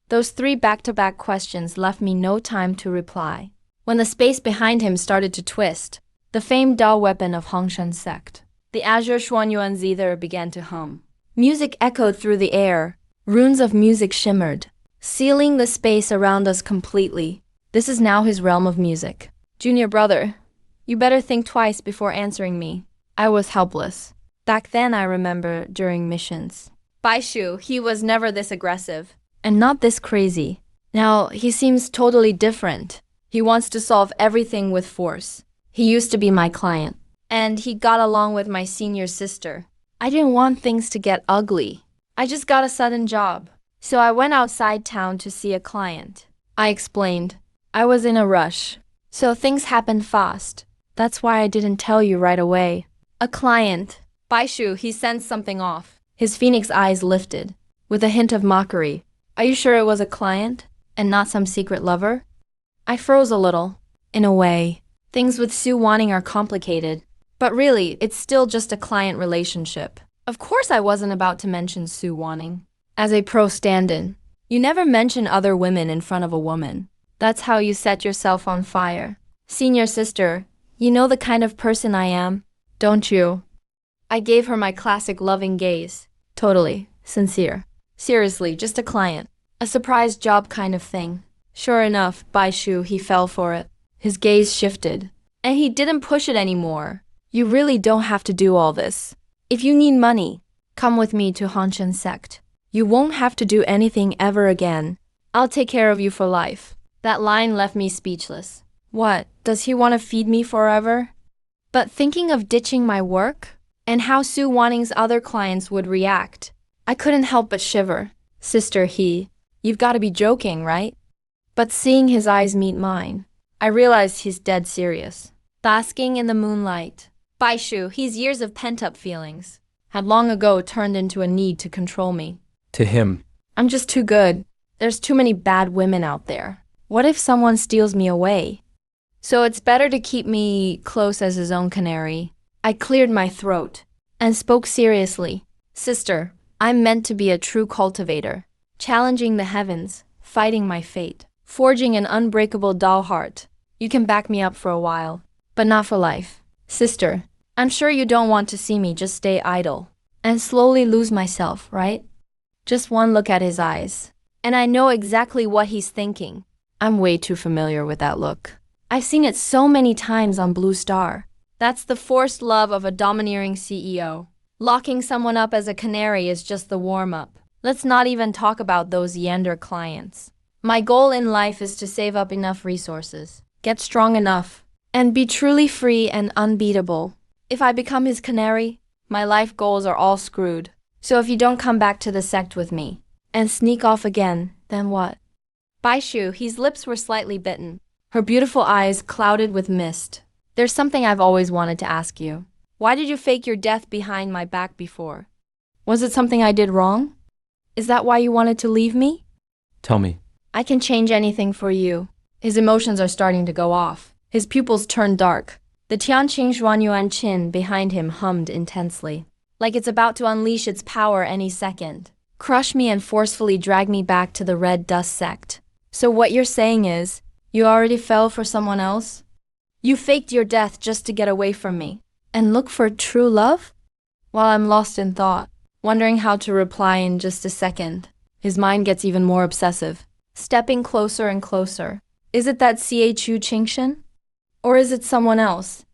Those three back-to-back questions left me no time to reply. When the space behind him started to twist, the famed Dao weapon of Hongshan sect, the Azure Xuanyuan zither began to hum. Music echoed through the air. Runes of music shimmered, sealing the space around us completely. This is now his realm of music. "Junior brother, you better think twice before answering me." I was helpless. Back then, I remember, during missions. Baishu, he was never this aggressive, and not this crazy. Now, he seems totally different. He wants to solve everything with force. He used to be my client, and he got along with my senior sister. I didn't want things to get ugly. I just got a sudden job, so I went outside town to see a client. I explained. I was in a rush, so things happened fast. That's why I didn't tell you right away. A client. Baishu, he sensed something off. His phoenix eyes lifted, with a hint of mockery. Are you sure it was a client, and not some secret lover? I froze a little. In a way, things with Su Wanning are complicated. But really, it's still just a client relationship. Of course I wasn't about to mention Su Wanning. As a pro stand-in, you never mention other women in front of a woman. That's how you set yourself on fire. Senior sister, you know the kind of person I am, don't you? I gave her my classic loving gaze. Totally. Sincere. Seriously, just a client. A surprise job kind of thing. Sure enough, Baishu, he fell for it. His gaze shifted. And he didn't push it anymore. You really don't have to do all this. If you need money, come with me to Hanshan sect. You won't have to do anything ever again. I'll take care of you for life. That line left me speechless. What, does he want to feed me forever? But thinking of ditching my work, and how Su Wanning's other clients would react, I couldn't help but shiver. Sister, you've got to be joking, right? But seeing his eyes meet mine, I realized he's dead serious. Basking in the moonlight, Baishu, his years of pent-up feelings, had long ago turned into a need to control me. To him. I'm just too good. There's too many bad women out there. What if someone steals me away? So it's better to keep me close as his own canary. I cleared my throat and spoke seriously. Sister, I'm meant to be a true cultivator, challenging the heavens, fighting my fate, forging an unbreakable doll heart. You can back me up for a while, but not for life. Sister, I'm sure you don't want to see me just stay idle and slowly lose myself, right? Just one look at his eyes, and I know exactly what he's thinking. I'm way too familiar with that look. I've seen it so many times on Blue Star. That's the forced love of a domineering CEO. Locking someone up as a canary is just the warm-up. Let's not even talk about those Yander clients. My goal in life is to save up enough resources, get strong enough, and be truly free and unbeatable. If I become his canary, my life goals are all screwed. So if you don't come back to the sect with me and sneak off again, then what? Baishu, his lips were slightly bitten, her beautiful eyes clouded with mist. There's something I've always wanted to ask you. Why did you fake your death behind my back before? Was it something I did wrong? Is that why you wanted to leave me? Tell me. I can change anything for you. His emotions are starting to go off. His pupils turned dark. The Tianqing Zhuanyuan chin behind him hummed intensely, like it's about to unleash its power any second. Crush me and forcefully drag me back to the Red Dust sect. So what you're saying is, you already fell for someone else? You faked your death just to get away from me, and look for true love? While I'm lost in thought, wondering how to reply in just a second, his mind gets even more obsessive, stepping closer and closer. Is it that Chu Qingshan? Or is it someone else?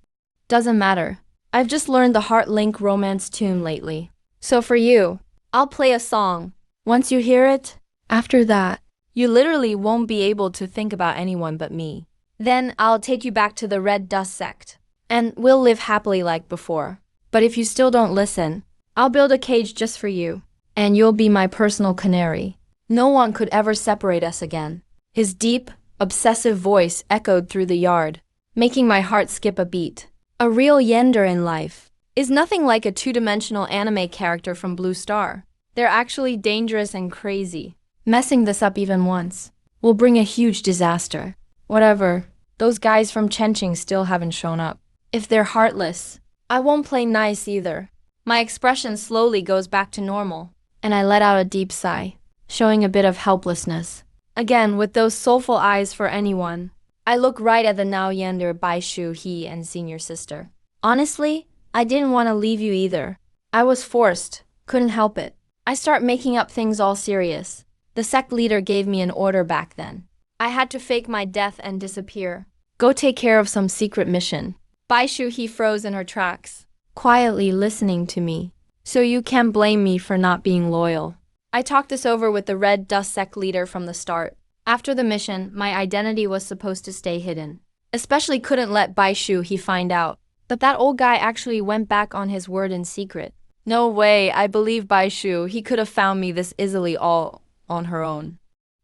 Doesn't matter. I've just learned the Heart Link romance tune lately. So for you, I'll play a song. Once you hear it, after that, you literally won't be able to think about anyone but me. Then I'll take you back to the Red Dust sect, and we'll live happily like before. But if you still don't listen, I'll build a cage just for you, and you'll be my personal canary. No one could ever separate us again. His deep, obsessive voice echoed through the yard, making my heart skip a beat. A real Yender in life is nothing like a two-dimensional anime character from Blue Star. They're actually dangerous and crazy. Messing this up even once will bring a huge disaster. Whatever, those guys from Chenqing still haven't shown up. If they're heartless, I won't play nice either. My expression slowly goes back to normal, and I let out a deep sigh, showing a bit of helplessness. Again, with those soulful eyes for anyone, I look right at the now Yander Baishu, he, and senior sister. Honestly, I didn't want to leave you either. I was forced, couldn't help it. I start making up things all serious. The sect leader gave me an order back then. I had to fake my death and disappear. Go take care of some secret mission. Baishu, he froze in her tracks, quietly listening to me. So you can't blame me for not being loyal. I talked this over with the Red Dust sect leader from the start. After the mission, my identity was supposed to stay hidden. Especially couldn't let Baishu he find out. But that old guy actually went back on his word in secret. No way, I believe Baishu, he could have found me this easily all on her own,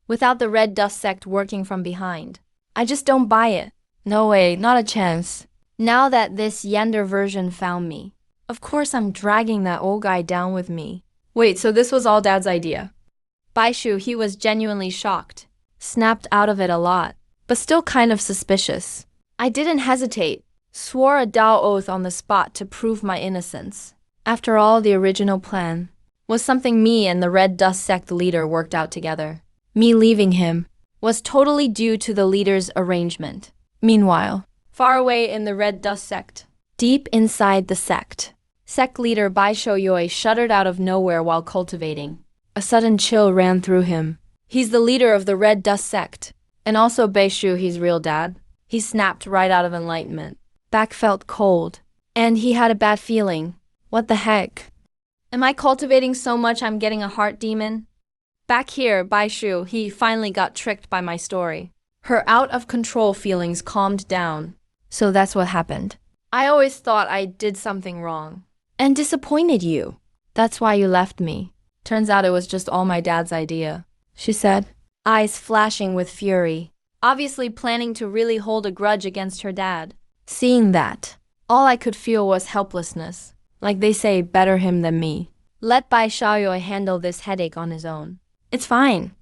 without the Red Dust sect working from behind. I just don't buy it. No way, not a chance. Now that this Yender version found me, of course I'm dragging that old guy down with me. Wait, so this was all Dad's idea? Baishu, he was genuinely shocked, snapped out of it a lot, but still kind of suspicious. I didn't hesitate, swore a Dao oath on the spot to prove my innocence. After all, the original plan was something me and the Red Dust Sect leader worked out together. Me leaving him was totally due to the leader's arrangement. Meanwhile, far away in the Red Dust Sect, deep inside the sect leader Bai Shouyoi shuddered out of nowhere while cultivating. A sudden chill ran through him. He's the leader of the Red Dust Sect, and also Beishu, he's real dad. He snapped right out of enlightenment. Back felt cold, and he had a bad feeling. What the heck? Am I cultivating so much I'm getting a heart demon? Back here, Baishu, he finally got tricked by my story. Her out-of-control feelings calmed down. So that's what happened. I always thought I did something wrong. And disappointed you. That's why you left me. Turns out it was just all my dad's idea, she said, eyes flashing with fury, obviously planning to really hold a grudge against her dad. Seeing that, all I could feel was helplessness. Like they say, better him than me. Let Bai Xiaoyoi handle this headache on his own. It's fine.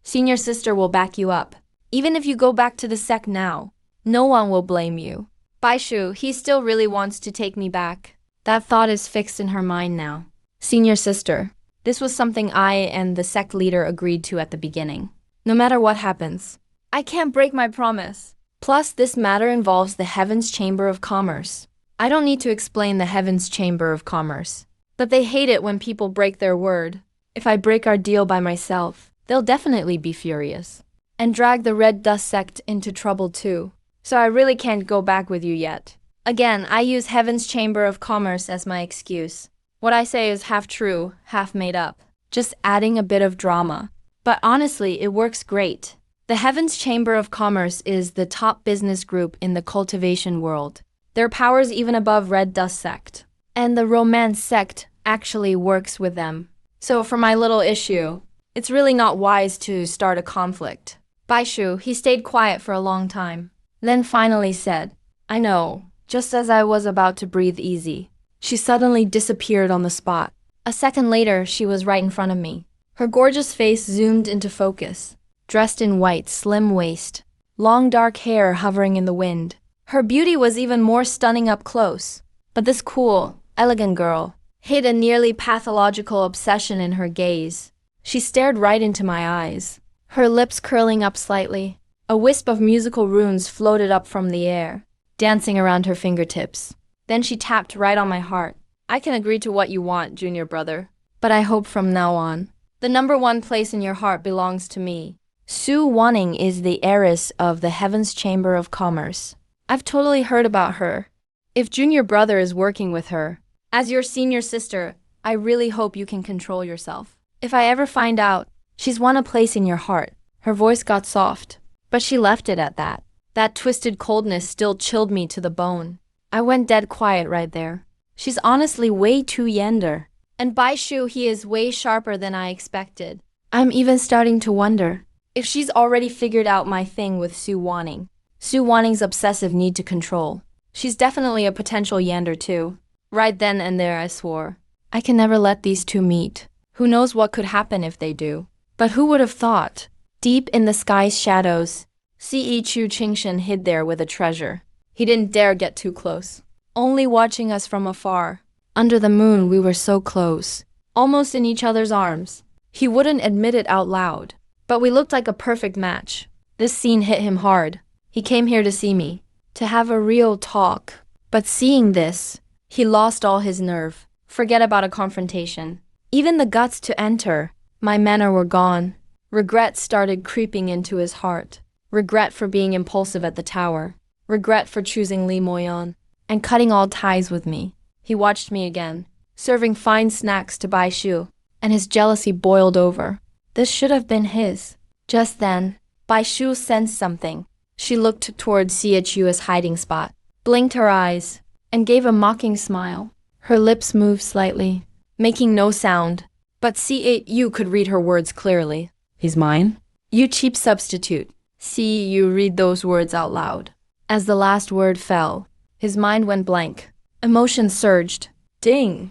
Senior sister will back you up. Even if you go back to the sect now, no one will blame you. Baishu, he still really wants to take me back. That thought is fixed in her mind now. Senior sister, this was something I and the sect leader agreed to at the beginning. No matter what happens, I can't break my promise. Plus, this matter involves the Heaven's Chamber of Commerce. I don't need to explain the Heaven's Chamber of Commerce. But they hate it when people break their word. If I break our deal by myself, they'll definitely be furious. And drag the Red Dust Sect into trouble too. So I really can't go back with you yet. Again, I use Heaven's Chamber of Commerce as my excuse. What I say is half true, half made up. Just adding a bit of drama. But honestly, it works great. The Heaven's Chamber of Commerce is the top business group in the cultivation world. Their power's even above Red Dust Sect. And the Romance Sect actually works with them. So for my little issue, it's really not wise to start a conflict. Baishu, he stayed quiet for a long time. Then finally said, I know. Just as I was about to breathe easy, she suddenly disappeared on the spot. A second later, she was right in front of me. Her gorgeous face zoomed into focus. Dressed in white, slim waist, long dark hair hovering in the wind. Her beauty was even more stunning up close. But this cool, elegant girl hid a nearly pathological obsession in her gaze. She stared right into my eyes, her lips curling up slightly. A wisp of musical runes floated up from the air, dancing around her fingertips. Then she tapped right on my heart. I can agree to what you want, junior brother. But I hope from now on, the number one place in your heart belongs to me. Su Wanning is the heiress of the Heaven's Chamber of Commerce. I've totally heard about her. If junior brother is working with her, as your senior sister, I really hope you can control yourself. If I ever find out, she's won a place in your heart. Her voice got soft, but she left it at that. That twisted coldness still chilled me to the bone. I went dead quiet right there. She's honestly way too Yender. And Baishu, he is way sharper than I expected. I'm even starting to wonder if she's already figured out my thing with Su Wanning. Su Wanning's obsessive need to control. She's definitely a potential Yender too. Right then and there I swore. I can never let these two meet. Who knows what could happen if they do. But who would have thought? Deep in the sky's shadows, C.E. Chu Qingshan hid there with a treasure. He didn't dare get too close, only watching us from afar. Under the moon, we were so close, almost in each other's arms. He wouldn't admit it out loud, but we looked like a perfect match. This scene hit him hard. He came here to see me, to have a real talk. But seeing this, he lost all his nerve. Forget about a confrontation. Even the guts to enter. My manner were gone. Regret started creeping into his heart. Regret for being impulsive at the tower. Regret for choosing Li Moyan and cutting all ties with me. He watched me again, serving fine snacks to Bai Shu, and his jealousy boiled over. This should have been his. Just then, Bai Shu sensed something. She looked toward Chu's hiding spot, blinked her eyes, and gave a mocking smile. Her lips moved slightly, making no sound, but Chu could read her words clearly. He's mine? You cheap substitute. Chu read those words out loud. As the last word fell, His mind went blank. Emotion surged. Ding!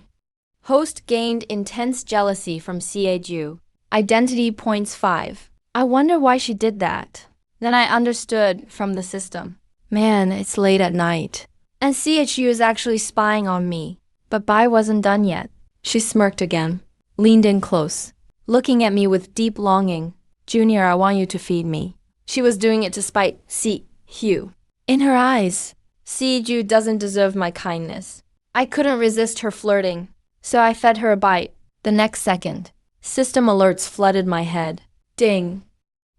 Host gained intense jealousy from Ju. Identity points 5. I wonder why she did that. Then I understood from the system. Man, it's late at night. And Chu is actually spying on me. But Bai wasn't done yet. She smirked again, leaned in close, looking at me with deep longing. Junior, I want you to feed me. She was doing it to spite Hugh. In her eyes, Ju doesn't deserve my kindness. I couldn't resist her flirting, so I fed her a bite. The next second, system alerts flooded my head. Ding!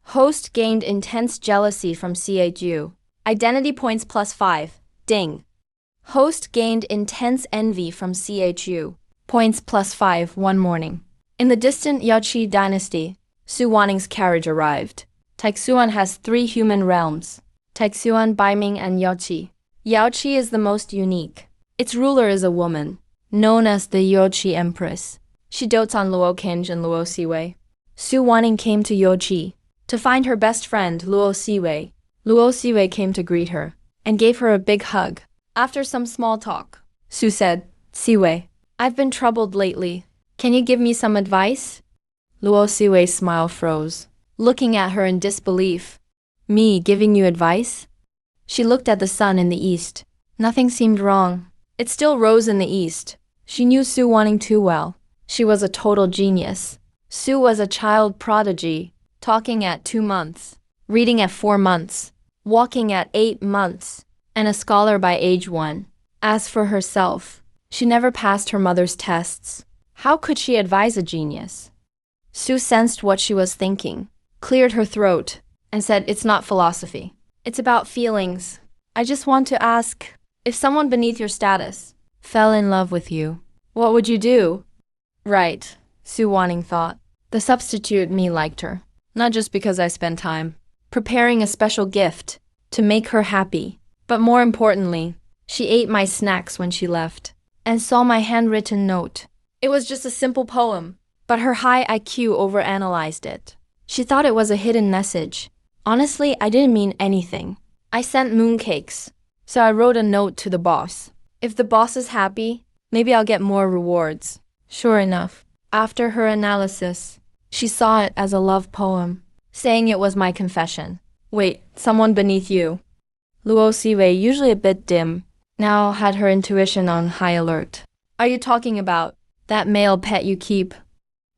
Host gained intense jealousy from Ju. Identity points plus 5. Ding! Host gained intense envy from Chu. Points plus 5 one morning. In the distant Yaoqi dynasty, Su Waning's carriage arrived. Taixuan has 3 human realms: Taixuan, Baiming, and Yaoqi. Yaoqi is the most unique. Its ruler is a woman, known as the Yaoqi Empress. She dotes on Luo Qinj and Luo Siwei. Su Waning came to Yaoqi to find her best friend, Luo Siwei. Luo Siwei came to greet her and gave her a big hug. After some small talk, Su said, Siwei, I've been troubled lately. Can you give me some advice? Luo Siwei's smile froze, looking at her in disbelief. Me giving you advice? She looked at the sun in the east. Nothing seemed wrong. It still rose in the east. She knew Su Waning too well. She was a total genius. Su was a child prodigy, talking at 2 months, reading at 4 months, walking at 8 months, and a scholar by age 1. As for herself, she never passed her mother's tests. How could she advise a genius? Su sensed what she was thinking, cleared her throat, and said, It's not philosophy. It's about feelings. I just want to ask, if someone beneath your status fell in love with you, what would you do? Right, Su Waning thought. The substitute me liked her, not just because I spent time preparing a special gift to make her happy, but more importantly, she ate my snacks when she left and saw my handwritten note. It was just a simple poem, but her high IQ overanalyzed it. She thought it was a hidden message. Honestly, I didn't mean anything. I sent mooncakes, so I wrote a note to the boss. If the boss is happy, maybe I'll get more rewards. Sure enough, after her analysis, she saw it as a love poem, saying it was my confession. Wait, someone beneath you. Luo Siwei, usually a bit dim, now had her intuition on high alert. Are you talking about that male pet you keep?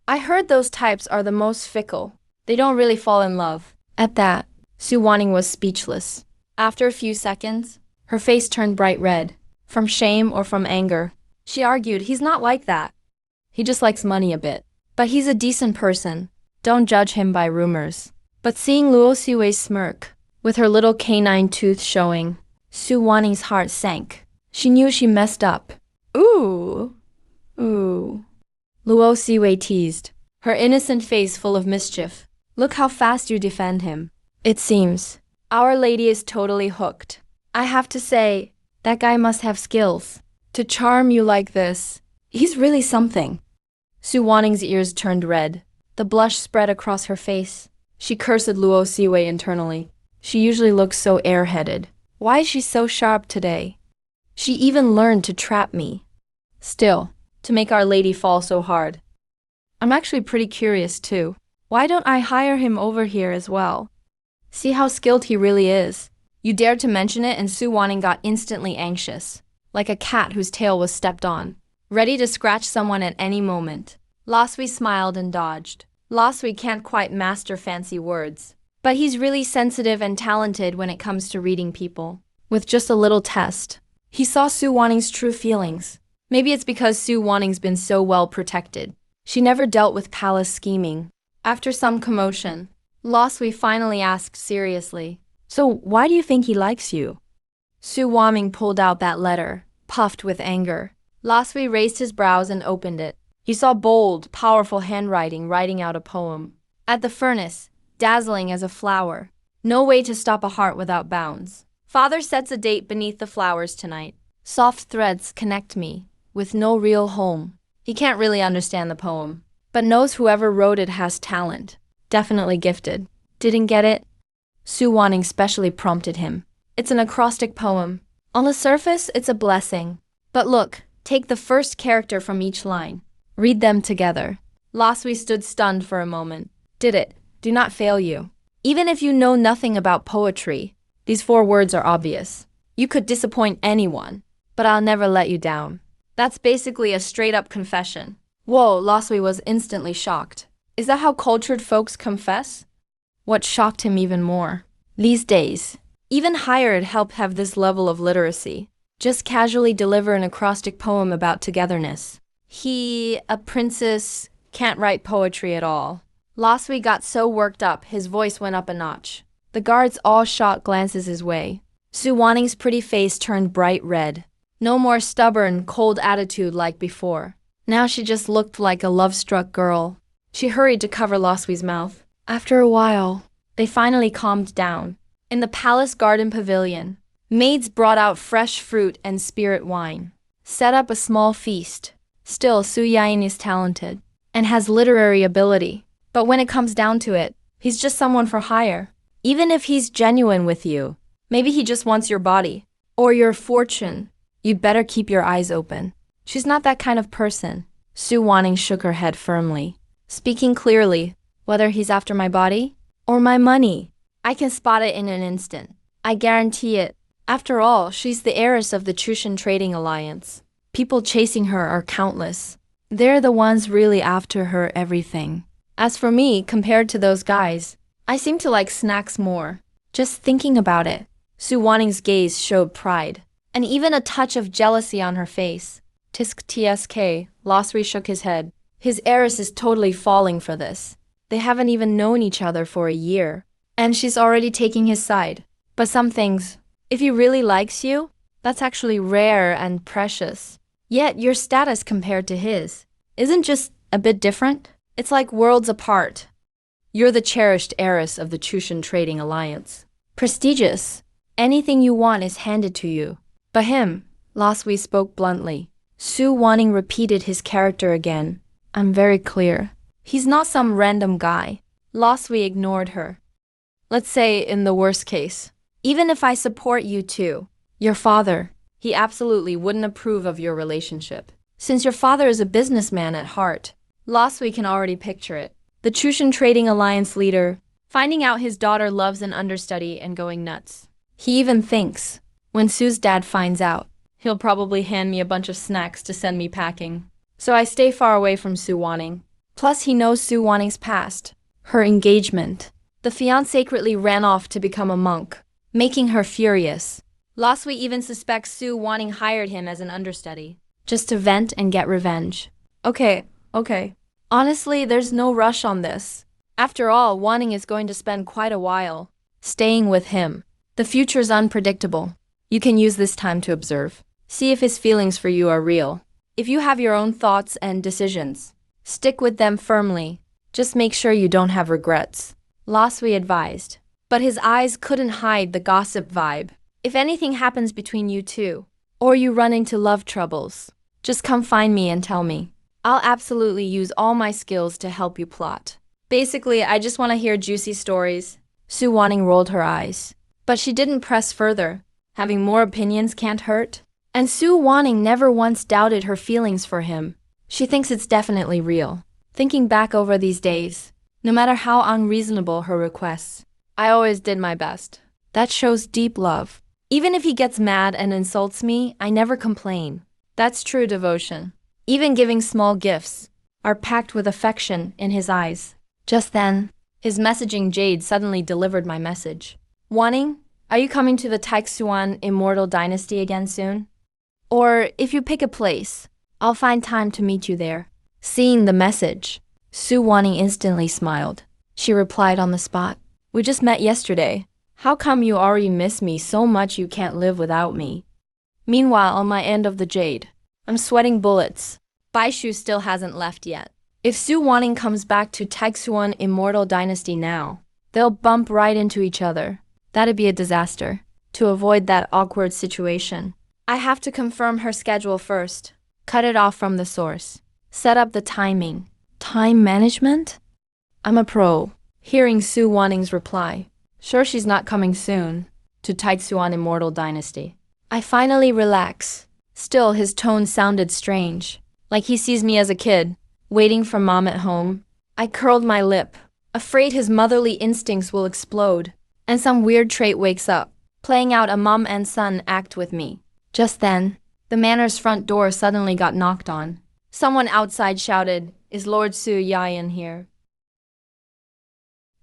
I heard those types are the most fickle. They don't really fall in love. At that, Su Waning was speechless. After a few seconds, her face turned bright red, from shame or from anger. She argued, he's not like that. He just likes money a bit. But he's a decent person. Don't judge him by rumors. But seeing Luo Siwei's smirk, with her little canine tooth showing, Su Waning's heart sank. She knew she messed up. Ooh. Luo Siwei teased, her innocent face full of mischief. Look how fast you defend him. It seems Our Lady is totally hooked. I have to say, that guy must have skills. To charm you like this, he's really something. Su Waning's ears turned red. The blush spread across her face. She cursed Luo Siwei internally. She usually looks so airheaded. Why is she so sharp today? She even learned to trap me. Still, to make Our Lady fall so hard. I'm actually pretty curious too. Why don't I hire him over here as well? See how skilled he really is. You dared to mention it and Su Waning got instantly anxious, like a cat whose tail was stepped on, ready to scratch someone at any moment. Lasui smiled and dodged. Lasui can't quite master fancy words, but he's really sensitive and talented when it comes to reading people. With just a little test, he saw Su Waning's true feelings. Maybe it's because Su Waning's been so well protected. She never dealt with palace scheming. After some commotion, Lasui finally asked seriously, So why do you think he likes you? Su Waming pulled out that letter, puffed with anger. Lasui raised his brows and opened it. He saw bold, powerful handwriting writing out a poem. At the furnace, dazzling as a flower. No way to stop a heart without bounds. Father sets a date beneath the flowers tonight. Soft threads connect me, with no real home. He can't really understand the poem, but knows whoever wrote it has talent. Definitely gifted. Didn't get it? Su Waning specially prompted him. It's an acrostic poem. On the surface, it's a blessing. But look, take the first character from each line. Read them together. Laswi stood stunned for a moment. Did it? Do not fail you. Even if you know nothing about poetry, these 4 words are obvious. You could disappoint anyone, but I'll never let you down. That's basically a straight-up confession. Whoa, Laswi was instantly shocked. Is that how cultured folks confess? What shocked him even more? These days, even hired help have this level of literacy. Just casually deliver an acrostic poem about togetherness. He, a princess, can't write poetry at all. Laswi got so worked up, his voice went up a notch. The guards all shot glances his way. Su Wanning's pretty face turned bright red. No more stubborn, cold attitude like before. Now she just looked like a love-struck girl. She hurried to cover Laswi's mouth. After a while, they finally calmed down. In the palace garden pavilion, maids brought out fresh fruit and spirit wine. Set up a small feast. Still, Su Yain is talented and has literary ability. But when it comes down to it, he's just someone for hire. Even if he's genuine with you, maybe he just wants your body or your fortune. You'd better keep your eyes open. She's not that kind of person. Su Wanning shook her head firmly, speaking clearly. Whether he's after my body or my money, I can spot it in an instant. I guarantee it. After all, she's the heiress of the Chushan Trading Alliance. People chasing her are countless. They're the ones really after her everything. As for me, compared to those guys, I seem to like snacks more. Just thinking about it. Su Wanning's gaze showed pride, and even a touch of jealousy on her face. Tisk tsk, Lasri shook his head. His heiress is totally falling for this. They haven't even known each other for a year, and she's already taking his side. But some things, if he really likes you, that's actually rare and precious. Yet your status compared to his isn't just a bit different. It's like worlds apart. You're the cherished heiress of the Chushan Trading Alliance. Prestigious. Anything you want is handed to you. But him, Laswi spoke bluntly. Su Wanning repeated his character again. I'm very clear. He's not some random guy. Laswi ignored her. Let's say in the worst case, even if I support you too, your father, he absolutely wouldn't approve of your relationship. Since your father is a businessman at heart, Laswi can already picture it. The Chushan Trading Alliance leader, finding out his daughter loves an understudy and going nuts. He even thinks, when Su's dad finds out, he'll probably hand me a bunch of snacks to send me packing. So I stay far away from Su Wanning. Plus he knows Su Wanning's past, her engagement. The fiancé secretly ran off to become a monk, making her furious. Laswi even suspects Su Wanning hired him as an understudy, just to vent and get revenge. Okay. Honestly, there's no rush on this. After all, Wanning is going to spend quite a while staying with him. The future's unpredictable. You can use this time to observe. See if his feelings for you are real. If you have your own thoughts and decisions, stick with them firmly. Just make sure you don't have regrets. Laswi advised. But his eyes couldn't hide the gossip vibe. If anything happens between you two, or you run into love troubles, just come find me and tell me. I'll absolutely use all my skills to help you plot. Basically, I just want to hear juicy stories. Su Wanning rolled her eyes. But she didn't press further. Having more opinions can't hurt. And Su Wanning never once doubted her feelings for him. She thinks it's definitely real. Thinking back over these days, no matter how unreasonable her requests, I always did my best. That shows deep love. Even if he gets mad and insults me, I never complain. That's true devotion. Even giving small gifts are packed with affection in his eyes. Just then, his messaging jade suddenly delivered my message. Wanning, are you coming to the Taixuan Immortal Dynasty again soon? Or if you pick a place, I'll find time to meet you there. Seeing the message, Su Wanning instantly smiled. She replied on the spot. We just met yesterday. How come you already miss me so much you can't live without me? Meanwhile, on my end of the jade, I'm sweating bullets. Baishu still hasn't left yet. If Su Wanning comes back to Taixuan Immortal Dynasty now, they'll bump right into each other. That'd be a disaster. To avoid that awkward situation, I have to confirm her schedule first. Cut it off from the source. Set up the timing. Time management? I'm a pro. Hearing Su Wanning's reply, sure she's not coming soon to Taixuan Immortal Dynasty. I finally relax. Still, his tone sounded strange, like he sees me as a kid, waiting for mom at home. I curled my lip, afraid his motherly instincts will explode, and some weird trait wakes up, playing out a mom and son act with me. Just then, the manor's front door suddenly got knocked on. Someone outside shouted, "Is Lord Su Yayan here?"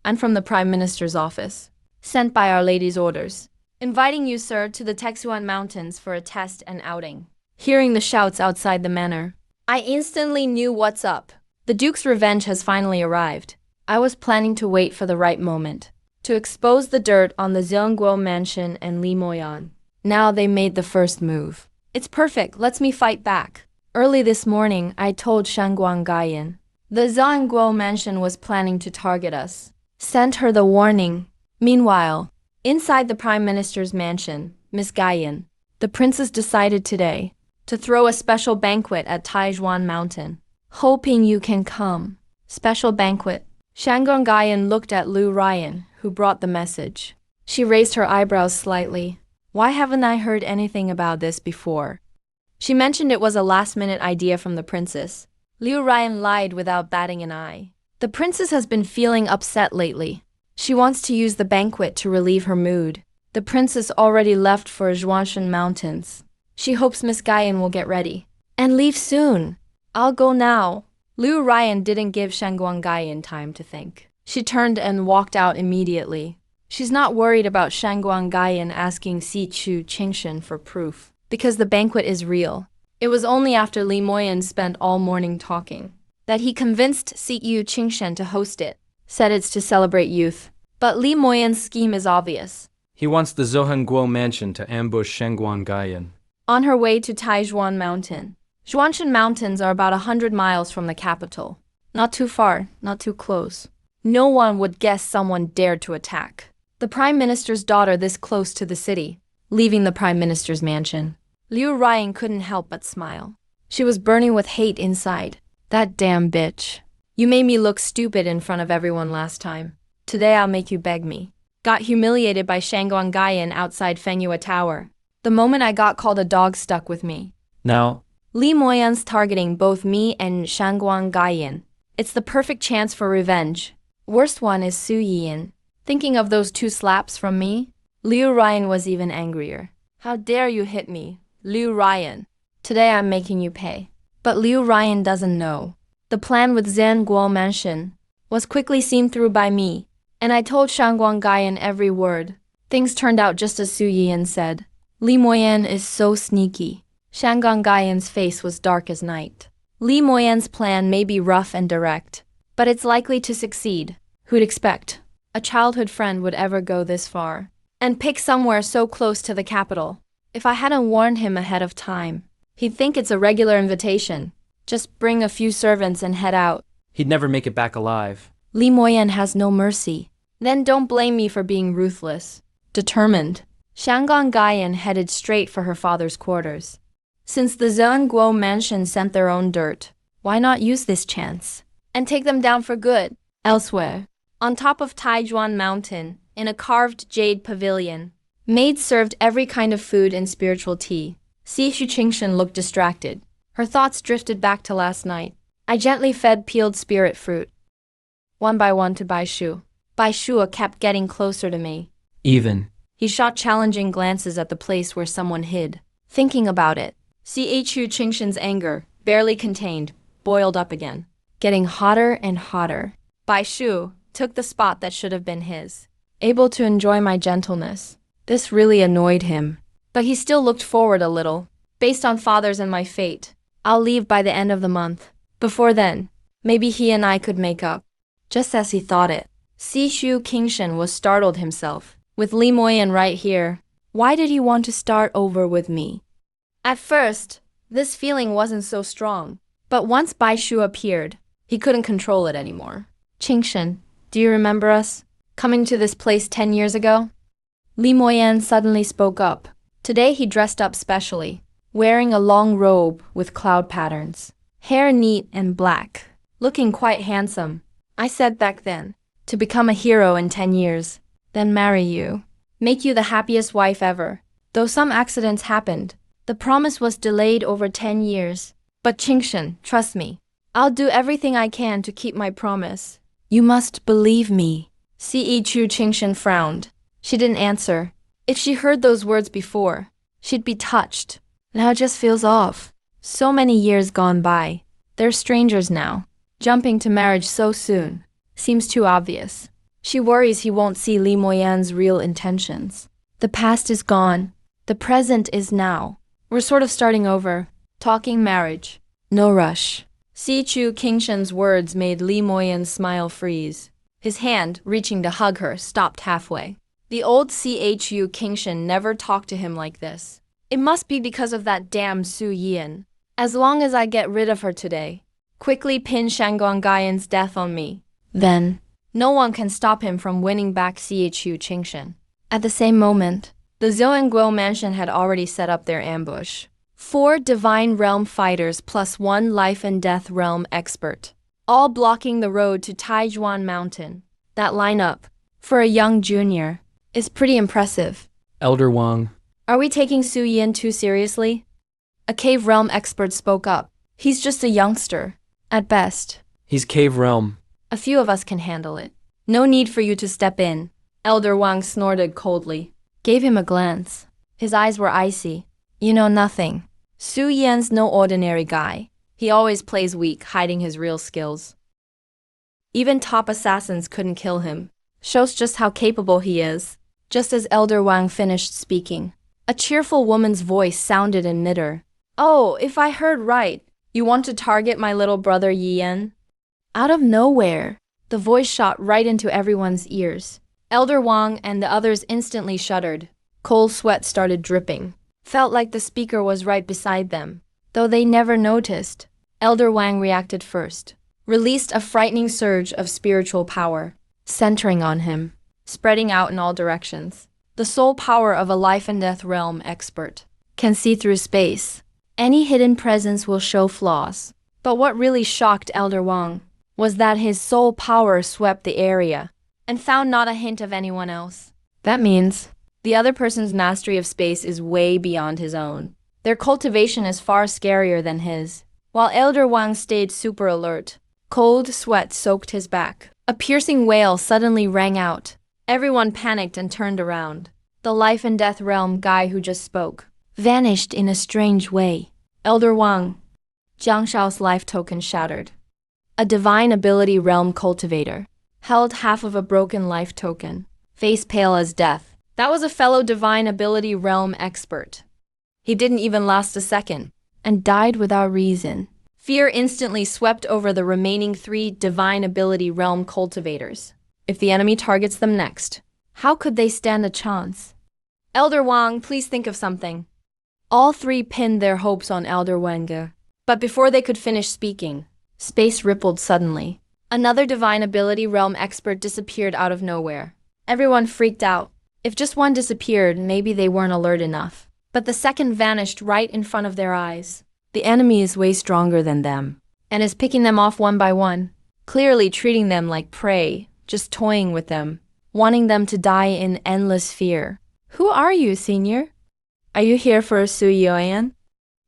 I'm from the Prime Minister's office, sent by Our Lady's orders, inviting you, sir, to the Texuan Mountains for a test and outing. Hearing the shouts outside the manor, I instantly knew what's up. The Duke's revenge has finally arrived. I was planning to wait for the right moment, to expose the dirt on the Zheongguo mansion and Li Moyan. Now they made the first move. It's perfect, lets me fight back. Early this morning, I told Shangguang Gayan. The Zheongguo mansion was planning to target us. Sent her the warning. Meanwhile, inside the Prime Minister's mansion, Miss Gayan, the princess decided today to throw a special banquet at Taijuan Mountain. Hoping you can come. Special banquet. Shangguang Gayan looked at Liu Ryan, who brought the message. She raised her eyebrows slightly. Why haven't I heard anything about this before? She mentioned it was a last-minute idea from the princess. Liu Ryan lied without batting an eye. The princess has been feeling upset lately. She wants to use the banquet to relieve her mood. The princess already left for Zhuanshan Mountains. She hopes Miss Gayan will get ready and leave soon. I'll go now. Liu Ryan didn't give Shangguang Gayan time to think. She turned and walked out immediately. She's not worried about Shangguang Gayan asking Si Chu Qingshan for proof, because the banquet is real. It was only after Li Moyan spent all morning talking that he convinced Si Chu Qingshan to host it, said it's to celebrate youth. But Li Moyan's scheme is obvious. He wants the Zheongguo mansion to ambush Shangguan Gayan. On her way to Taijuan Mountain. Zhuanshan Mountains are about 100 miles from the capital. Not too far, not too close. No one would guess someone dared to attack the Prime Minister's daughter this close to the city, leaving the Prime Minister's mansion. Liu Ryan couldn't help but smile. She was burning with hate inside. That damn bitch. You made me look stupid in front of everyone last time. Today I'll make you beg me. Got humiliated by Shangguang Gayan outside Fengyue Tower. The moment I got called a dog stuck with me. Now, Li Moyan's targeting both me and Shangguang Gayan. It's the perfect chance for revenge. Worst one is Su Yian. Thinking of those 2 slaps from me, Liu Ryan was even angrier. How dare you hit me, Liu Ryan. Today I'm making you pay. But Liu Ryan doesn't know. The plan with Zheongguo Mansion was quickly seen through by me, and I told Shangguang Gayan every word. Things turned out just as Su Yian said. Li Moyan is so sneaky. Shangguang Gayan's face was dark as night. Li Moyan's plan may be rough and direct, but it's likely to succeed. Who'd expect a childhood friend would ever go this far and pick somewhere so close to the capital? If I hadn't warned him ahead of time, he'd think it's a regular invitation. Just bring a few servants and head out. he'd never make it back alive. Li Moyan has no mercy. Then don't blame me for being ruthless. Determined, Shangguang Gayan headed straight for her father's quarters. Since the Zheongguo mansion sent their own dirt, why not use this chance and take them down for good? Elsewhere, on top of Taijuan Mountain, in a carved jade pavilion, maids served every kind of food and spiritual tea. Si Shu Qingshan looked distracted. Her thoughts drifted back to last night. I gently fed peeled spirit fruit, one by one, to Bai Shu. Bai Shu kept getting closer to me. Even. He shot challenging glances at the place where someone hid. Thinking about it, Si Shu Qingshan's anger, barely contained, boiled up again, getting hotter and hotter. Bai Shu took the spot that should have been his, able to enjoy my gentleness. This really annoyed him, but he still looked forward a little. Based on father's and my fate, I'll leave by the end of the month. Before then, maybe he and I could make up. Just as he thought it, Si Shu Qingshan was startled himself. With Li Moyan right here, why did he want to start over with me? At first, this feeling wasn't so strong, but once Bai Shu appeared, he couldn't control it anymore. Qingshan, do you remember us? Coming to this place 10 years ago? Li Moyan suddenly spoke up. Today he dressed up specially, wearing a long robe with cloud patterns, hair neat and black, looking quite handsome. I said back then, to become a hero in 10 years, then marry you, make you the happiest wife ever. Though some accidents happened, the promise was delayed over 10 years. But Qingshen, trust me. I'll do everything I can to keep my promise. You must believe me. Ce Chu Qingshen frowned. She didn't answer. If she heard those words before, she'd be touched. Now it just feels off. So many years gone by. They're strangers now. Jumping to marriage so soon seems too obvious. She worries he won't see Li Moyan's real intentions. The past is gone. The present is now. We're sort of starting over. Talking marriage. No rush. Ce Chu Qingshen's words made Li Moyan's smile freeze. His hand, reaching to hug her, stopped halfway. The old Chu Qingshen never talked to him like this. It must be because of that damn Su Yian. As long as I get rid of her today, quickly pin Shangguangaiyan's death on me, then no one can stop him from winning back Chu Qingshen. At the same moment, the Zhouenguo mansion had already set up their ambush. 4 Divine Realm fighters plus 1 Life and Death Realm expert, all blocking the road to Taijuan Mountain. That lineup, for a young junior, is pretty impressive. Elder Wang. Are we taking Su Yin too seriously? A Cave Realm expert spoke up. He's just a youngster, at best. He's Cave Realm. A few of us can handle it. No need for you to step in. Elder Wang snorted coldly. Gave him a glance. His eyes were icy. You know nothing. Su Yan's no ordinary guy. He always plays weak, hiding his real skills. Even top assassins couldn't kill him. Shows just how capable he is. Just as Elder Wang finished speaking, a cheerful woman's voice sounded in midair. Oh, if I heard right, you want to target my little brother Yi Yan? Out of nowhere, the voice shot right into everyone's ears. Elder Wang and the others instantly shuddered. Cold sweat started dripping. Felt like the speaker was right beside them. Though they never noticed, Elder Wang reacted first. Released a frightening surge of spiritual power, centering on him, spreading out in all directions. The sole power of a life and death realm expert can see through space. Any hidden presence will show flaws. But what really shocked Elder Wang was that his soul power swept the area and found not a hint of anyone else. That means the other person's mastery of space is way beyond his own. Their cultivation is far scarier than his. While Elder Wang stayed super alert, cold sweat soaked his back. A piercing wail suddenly rang out. Everyone panicked and turned around. The life and death realm guy who just spoke vanished in a strange way. Elder Wang. Jiang Shao's life token shattered. A divine ability realm cultivator held half of a broken life token, face pale as death. That was a fellow divine ability realm expert. He didn't even last a second and died without reason. Fear instantly swept over the remaining 3 divine ability realm cultivators. If the enemy targets them next, how could they stand a chance? Elder Wang, please think of something. All 3 pinned their hopes on Elder Wang. But before they could finish speaking, space rippled suddenly. Another divine ability realm expert disappeared out of nowhere. Everyone freaked out. If just one disappeared, maybe they weren't alert enough. But the second vanished right in front of their eyes. The enemy is way stronger than them, and is picking them off one by one, clearly treating them like prey, just toying with them, wanting them to die in endless fear. Who are you, senior? Are you here for Su Yuan?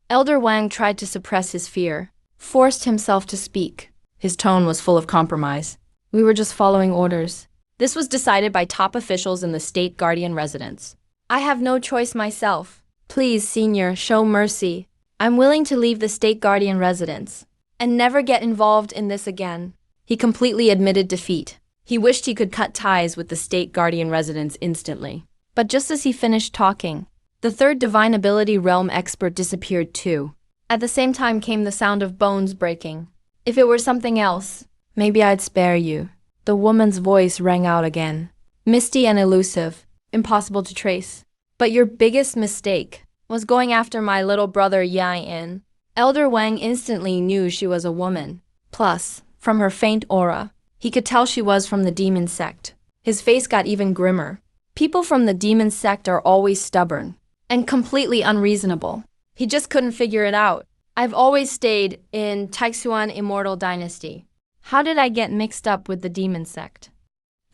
Elder Wang tried to suppress his fear, forced himself to speak. His tone was full of compromise. We were just following orders. This was decided by top officials in the State Guardian residence. I have no choice myself. Please, senior, show mercy. I'm willing to leave the State Guardian residence and never get involved in this again. He completely admitted defeat. He wished he could cut ties with the State Guardian residence instantly. But just as he finished talking, the 3rd divine ability realm expert disappeared too. At the same time came the sound of bones breaking. If it were something else, maybe I'd spare you. The woman's voice rang out again. Misty and elusive, impossible to trace. But your biggest mistake was going after my little brother Yan. Elder Wang instantly knew she was a woman. Plus, from her faint aura, he could tell she was from the demon sect. His face got even grimmer. People from the demon sect are always stubborn and completely unreasonable. He just couldn't figure it out. I've always stayed in Taixuan Immortal Dynasty. How did I get mixed up with the demon sect?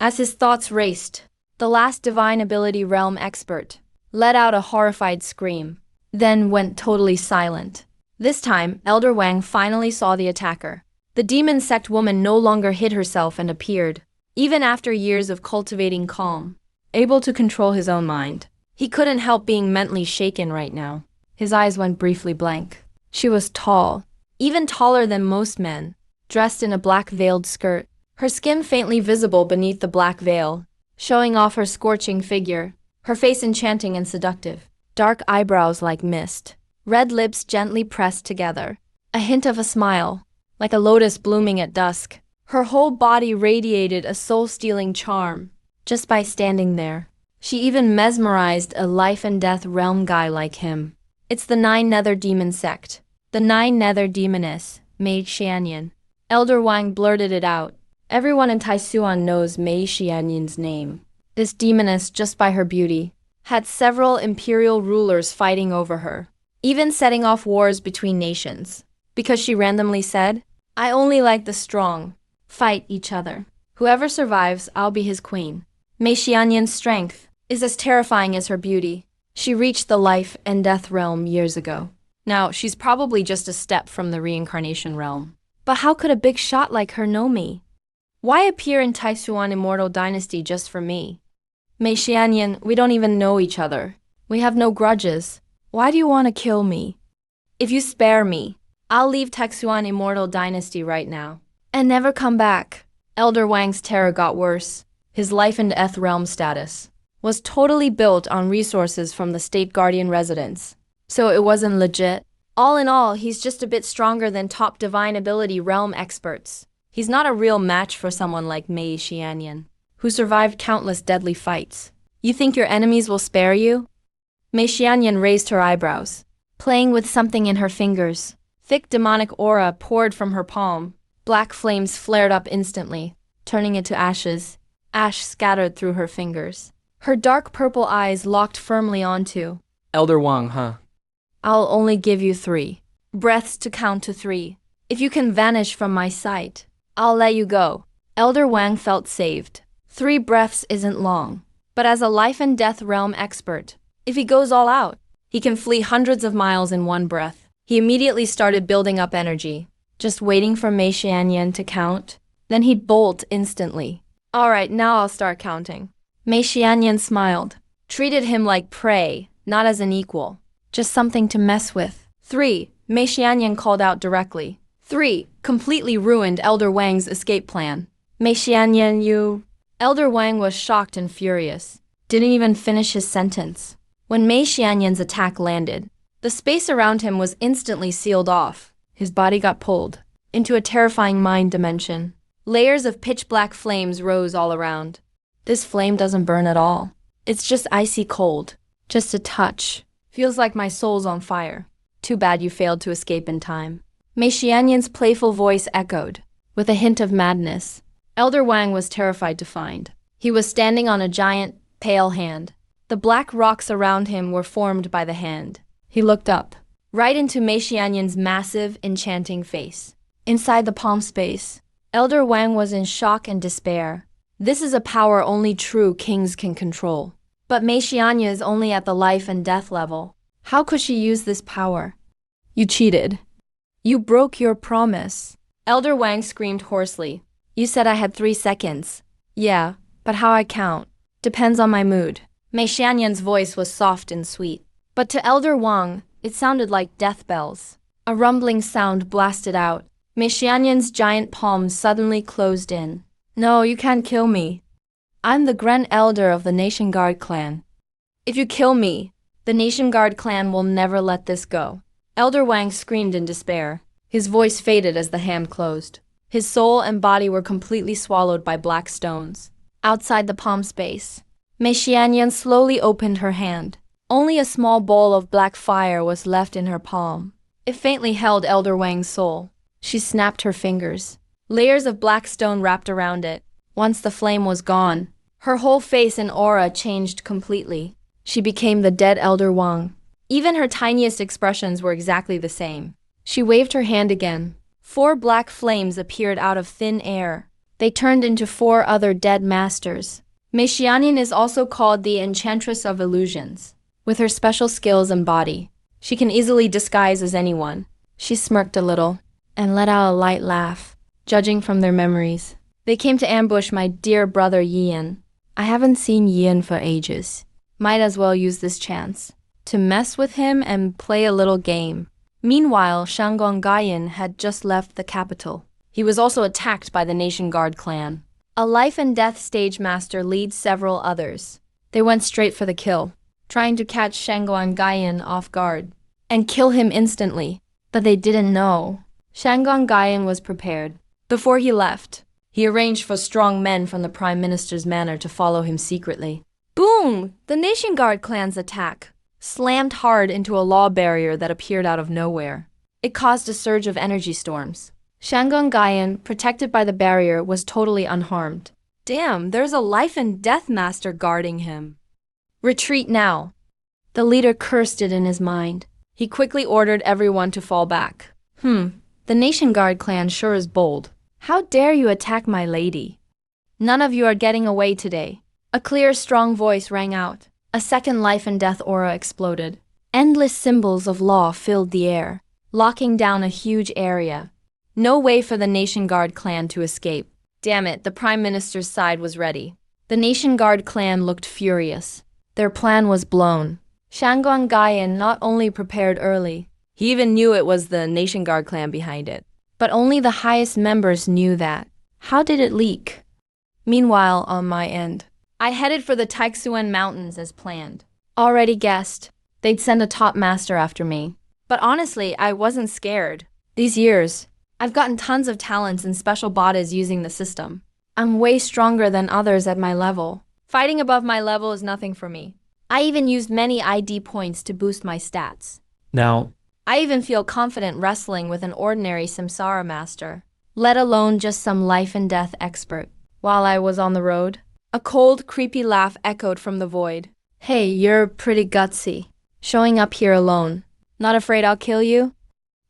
As his thoughts raced, the last divine ability realm expert, let out a horrified scream, then went totally silent. This time, Elder Wang finally saw the attacker. The demon sect woman no longer hid herself and appeared. Even after years of cultivating calm, able to control his own mind, he couldn't help being mentally shaken right now. His eyes went briefly blank. She was tall, even taller than most men, dressed in a black veiled skirt, her skin faintly visible beneath the black veil, showing off her scorching figure, her face enchanting and seductive, dark eyebrows like mist, red lips gently pressed together, a hint of a smile, like a lotus blooming at dusk. Her whole body radiated a soul-stealing charm, just by standing there. She even mesmerized a life and death realm guy like him. It's the Nine Nether Demon sect. The Nine Nether Demoness, Mei Xianyan. Elder Wang blurted it out. Everyone in Taisuan knows Mei Xianyan's name. This demoness, just by her beauty, had several imperial rulers fighting over her, even setting off wars between nations. Because she randomly said, "I only like the strong. Fight each other. Whoever survives, I'll be his queen." Mei Xianyan's strength is as terrifying as her beauty. She reached the life and death realm years ago. Now, she's probably just a step from the reincarnation realm. But how could a big shot like her know me? Why appear in Taisuan Immortal Dynasty just for me? Mei Xianyan, we don't even know each other. We have no grudges. Why do you want to kill me? If you spare me, I'll leave Taisuan Immortal Dynasty right now and never come back. Elder Wang's terror got worse. His life and death realm status was totally built on resources from the State Guardian residence, so it wasn't legit. All in all, he's just a bit stronger than top divine ability realm experts. He's not a real match for someone like Mei Xianyan, who survived countless deadly fights. You think your enemies will spare you? Mei Xianyan raised her eyebrows, playing with something in her fingers. Thick demonic aura poured from her palm. Black flames flared up instantly, turning it to ashes. Ash scattered through her fingers. Her dark purple eyes locked firmly onto. Elder Wang, huh? I'll only give you 3 breaths to count to 3. If you can vanish from my sight, I'll let you go. Elder Wang felt saved. 3 breaths isn't long, but as a life and death realm expert, if he goes all out, he can flee hundreds of miles in 1 breath. He immediately started building up energy, just waiting for Mei Xianyan to count. Then he'd bolt instantly. All right, now I'll start counting. Mei Xianyan smiled, treated him like prey, not as an equal, just something to mess with. 3, Mei Xianyan called out directly. 3, completely ruined Elder Wang's escape plan. Mei Xianyan, you... Elder Wang was shocked and furious. Didn't even finish his sentence. When Mei Xianyan's attack landed, the space around him was instantly sealed off. His body got pulled into a terrifying mind dimension. Layers of pitch-black flames rose all around. This flame doesn't burn at all. It's just icy cold. Just a touch. Feels like my soul's on fire. Too bad you failed to escape in time. Mei Xianyan's playful voice echoed, with a hint of madness. Elder Wang was terrified to find. He was standing on a giant, pale hand. The black rocks around him were formed by the hand. He looked up, right into Mei Xianyan's massive, enchanting face. Inside the palm space, Elder Wang was in shock and despair. This is a power only true kings can control. But Mei Xianyan is only at the life and death level. How could she use this power? You cheated. You broke your promise. Elder Wang screamed hoarsely. You said I had 3 seconds. Yeah, but how I count depends on my mood. Mei Xianyan's voice was soft and sweet. But to Elder Wang, it sounded like death bells. A rumbling sound blasted out. Mei Xianyan's giant palms suddenly closed in. No, you can't kill me. I'm the Grand Elder of the Nation Guard clan. If you kill me, the Nation Guard clan will never let this go. Elder Wang screamed in despair. His voice faded as the hand closed. His soul and body were completely swallowed by black stones. Outside the palm space, Mei Xianyan slowly opened her hand. Only a small bowl of black fire was left in her palm. It faintly held Elder Wang's soul. She snapped her fingers. Layers of black stone wrapped around it. Once the flame was gone, her whole face and aura changed completely. She became the dead Elder Wang. Even her tiniest expressions were exactly the same. She waved her hand again. 4 black flames appeared out of thin air. They turned into 4 other dead masters. Mei Xianyan is also called the Enchantress of Illusions. With her special skills and body, she can easily disguise as anyone. She smirked a little and let out a light laugh, judging from their memories. They came to ambush my dear brother Yian. I haven't seen Yian for ages. Might as well use this chance to mess with him and play a little game. Meanwhile, Shanggong Gayan had just left the capital. He was also attacked by the Nation Guard clan. A life and death stage master leads several others. They went straight for the kill, trying to catch Shanggong Gayan off guard and kill him instantly. But they didn't know. Shanggong Gayan was prepared. Before he left, he arranged for strong men from the Prime Minister's manor to follow him secretly. Boom! The Nation Guard clan's attack slammed hard into a law barrier that appeared out of nowhere. It caused a surge of energy storms. Shanggong Gayan, protected by the barrier, was totally unharmed. Damn, there's a life and death master guarding him. Retreat now. The leader cursed it in his mind. He quickly ordered everyone to fall back. The Nation Guard clan sure is bold. How dare you attack my lady? None of you are getting away today. A clear, strong voice rang out. A second life and death aura exploded. Endless symbols of law filled the air, locking down a huge area. No way for the Nation Guard clan to escape. Damn it, the Prime Minister's side was ready. The Nation Guard clan looked furious. Their plan was blown. Shanggong Gayan not only prepared early, he even knew it was the Nation Guard clan behind it. But only the highest members knew that. How did it leak? Meanwhile, on my end, I headed for the Taixuan Mountains as planned. Already guessed they'd send a top master after me. But honestly, I wasn't scared. These years, I've gotten tons of talents and special bodies using the system. I'm way stronger than others at my level. Fighting above my level is nothing for me. I even used many ID points to boost my stats. Now, I even feel confident wrestling with an ordinary Samsara master, let alone just some life and death expert. While I was on the road, a cold, creepy laugh echoed from the void. Hey, you're pretty gutsy. Showing up here alone. Not afraid I'll kill you?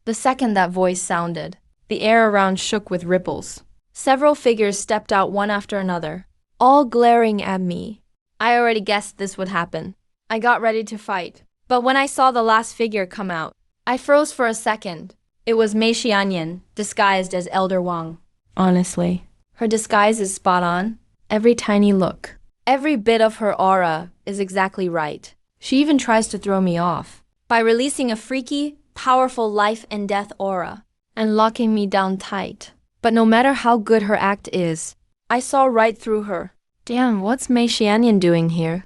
The second that voice sounded, the air around shook with ripples. Several figures stepped out one after another, all glaring at me. I already guessed this would happen. I got ready to fight. But when I saw the last figure come out, I froze for a second. It was Mei Xianyan, disguised as Elder Wang. Honestly, her disguise is spot on. Every tiny look, every bit of her aura is exactly right. She even tries to throw me off by releasing a freaky, powerful life and death aura and locking me down tight. But no matter how good her act is, I saw right through her. Damn, what's Mei Xianyan doing here?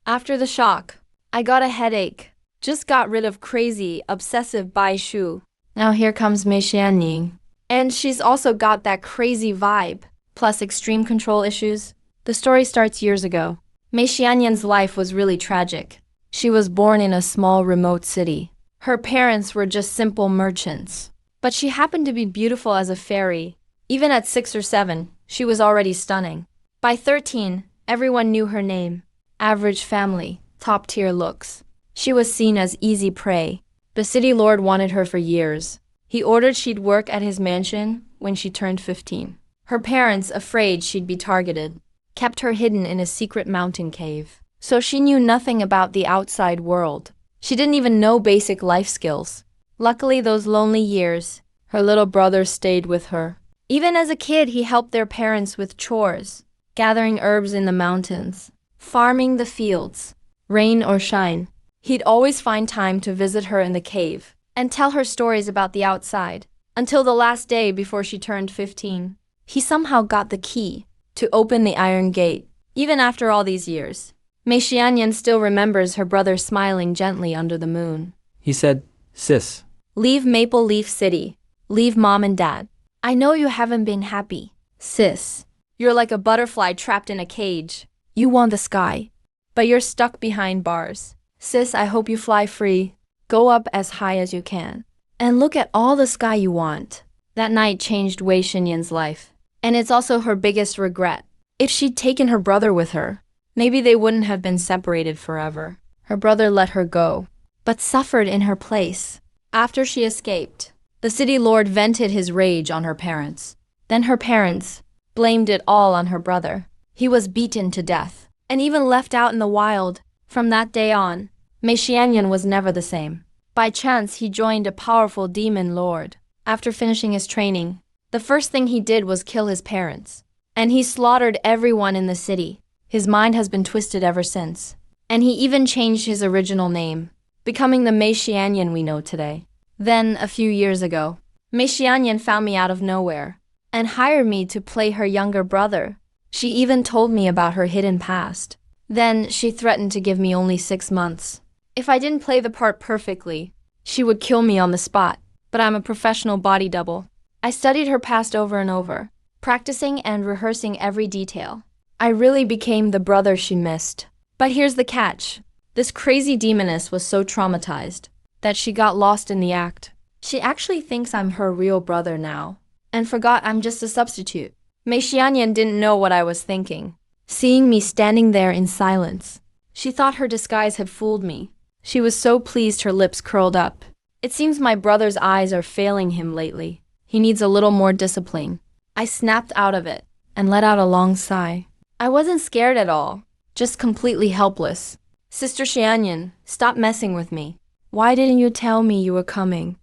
After the shock, I got a headache. Just got rid of crazy, obsessive Bai Shu. Now here comes Mei Xianyan. And she's also got that crazy vibe, plus extreme control issues. The story starts years ago. Mei Xianyan's life was really tragic. She was born in a small, remote city. Her parents were just simple merchants. But she happened to be beautiful as a fairy. Even at 6 or 7, she was already stunning. By 13, everyone knew her name. Average family, top-tier looks. She was seen as easy prey. The city lord wanted her for years. He ordered she'd work at his mansion when she turned 15. Her parents, afraid she'd be targeted, kept her hidden in a secret mountain cave. So she knew nothing about the outside world. She didn't even know basic life skills. Luckily, those lonely years, her little brother stayed with her. Even as a kid, he helped their parents with chores, gathering herbs in the mountains, farming the fields. Rain or shine, he'd always find time to visit her in the cave and tell her stories about the outside, until the last day before she turned 15. He somehow got the key to open the iron gate, even after all these years. Mei Xianyan still remembers her brother smiling gently under the moon. he said, "Sis, Leave Maple Leaf City. Leave mom and dad. I know you haven't been happy. Sis, you're like a butterfly trapped in a cage. You want the sky, but you're stuck behind bars. Sis, I hope you fly free. Go up as high as you can. And look at all the sky you want." That night changed Wei Xinyan's life. And it's also her biggest regret. If she'd taken her brother with her, maybe they wouldn't have been separated forever. Her brother let her go, but suffered in her place. After she escaped, the city lord vented his rage on her parents. Then her parents blamed it all on her brother. He was beaten to death, and even left out in the wild. From that day on, Mei Xianyan was never the same. By chance, he joined a powerful demon lord. After finishing his training, the first thing he did was kill his parents. And he slaughtered everyone in the city. His mind has been twisted ever since. And he even changed his original name, becoming the Mei Xianyan we know today. Then, a few years ago, Mei Xianyan found me out of nowhere and hired me to play her younger brother. She even told me about her hidden past. Then, she threatened to give me only 6 months. If I didn't play the part perfectly, she would kill me on the spot. But I'm a professional body double. I studied her past over and over, practicing and rehearsing every detail. I really became the brother she missed. But here's the catch. This crazy demoness was so traumatized that she got lost in the act. She actually thinks I'm her real brother now, and forgot I'm just a substitute. Mei Xianyan didn't know what I was thinking. Seeing me standing there in silence, she thought her disguise had fooled me. She was so pleased her lips curled up. It seems my brother's eyes are failing him lately. He needs a little more discipline. I snapped out of it and let out a long sigh. I wasn't scared at all, just completely helpless. Sister Xianyan, stop messing with me. Why didn't you tell me you were coming?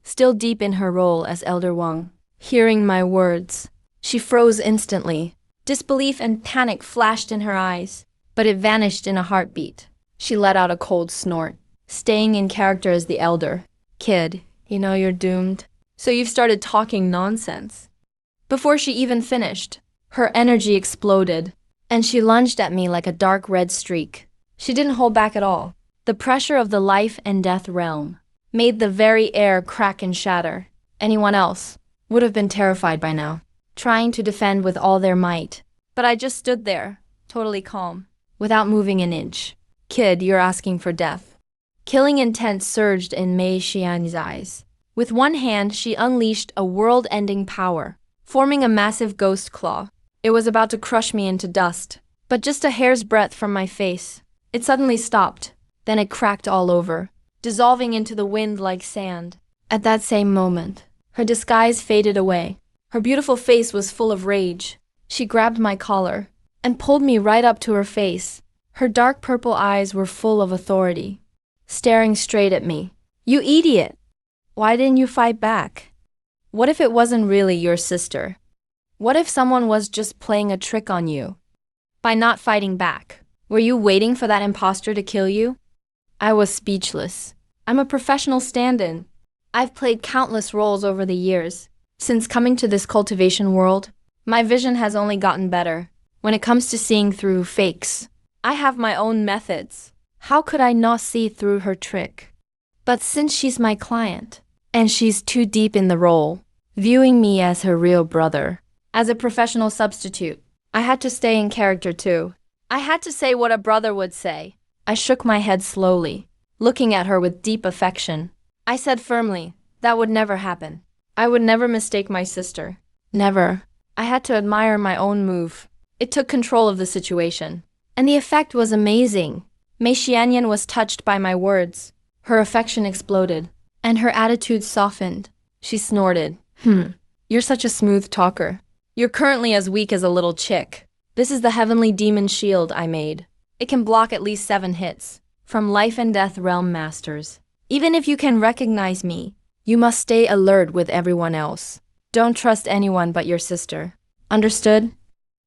Still deep in her role as Elder Wang, hearing my words, she froze instantly. Disbelief and panic flashed in her eyes, but it vanished in a heartbeat. She let out a cold snort, staying in character as the elder. Kid, you know you're doomed. So you've started talking nonsense. Before she even finished, her energy exploded, and she lunged at me like a dark red streak. She didn't hold back at all. The pressure of the life and death realm made the very air crack and shatter. Anyone else would have been terrified by now, trying to defend with all their might. But I just stood there, totally calm, without moving an inch. Kid, you're asking for death. Killing intent surged in Mei Xianyan's eyes. With one hand, she unleashed a world-ending power, forming a massive ghost claw. It was about to crush me into dust, but just a hair's breadth from my face. It suddenly stopped. Then it cracked all over, dissolving into the wind like sand. At that same moment, her disguise faded away. Her beautiful face was full of rage. She grabbed my collar and pulled me right up to her face. Her dark purple eyes were full of authority, staring straight at me. You idiot! Why didn't you fight back? What if it wasn't really your sister? What if someone was just playing a trick on you? By not fighting back, were you waiting for that imposter to kill you? I was speechless. I'm a professional stand-in. I've played countless roles over the years. Since coming to this cultivation world, my vision has only gotten better. When it comes to seeing through fakes, I have my own methods. How could I not see through her trick? But since she's my client, and she's too deep in the role, viewing me as her real brother, as a professional substitute, I had to stay in character too. I had to say what a brother would say. I shook my head slowly, looking at her with deep affection. I said firmly, that would never happen. I would never mistake my sister. Never. I had to admire my own move. It took control of the situation. And the effect was amazing. Mei Xianyan was touched by my words. Her affection exploded, and her attitude softened. She snorted. You're such a smooth talker. You're currently as weak as a little chick. This is the heavenly demon shield I made. It can block at least 7 hits from life and death realm masters. Even if you can recognize me, you must stay alert with everyone else. Don't trust anyone but your sister. Understood?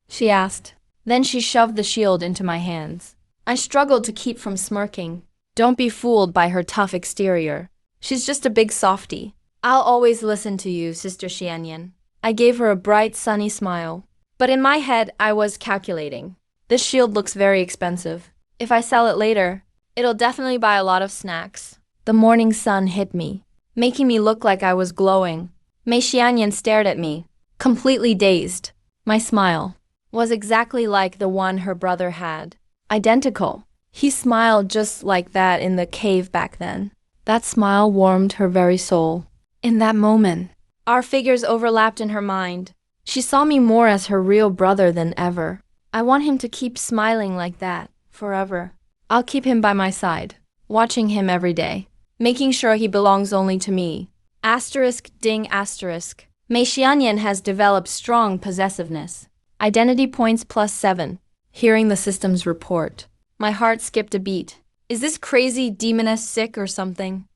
She asked. Then she shoved the shield into my hands. I struggled to keep from smirking. Don't be fooled by her tough exterior. She's just a big softie. I'll always listen to you, Sister Xianyan. I gave her a bright, sunny smile. But in my head, I was calculating. This shield looks very expensive. If I sell it later, it'll definitely buy a lot of snacks. The morning sun hit me, making me look like I was glowing. Mei Xianyan stared at me, completely dazed. My smile was exactly like the one her brother had. Identical. He smiled just like that in the cave back then. That smile warmed her very soul. In that moment, our figures overlapped in her mind. She saw me more as her real brother than ever. I want him to keep smiling like that, forever. I'll keep him by my side, watching him every day, making sure he belongs only to me. Asterisk ding asterisk. Mei Xianyan has developed strong possessiveness. Identity points +7. Hearing the system's report, my heart skipped a beat. Is this crazy demoness sick or something?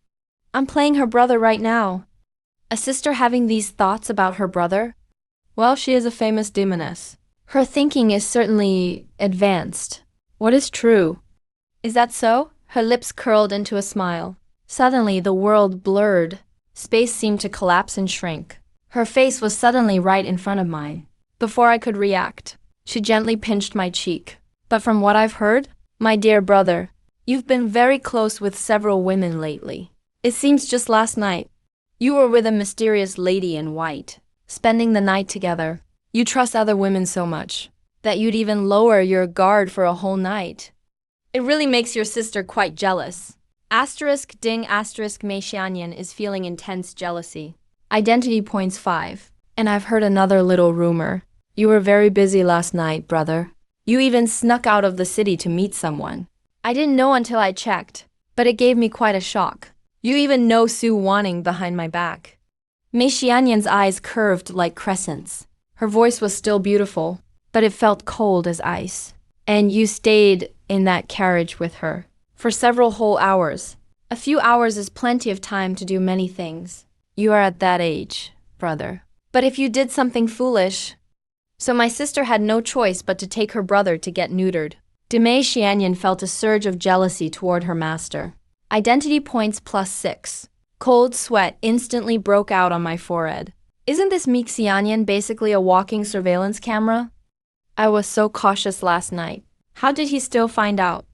I'm playing her brother right now. A sister having these thoughts about her brother? Well, she is a famous demoness. Her thinking is certainly advanced. What is true? Is that so? Her lips curled into a smile. Suddenly, the world blurred. Space seemed to collapse and shrink. Her face was suddenly right in front of mine. Before I could react, she gently pinched my cheek. But from what I've heard, my dear brother, you've been very close with several women lately. It seems just last night, you were with a mysterious lady in white, spending the night together. You trust other women so much that you'd even lower your guard for a whole night. It really makes your sister quite jealous. Asterisk ding asterisk Mei Xianyan is feeling intense jealousy. Identity points 5. And I've heard another little rumor. You were very busy last night, brother. You even snuck out of the city to meet someone. I didn't know until I checked, but it gave me quite a shock. You even know Su Wanning behind my back. Mei Xianyan's eyes curved like crescents. Her voice was still beautiful, but it felt cold as ice. And you stayed in that carriage with her for several whole hours. A few hours is plenty of time to do many things. You are at that age, brother. But if you did something foolish... So my sister had no choice but to take her brother to get neutered. Mei Xianyan felt a surge of jealousy toward her master. Identity points +6. Cold sweat instantly broke out on my forehead. Isn't this Mei Xianyan basically a walking surveillance camera? I was so cautious last night. How did he still find out?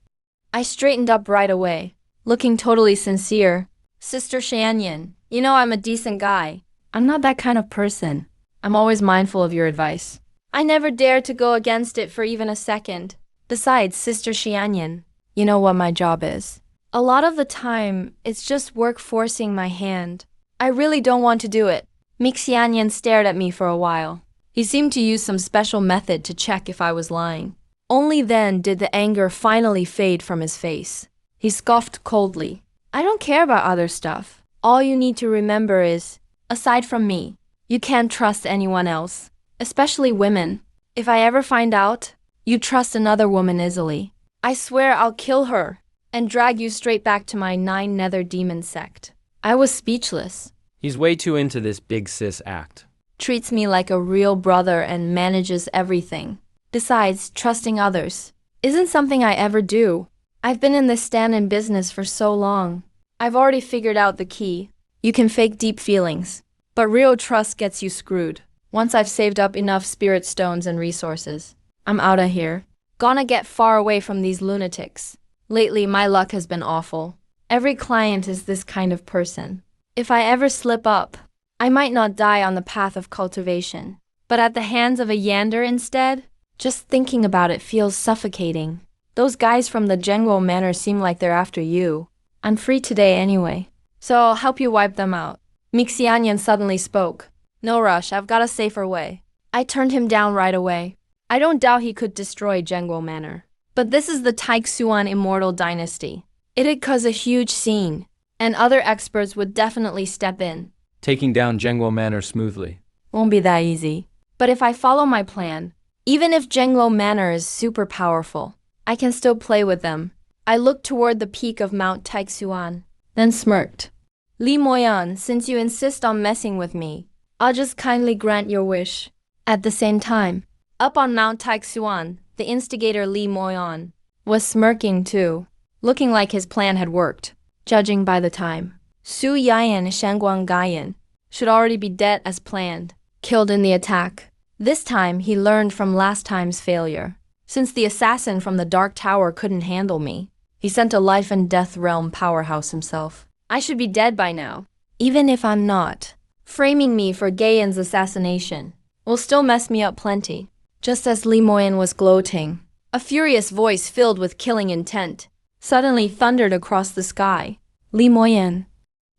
I straightened up right away, looking totally sincere. Sister Xianyan, you know I'm a decent guy. I'm not that kind of person. I'm always mindful of your advice. I never dared to go against it for even a second. Besides, Sister Xianyan, you know what my job is. A lot of the time, it's just work forcing my hand. I really don't want to do it. Mei Xianyan stared at me for a while. He seemed to use some special method to check if I was lying. Only then did the anger finally fade from his face. He scoffed coldly. I don't care about other stuff. All you need to remember is, aside from me, you can't trust anyone else, especially women. If I ever find out, you trust another woman easily. I swear I'll kill her and drag you straight back to my 9 nether demon sect. I was speechless. He's way too into this big sis act. Treats me like a real brother and manages everything. Besides, trusting others isn't something I ever do. I've been in this stand-in business for so long. I've already figured out the key. You can fake deep feelings, but real trust gets you screwed. Once I've saved up enough spirit stones and resources, I'm outta here. Gonna get far away from these lunatics. Lately, my luck has been awful. Every client is this kind of person. If I ever slip up, I might not die on the path of cultivation, but at the hands of a Yander instead. Just thinking about it feels suffocating. Those guys from the Zhengguo Manor seem like they're after you. I'm free today anyway, so I'll help you wipe them out. Mei Xianyan suddenly spoke. No rush, I've got a safer way. I turned him down right away. I don't doubt he could destroy Zhengguo Manor. But this is the Taixuan Immortal Dynasty. It'd cause a huge scene, and other experts would definitely step in. Taking down Zhengguo Manor smoothly. Won't be that easy. But if I follow my plan, even if Zhengguo Manor is super powerful, I can still play with them. I looked toward the peak of Mount Taixuan, then smirked. Li Moyan, since you insist on messing with me, I'll just kindly grant your wish. At the same time, up on Mount Taixuan, the instigator Li Moyan was smirking too, looking like his plan had worked, judging by the time. Su Yayan Shangguang Gayan should already be dead as planned, killed in the attack. This time, he learned from last time's failure. Since the assassin from the Dark Tower couldn't handle me, he sent a life and death realm powerhouse himself. I should be dead by now, even if I'm not. Framing me for Gayan's assassination will still mess me up plenty. Just as Li Moyan was gloating, a furious voice filled with killing intent suddenly thundered across the sky. Li Moyan,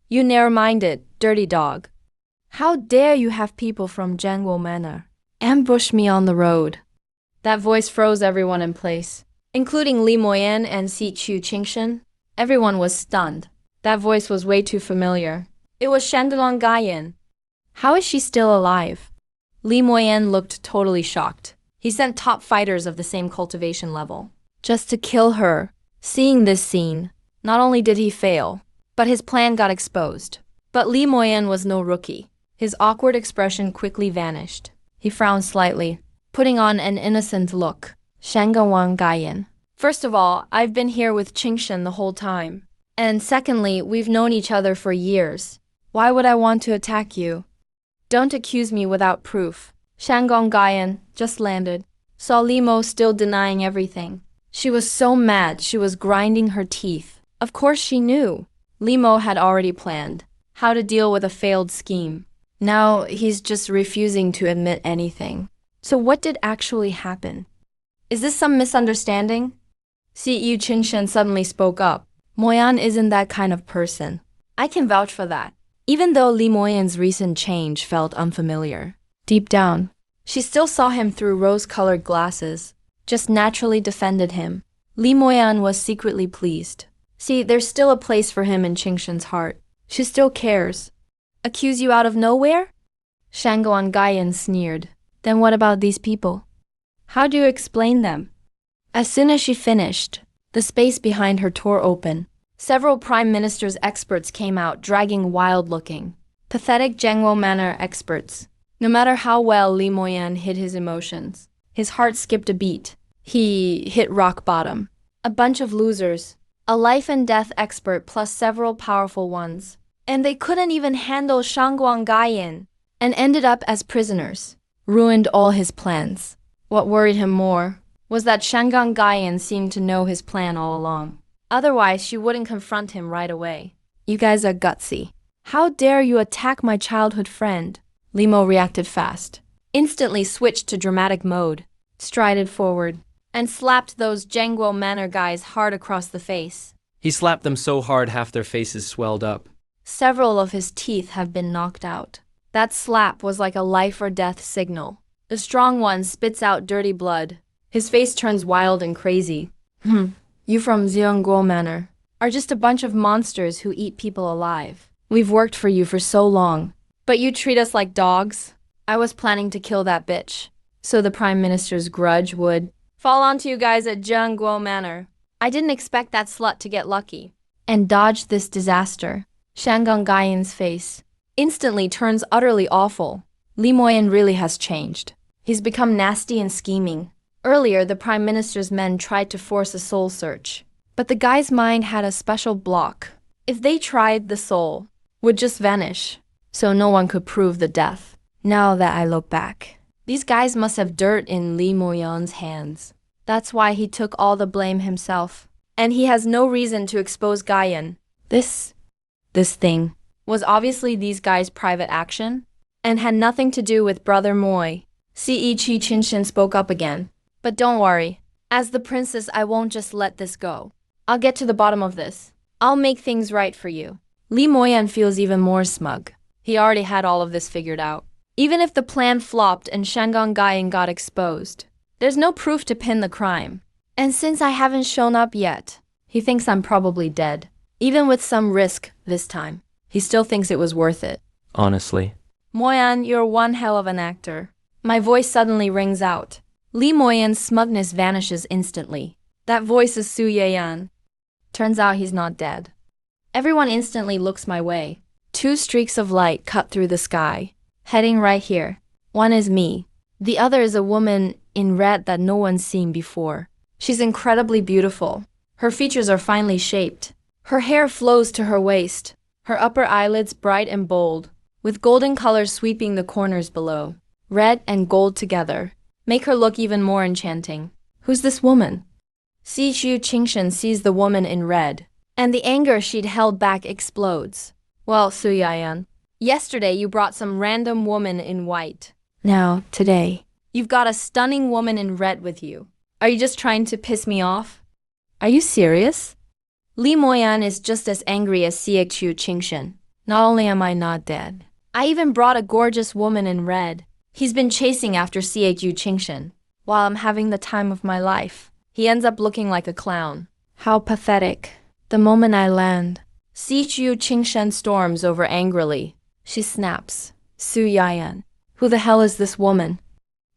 you narrow-minded, dirty dog. How dare you have people from Zhengguo Manor ambush me on the road? That voice froze everyone in place, including Li Moyan and Si Chu Qingshen. Everyone was stunned. That voice was way too familiar. It was Shandalong Gayan. How is she still alive? Li Moyan looked totally shocked. He sent top fighters of the same cultivation level just to kill her, Seeing this scene, not only did he fail, but his plan got exposed. But Li Moyan was no rookie. His awkward expression quickly vanished. He frowned slightly, putting on an innocent look. Shangawang Gayan. First of all, I've been here with Qingshen the whole time. And secondly, we've known each other for years. Why would I want to attack you? Don't accuse me without proof. Shangong Gayan just landed. Saw Limo still denying everything. She was so mad she was grinding her teeth. Of course she knew. Limo had already planned how to deal with a failed scheme. Now he's just refusing to admit anything. So what did actually happen? Is this some misunderstanding? CEO Qingshen suddenly spoke up. Moyan isn't that kind of person. I can vouch for that. Even though Li Moyan's recent change felt unfamiliar, deep down, she still saw him through rose-colored glasses, just naturally defended him. Li Moyan was secretly pleased. See, there's still a place for him in Qingshen's heart. She still cares. Accuse you out of nowhere? Shangguan Gayan sneered. Then what about these people? How do you explain them? As soon as she finished, the space behind her tore open. Several Prime Minister's experts came out dragging wild-looking, pathetic Jiangwo Manor experts. No matter how well Li Moyan hid his emotions, his heart skipped a beat. He hit rock bottom. A bunch of losers. A life and death expert plus several powerful ones. And they couldn't even handle Shangguan Gayan and ended up as prisoners. Ruined all his plans. What worried him more was that Shangguan Gayan seemed to know his plan all along. Otherwise, she wouldn't confront him right away. You guys are gutsy. How dare you attack my childhood friend? Limo reacted fast. Instantly switched to dramatic mode. Strided forward. And slapped those Jiangwo Manor guys hard across the face. He slapped them so hard half their faces swelled up. Several of his teeth have been knocked out. That slap was like a life or death signal. The strong one spits out dirty blood. His face turns wild and crazy. You from Jiangwo Manor are just a bunch of monsters who eat people alive. We've worked for you for so long, but you treat us like dogs? I was planning to kill that bitch, so the Prime Minister's grudge would fall onto you guys at Jiangwo Manor. I didn't expect that slut to get lucky and dodge this disaster. Shangguan Gayan's face instantly turns utterly awful. Li Moyan really has changed. He's become nasty and scheming. Earlier, the Prime Minister's men tried to force a soul search, but the guy's mind had a special block. If they tried, the soul would just vanish, so no one could prove the death. Now that I look back, these guys must have dirt in Li Moyan's hands. That's why he took all the blame himself. And he has no reason to expose Gayan. This thing was obviously these guys' private action and had nothing to do with Brother Moy. CEO Qingshen spoke up again. But don't worry. As the princess, I won't just let this go. I'll get to the bottom of this. I'll make things right for you. Li Moyan feels even more smug. He already had all of this figured out. Even if the plan flopped and Shangguan Gayan got exposed, there's no proof to pin the crime. And since I haven't shown up yet, he thinks I'm probably dead. Even with some risk this time, he still thinks it was worth it. Honestly. Moyan, you're one hell of an actor. My voice suddenly rings out. Li Moyan's smugness vanishes instantly. That voice is Su Yeyan. Turns out he's not dead. Everyone instantly looks my way. Two streaks of light cut through the sky, heading right here. One is me. The other is a woman in red that no one's seen before. She's incredibly beautiful. Her features are finely shaped. Her hair flows to her waist. Her upper eyelids bright and bold, with golden colors sweeping the corners below. Red and gold together make her look even more enchanting. Who's this woman? CEO Qingshen sees the woman in red, and the anger she'd held back explodes. Well, Su Yayan, yesterday you brought some random woman in white. Now, today, you've got a stunning woman in red with you. Are you just trying to piss me off? Are you serious? Li Moyan is just as angry as CEO Qingshen. Not only am I not dead, I even brought a gorgeous woman in red. He's been chasing after CEO Qingshen while I'm having the time of my life. He ends up looking like a clown. How pathetic. The moment I land, CEO Qingshen storms over angrily. She snaps. Su Yayan, who the hell is this woman?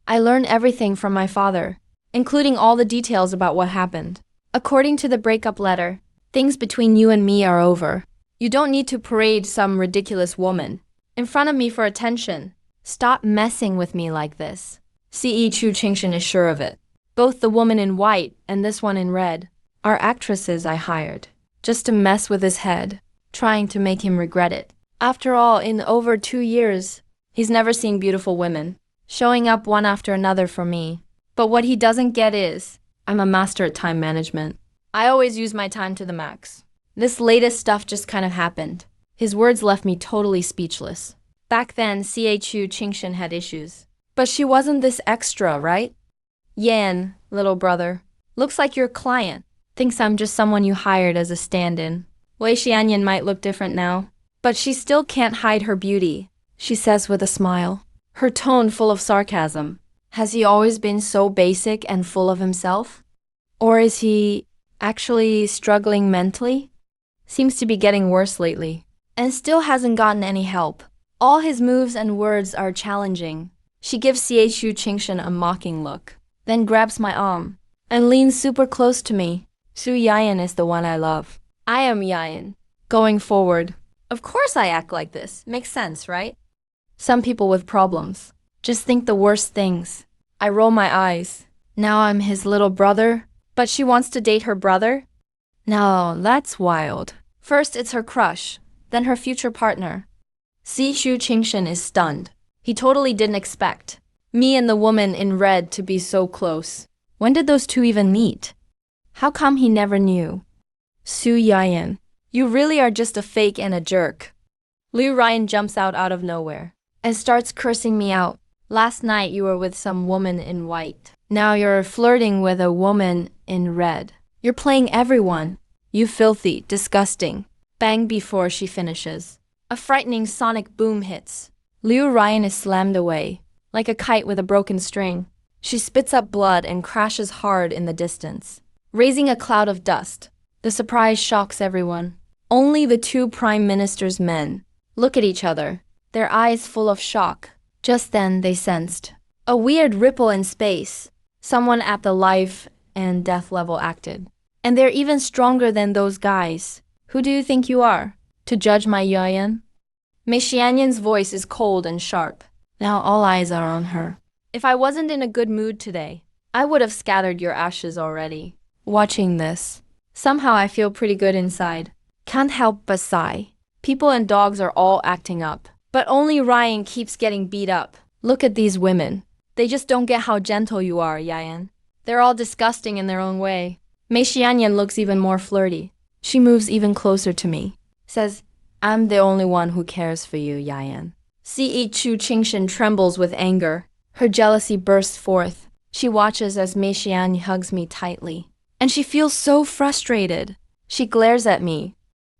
I learned everything from my father, including all the details about what happened. According to the breakup letter, things between you and me are over. You don't need to parade some ridiculous woman in front of me for attention. Stop messing with me like this. C.E. Chu Qingshan is sure of it. Both the woman in white and this one in red are actresses I hired just to mess with his head, trying to make him regret it. After all, in over 2 years, he's never seen beautiful women showing up one after another for me. But what he doesn't get is, I'm a master at time management. I always use my time to the max. This latest stuff just kind of happened. His words left me totally speechless. Back then, Chu Qingshan had issues. But she wasn't this extra, right? Yan, little brother, looks like your client thinks I'm just someone you hired as a stand-in. Wei Xianyan might look different now, but she still can't hide her beauty, she says with a smile, her tone full of sarcasm. Has he always been so basic and full of himself? Or is he actually struggling mentally? Seems to be getting worse lately, and still hasn't gotten any help. All his moves and words are challenging. She gives Chu Qingshan a mocking look, then grabs my arm and leans super close to me. Su Yayan is the one I love. I am Yayan. Going forward. Of course I act like this. Makes sense, right? Some people with problems just think the worst things. I roll my eyes. Now I'm his little brother, but she wants to date her brother? Now that's wild. First it's her crush, then her future partner. Chu Qingshan is stunned. He totally didn't expect me and the woman in red to be so close. When did those two even meet? How come he never knew? Su Yayan, you really are just a fake and a jerk. Liu Ryan jumps out of nowhere and starts cursing me out. Last night you were with some woman in white. Now you're flirting with a woman in red. You're playing everyone. You filthy, disgusting. Bang before she finishes. A frightening sonic boom hits. Liu Ryan is slammed away, like a kite with a broken string. She spits up blood and crashes hard in the distance, raising a cloud of dust. The surprise shocks everyone. Only the two prime minister's men look at each other, their eyes full of shock. Just then they sensed a weird ripple in space. Someone at the life and death level acted. And they're even stronger than those guys. Who do you think you are, to judge my Yayan? Mei Xianyan's voice is cold and sharp. Now all eyes are on her. If I wasn't in a good mood today, I would have scattered your ashes already. Watching this, somehow I feel pretty good inside. Can't help but sigh. People and dogs are all acting up, but only Ryan keeps getting beat up. Look at these women. They just don't get how gentle you are, Yayan. They're all disgusting in their own way. Mei Xianyan looks even more flirty. She moves even closer to me. Says, I'm the only one who cares for you, Yayan. Chu Qingshan trembles with anger. Her jealousy bursts forth. She watches as Mei Xianyan hugs me tightly. And she feels so frustrated. She glares at me.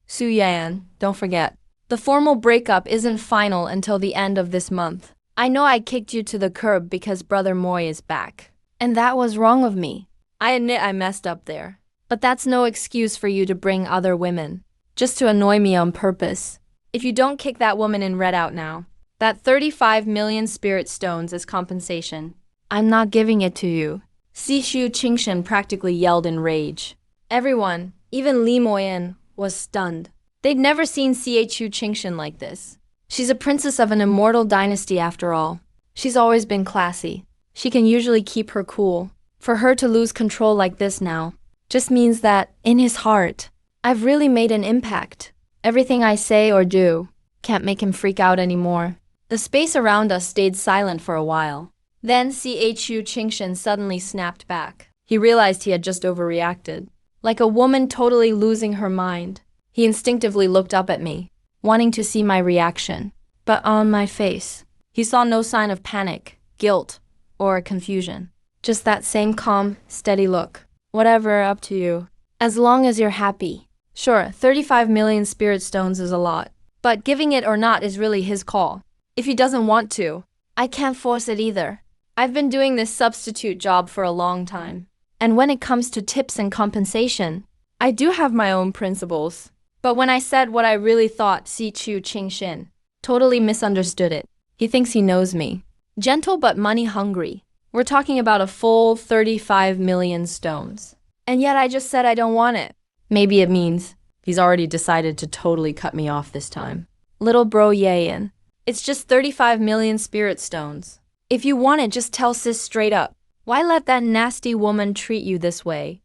Su Yayan, don't forget. The formal breakup isn't final until the end of this month. I know I kicked you to the curb because Brother Moy is back. And that was wrong of me. I admit I messed up there. But that's no excuse for you to bring other women, just to annoy me on purpose. If you don't kick that woman in red out now, that 35 million spirit stones is compensation. I'm not giving it to you. Chu Qingshan practically yelled in rage. Everyone, even Li Moyan, was stunned. They'd never seen Chu Qingshan like this. She's a princess of an immortal dynasty after all. She's always been classy. She can usually keep her cool. For her to lose control like this now just means that, in his heart, I've really made an impact. Everything I say or do can't make him freak out anymore. The space around us stayed silent for a while. Then Chu Qingshan suddenly snapped back. He realized he had just overreacted. Like a woman totally losing her mind, he instinctively looked up at me, wanting to see my reaction. But on my face, he saw no sign of panic, guilt, or confusion. Just that same calm, steady look. Whatever, up to you. As long as you're happy. Sure, 35 million spirit stones is a lot, but giving it or not is really his call. If he doesn't want to, I can't force it either. I've been doing this substitute job for a long time. And when it comes to tips and compensation, I do have my own principles. But when I said what I really thought, Chu Qingshan totally misunderstood it. He thinks he knows me. Gentle but money hungry. We're talking about a full 35 million stones. And yet I just said I don't want it. Maybe it means he's already decided to totally cut me off this time. Little bro Yayan. It's just 35 million spirit stones. If you want it, just tell sis straight up. Why let that nasty woman treat you this way?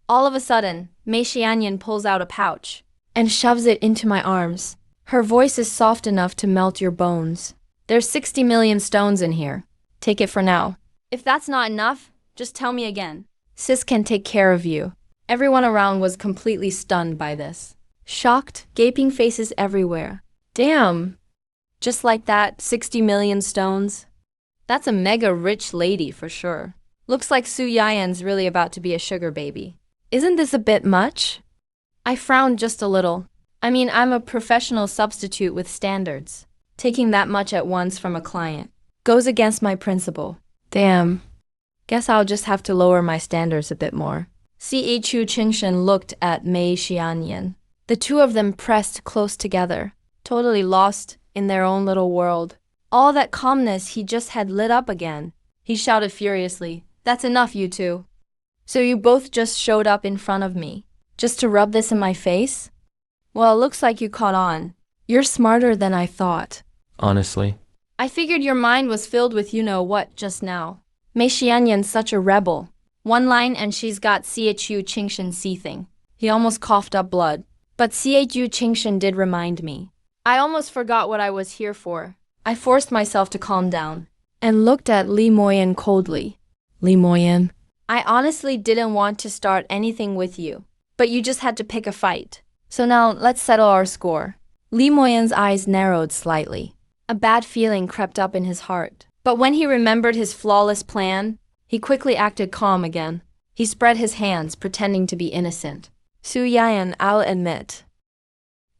All of a sudden, Mei Xianyan pulls out a pouch And shoves it into my arms. Her voice is soft enough to melt your bones. There's 60 million stones in here. Take it for now. If that's not enough, just tell me again. Sis can take care of you. Everyone around was completely stunned by this. Shocked, gaping faces everywhere. Damn. Just like that, 60 million stones. That's a mega rich lady for sure. Looks like Su Yayan's really about to be a sugar baby. Isn't this a bit much? I frowned just a little. I mean, I'm a professional substitute with standards. Taking that much at once from a client goes against my principle. Damn. Guess I'll just have to lower my standards a bit more. C.E. Chu Qingshen looked at Mei Xianyan. The two of them pressed close together, totally lost in their own little world. All that calmness he just had lit up again. He shouted furiously, "That's enough, you two. So you both just showed up in front of me, just to rub this in my face? Well, it looks like you caught on. You're smarter than I thought." Honestly. I figured your mind was filled with you-know-what just now. Mei Xianyan's such a rebel. One line and she's got C.H.U. Qingshen seething. He almost coughed up blood. But C.H.U. Qingshen did remind me. I almost forgot what I was here for. I forced myself to calm down and looked at Li Moyan coldly. Li Moyan, I honestly didn't want to start anything with you, but you just had to pick a fight. So now let's settle our score. Li Moyan's eyes narrowed slightly. A bad feeling crept up in his heart. But when he remembered his flawless plan, he quickly acted calm again. He spread his hands, pretending to be innocent. Su Yayan, I'll admit.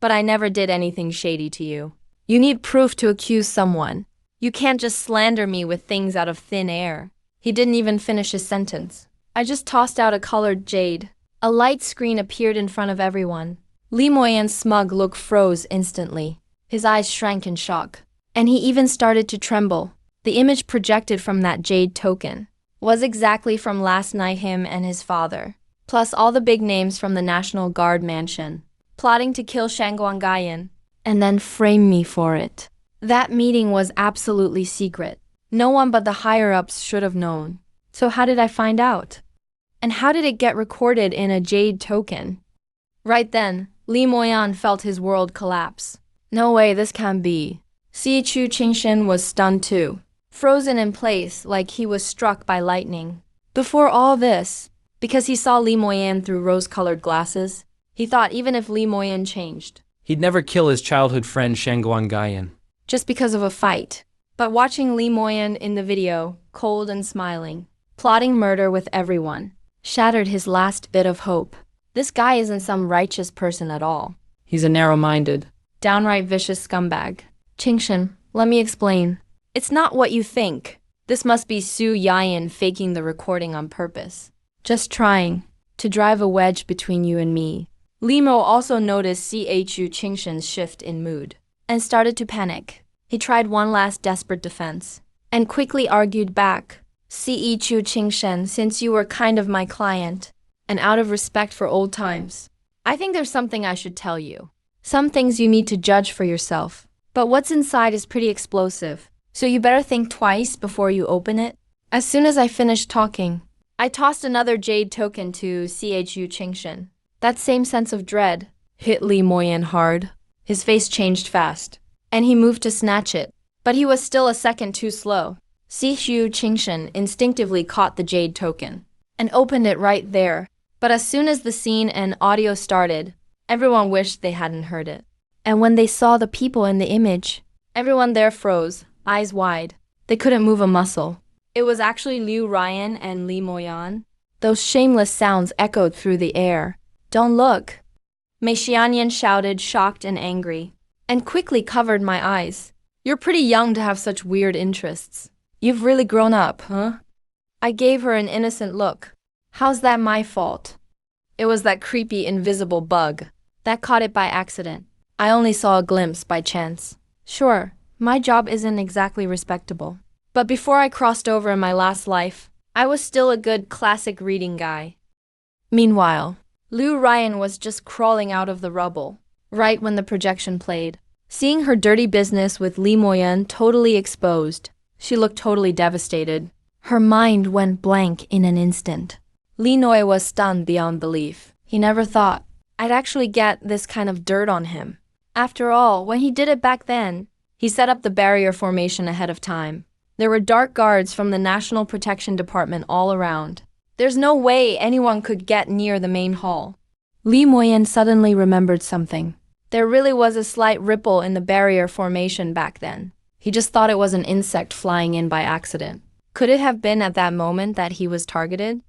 But I never did anything shady to you. You need proof to accuse someone. You can't just slander me with things out of thin air. He didn't even finish his sentence. I just tossed out a colored jade. A light screen appeared in front of everyone. Li Moyan's smug look froze instantly. His eyes shrank in shock. And he even started to tremble. The image projected from that jade token was exactly from last night him and his father, plus all the big names from the National Guard mansion, plotting to kill Shangguangayan and then frame me for it. That meeting was absolutely secret. No one but the higher-ups should have known. So how did I find out? And how did it get recorded in a jade token? Right then, Li Moyan felt his world collapse. No way, this can't be. C.Chu Qingshen was stunned too, frozen in place like he was struck by lightning. Before all this, because he saw Li Moyan through rose-colored glasses, he thought even if Li Moyan changed, He'd never kill his childhood friend Shangguangayan. just because of a fight. But watching Li Moyan in the video, cold and smiling, plotting murder with everyone, shattered his last bit of hope. This guy isn't some righteous person at all. He's a narrow-minded. Downright vicious scumbag. Qingshen, let me explain. It's not what you think. This must be Su Yayan faking the recording on purpose. Just trying to drive a wedge between you and me. Li Mo also noticed C.H.U. Qingshen's shift in mood and started to panic. He tried one last desperate defense and quickly argued back. C.H.U. Qingshen, since you were kind of my client and out of respect for old times, I think there's something I should tell you. Some things you need to judge for yourself. But what's inside is pretty explosive, so you better think twice before you open it. As soon as I finished talking, I tossed another jade token to C.H.U. Qingshen. That same sense of dread hit Li Moyan hard. His face changed fast, and he moved to snatch it, but he was still a second too slow. C.H.U. Qingshen instinctively caught the jade token and opened it right there. But as soon as the scene and audio started, everyone wished they hadn't heard it. And when they saw the people in the image, everyone there froze, eyes wide. They couldn't move a muscle. It was actually Liu Ryan and Li Moyan. Those shameless sounds echoed through the air. Don't look. Mei Xianyan shouted, shocked and angry, and quickly covered my eyes. You're pretty young to have such weird interests. You've really grown up, huh? I gave her an innocent look. How's that my fault? It was that creepy invisible bug that caught it by accident. I only saw a glimpse by chance. Sure, my job isn't exactly respectable. But before I crossed over in my last life, I was still a good classic reading guy. Meanwhile, Liu Ryan was just crawling out of the rubble, right when the projection played. Seeing her dirty business with Li Moyan totally exposed, she looked totally devastated. Her mind went blank in an instant. Li Noi was stunned beyond belief. He never thought I'd actually get this kind of dirt on him. After all, when he did it back then, he set up the barrier formation ahead of time. There were dark guards from the National Protection Department all around. There's no way anyone could get near the main hall. Li Moyan suddenly remembered something. There really was a slight ripple in the barrier formation back then. He just thought it was an insect flying in by accident. Could it have been at that moment that he was targeted?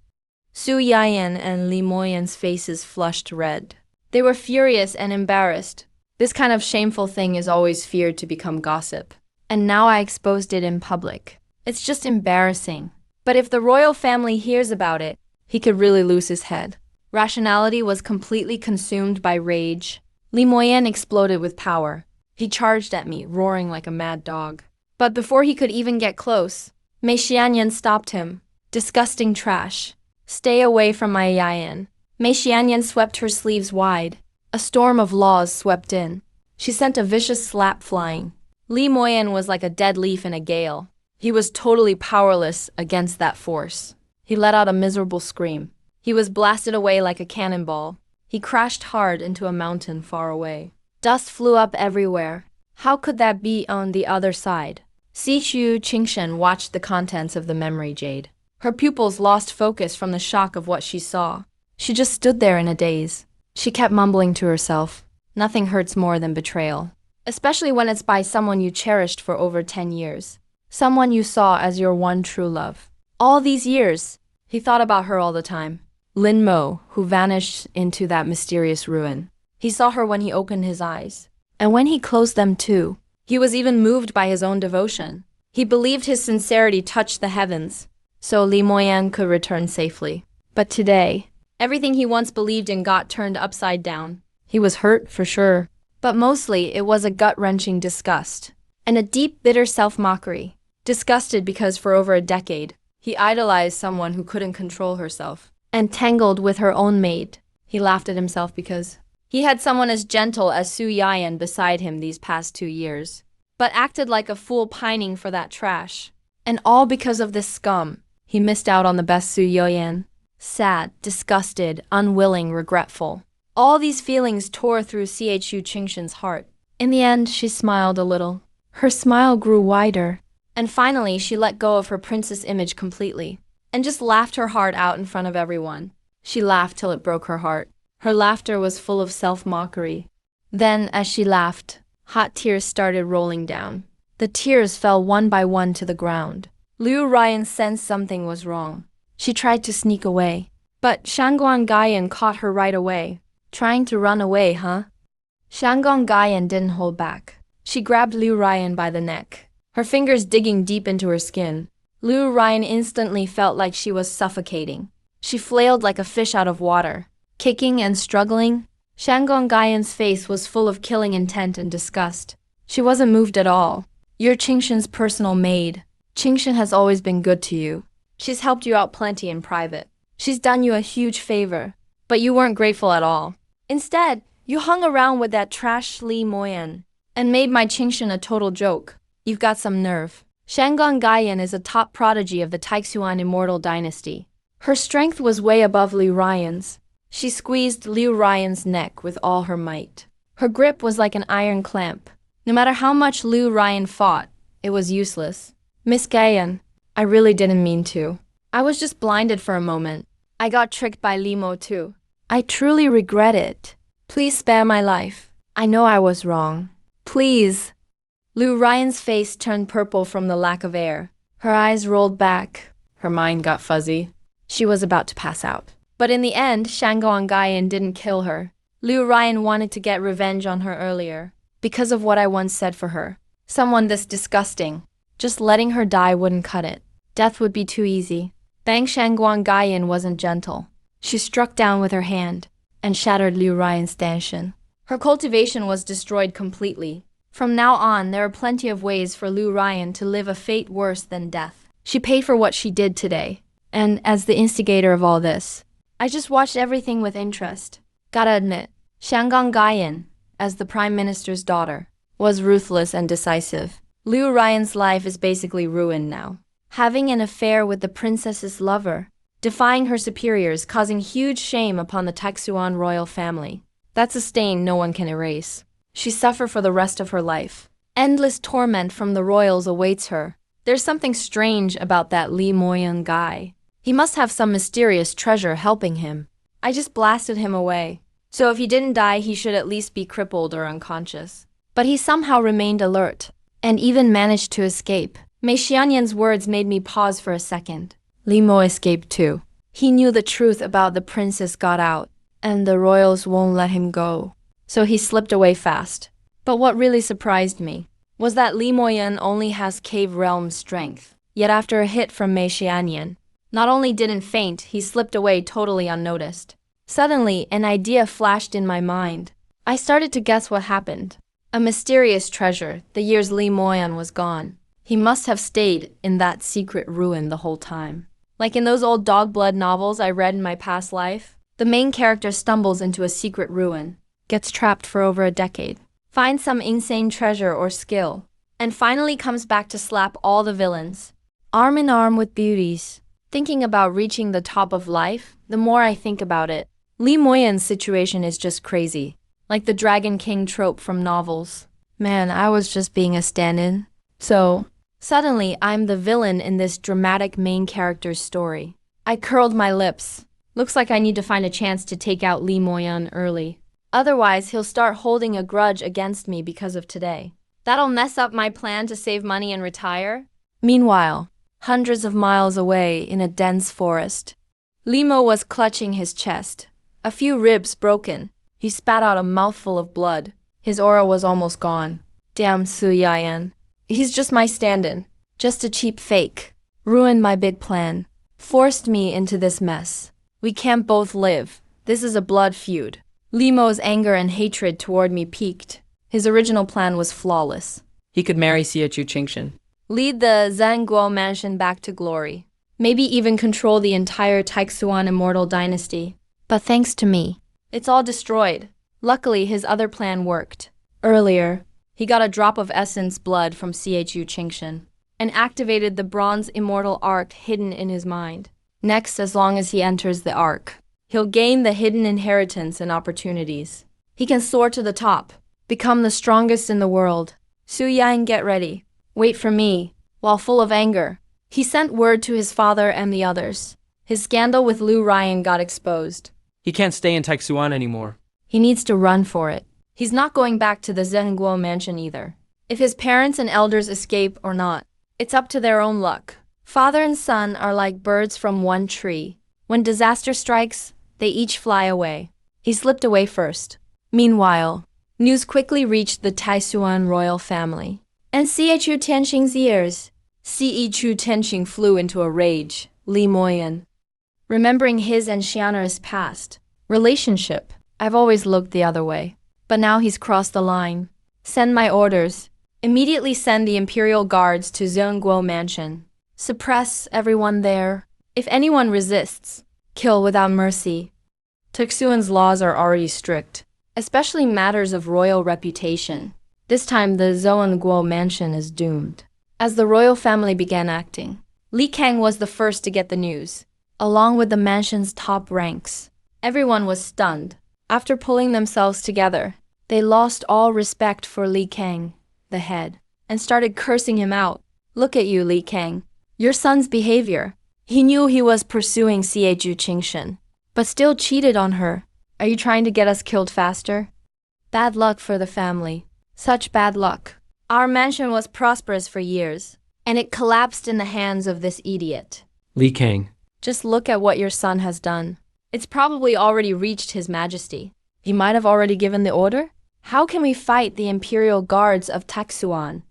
Su Yayan and Li Moyan's faces flushed red. They were furious and embarrassed. This kind of shameful thing is always feared to become gossip. And now I exposed it in public. It's just embarrassing. But if the royal family hears about it, he could really lose his head. Rationality was completely consumed by rage. Li Moyan exploded with power. He charged at me, roaring like a mad dog. But before he could even get close, Mei Xianyan stopped him. Disgusting trash. Stay away from my Yayan. Mei Xianyan swept her sleeves wide. A storm of laws swept in. She sent a vicious slap flying. Li Moyan was like a dead leaf in a gale. He was totally powerless against that force. He let out a miserable scream. He was blasted away like a cannonball. He crashed hard into a mountain far away. Dust flew up everywhere. How could that be on the other side? Sixu Qingshen watched the contents of the memory jade. Her pupils lost focus from the shock of what she saw. She just stood there in a daze. She kept mumbling to herself, "Nothing hurts more than betrayal, especially when it's by someone you cherished for over 10 years. Someone you saw as your one true love. All these years." He thought about her all the time. Lin Mo, who vanished into that mysterious ruin. He saw her when he opened his eyes. And when he closed them too. He was even moved by his own devotion. He believed his sincerity touched the heavens, so Li Moyan could return safely. But today, everything he once believed in got turned upside down. He was hurt, for sure. But mostly, it was a gut-wrenching disgust. And a deep, bitter self-mockery. Disgusted because for over a decade, he idolized someone who couldn't control herself. Entangled with her own maid. He laughed at himself because he had someone as gentle as Su Yayan beside him these past 2 years, but acted like a fool pining for that trash. And all because of this scum. He missed out on the best Su Yayan. Sad, disgusted, unwilling, regretful. All these feelings tore through Chu Qingshen's heart. In the end, she smiled a little. Her smile grew wider. And finally, she let go of her princess image completely. And just laughed her heart out in front of everyone. She laughed till it broke her heart. Her laughter was full of self-mockery. Then, as she laughed, hot tears started rolling down. The tears fell one by one to the ground. Liu Ryan sensed something was wrong. She tried to sneak away. But Shangguan Gaiyan caught her right away. Trying to run away, huh? Shangguan Gaiyan didn't hold back. She grabbed Liu Ryan by the neck, her fingers digging deep into her skin. Liu Ryan instantly felt like she was suffocating. She flailed like a fish out of water, kicking and struggling. Shangguan Gaiyan's face was full of killing intent and disgust. She wasn't moved at all. "You're Qingshen's personal maid. Qingshen has always been good to you. She's helped you out plenty in private. She's done you a huge favor, but you weren't grateful at all. Instead, you hung around with that trash Li Moyan and made my Qingshen a total joke. You've got some nerve." Shangguan Gaiyan is a top prodigy of the Taixuan immortal dynasty. Her strength was way above Liu Ryan's. She squeezed Liu Ryan's neck with all her might. Her grip was like an iron clamp. No matter how much Liu Ryan fought, it was useless. "Miss Gaiyan, I really didn't mean to. I was just blinded for a moment. I got tricked by Li Mo too. I truly regret it. Please spare my life. I know I was wrong. Please." Liu Ryan's face turned purple from the lack of air. Her eyes rolled back. Her mind got fuzzy. She was about to pass out. But in the end, Shangguan Gaiyan didn't kill her. Liu Ryan wanted to get revenge on her earlier, because of what I once said for her. Someone this disgusting. Just letting her die wouldn't cut it. Death would be too easy. Bang Shangguan Gaiyan wasn't gentle. She struck down with her hand and shattered Liu Ryan's stanchion. Her cultivation was destroyed completely. From now on, there are plenty of ways for Liu Ryan to live a fate worse than death. She paid for what she did today. And as the instigator of all this, I just watched everything with interest. Gotta admit, Shangang Gayan, as the Prime Minister's daughter, was ruthless and decisive. Liu Ryan's life is basically ruined now. Having an affair with the princess's lover, defying her superiors, causing huge shame upon the Taixuan royal family. That's a stain no one can erase. She suffered for the rest of her life. Endless torment from the royals awaits her. There's something strange about that Li Moyan guy. He must have some mysterious treasure helping him. I just blasted him away. So if he didn't die, he should at least be crippled or unconscious. But he somehow remained alert, and even managed to escape. Mei Xianyan's words made me pause for a second. Li Mo escaped too. He knew the truth about the princess got out, and the royals won't let him go. So he slipped away fast. But what really surprised me was that Li Moyan only has cave realm strength. Yet after a hit from Mei Xianyan, not only didn't faint, he slipped away totally unnoticed. Suddenly, an idea flashed in my mind. I started to guess what happened. A mysterious treasure, the years Li Moyan was gone. He must have stayed in that secret ruin the whole time. Like in those old dog blood novels I read in my past life, the main character stumbles into a secret ruin, gets trapped for over a decade, finds some insane treasure or skill, and finally comes back to slap all the villains. Arm in arm with beauties. Thinking about reaching the top of life, the more I think about it, Li Moyan's situation is just crazy. Like the Dragon King trope from novels. Man, I was just being a stand-in. So, suddenly I'm the villain in this dramatic main character's story. I curled my lips. Looks like I need to find a chance to take out Li Moyan early. Otherwise, he'll start holding a grudge against me because of today. That'll mess up my plan to save money and retire. Meanwhile, hundreds of miles away in a dense forest, Li Mo was clutching his chest, a few ribs broken. He spat out a mouthful of blood. His aura was almost gone. Damn Su Yayan. He's just my stand-in. Just a cheap fake. Ruined my big plan. Forced me into this mess. We can't both live. This is a blood feud. Li Mo's anger and hatred toward me peaked. His original plan was flawless. He could marry Xie Qingshan. Lead the Zhanguo mansion back to glory. Maybe even control the entire Taixuan immortal dynasty. But thanks to me, it's all destroyed. Luckily, his other plan worked. Earlier, he got a drop of essence blood from Xie Qingshan and activated the bronze immortal arc hidden in his mind. Next, as long as he enters the arc, he'll gain the hidden inheritance and opportunities. He can soar to the top, become the strongest in the world. Su Yan, get ready. Wait for me. While full of anger, he sent word to his father and the others. His scandal with Liu Ryan got exposed. He can't stay in Taixuan anymore. He needs to run for it. He's not going back to the Zhenguo mansion either. If his parents and elders escape or not, it's up to their own luck. Father and son are like birds from one tree. When disaster strikes, they each fly away. He slipped away first. Meanwhile, news quickly reached the Taixuan royal family. And Xie Tianxing's ears. Xie Tianxing flew into a rage. Li Moyan. Remembering his and Xian'er's past relationship, I've always looked the other way. But now he's crossed the line. Send my orders. Immediately send the Imperial Guards to Zhenguo Mansion. Suppress everyone there. If anyone resists, kill without mercy. Taixuan's laws are already strict, especially matters of royal reputation. This time the Zhenguo Mansion is doomed. As the royal family began acting, Li Kang was the first to get the news, along with the mansion's top ranks. Everyone was stunned. After pulling themselves together, they lost all respect for Li Kang, the head, and started cursing him out. Look at you, Li Kang. Your son's behavior. He knew he was pursuing Xie Qingshan, but still cheated on her. Are you trying to get us killed faster? Bad luck for the family. Such bad luck. Our mansion was prosperous for years, and it collapsed in the hands of this idiot. Li Kang. Just look at what your son has done. It's probably already reached His Majesty. He might have already given the order? How can we fight the Imperial Guards of Taixuan?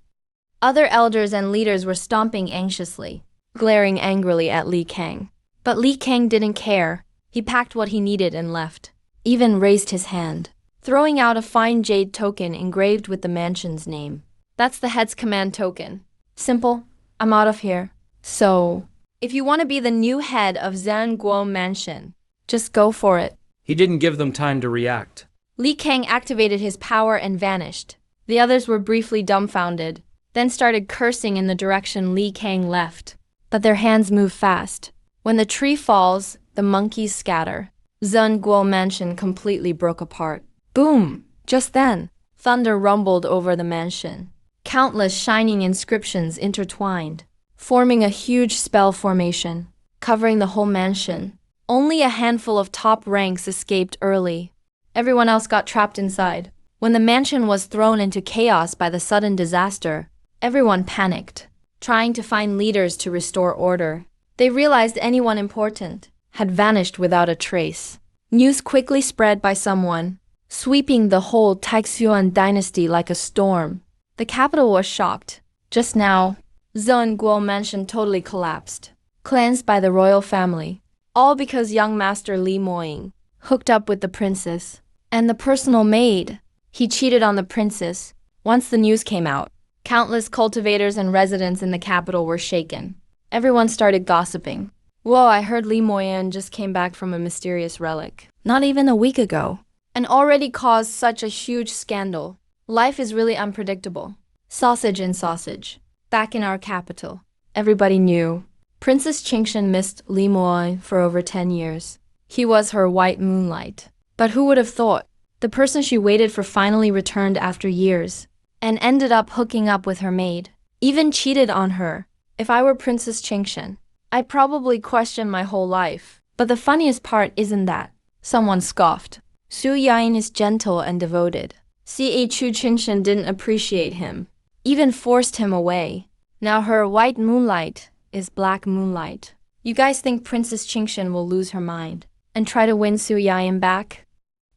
Other elders and leaders were stomping anxiously, glaring angrily at Li Kang. But Li Kang didn't care. He packed what he needed and left. Even raised his hand, throwing out a fine jade token engraved with the mansion's name. That's the head's command token. Simple. I'm out of here. So, if you want to be the new head of Zhanguo Mansion, Just go for it. He didn't give them time to react. Li Kang activated his power and vanished. The others were briefly dumbfounded, then started cursing in the direction Li Kang left. But their hands move fast. When the tree falls, the monkeys scatter. Zun Guo mansion completely broke apart. Boom! Just then, thunder rumbled over the mansion. Countless shining inscriptions intertwined, forming a huge spell formation, covering the whole mansion. Only a handful of top ranks escaped early. Everyone else got trapped inside. When the mansion was thrown into chaos by the sudden disaster, everyone panicked, trying to find leaders to restore order. They realized anyone important had vanished without a trace. News quickly spread by someone, sweeping the whole Taixuan dynasty like a storm. The capital was shocked. Just now, Zun Guo mansion totally collapsed, cleansed by the royal family. All because young master Li Moying hooked up with the princess and the personal maid. He cheated on the princess. Once the news came out, countless cultivators and residents in the capital were shaken. Everyone started gossiping. Whoa, I heard Li Moyan just came back from a mysterious relic. Not even a week ago. And already caused such a huge scandal. Life is really unpredictable. Sausage and sausage. Back in our capital, everybody knew. Princess Qingshan missed Li Moy for over 10 years. He was her white moonlight. But who would have thought? The person she waited for finally returned after years, and ended up hooking up with her maid. Even cheated on her. If I were Princess Qingshan, I'd probably question my whole life. But the funniest part isn't that. Someone scoffed. Su Yain is gentle and devoted. C.A. Chu Qingshan didn't appreciate him. Even forced him away. Now her white moonlight is black moonlight. You guys think Princess Qingshan will lose her mind and try to win Su Yain back?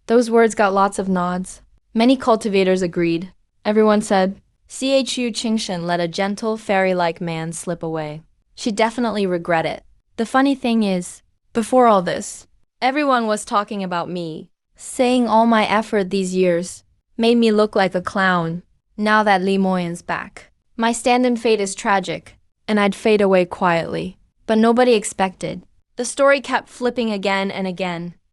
Those words got lots of nods. Many cultivators agreed. Everyone said, Chu Qingshan let a gentle, fairy-like man slip away. She definitely regret it. The funny thing is, before all this, everyone was talking about me, saying all my effort these years made me look like a clown. Now that Li Moyan's back, my stand-in fate is tragic, and I'd fade away quietly. But nobody expected. The story kept flipping again and again.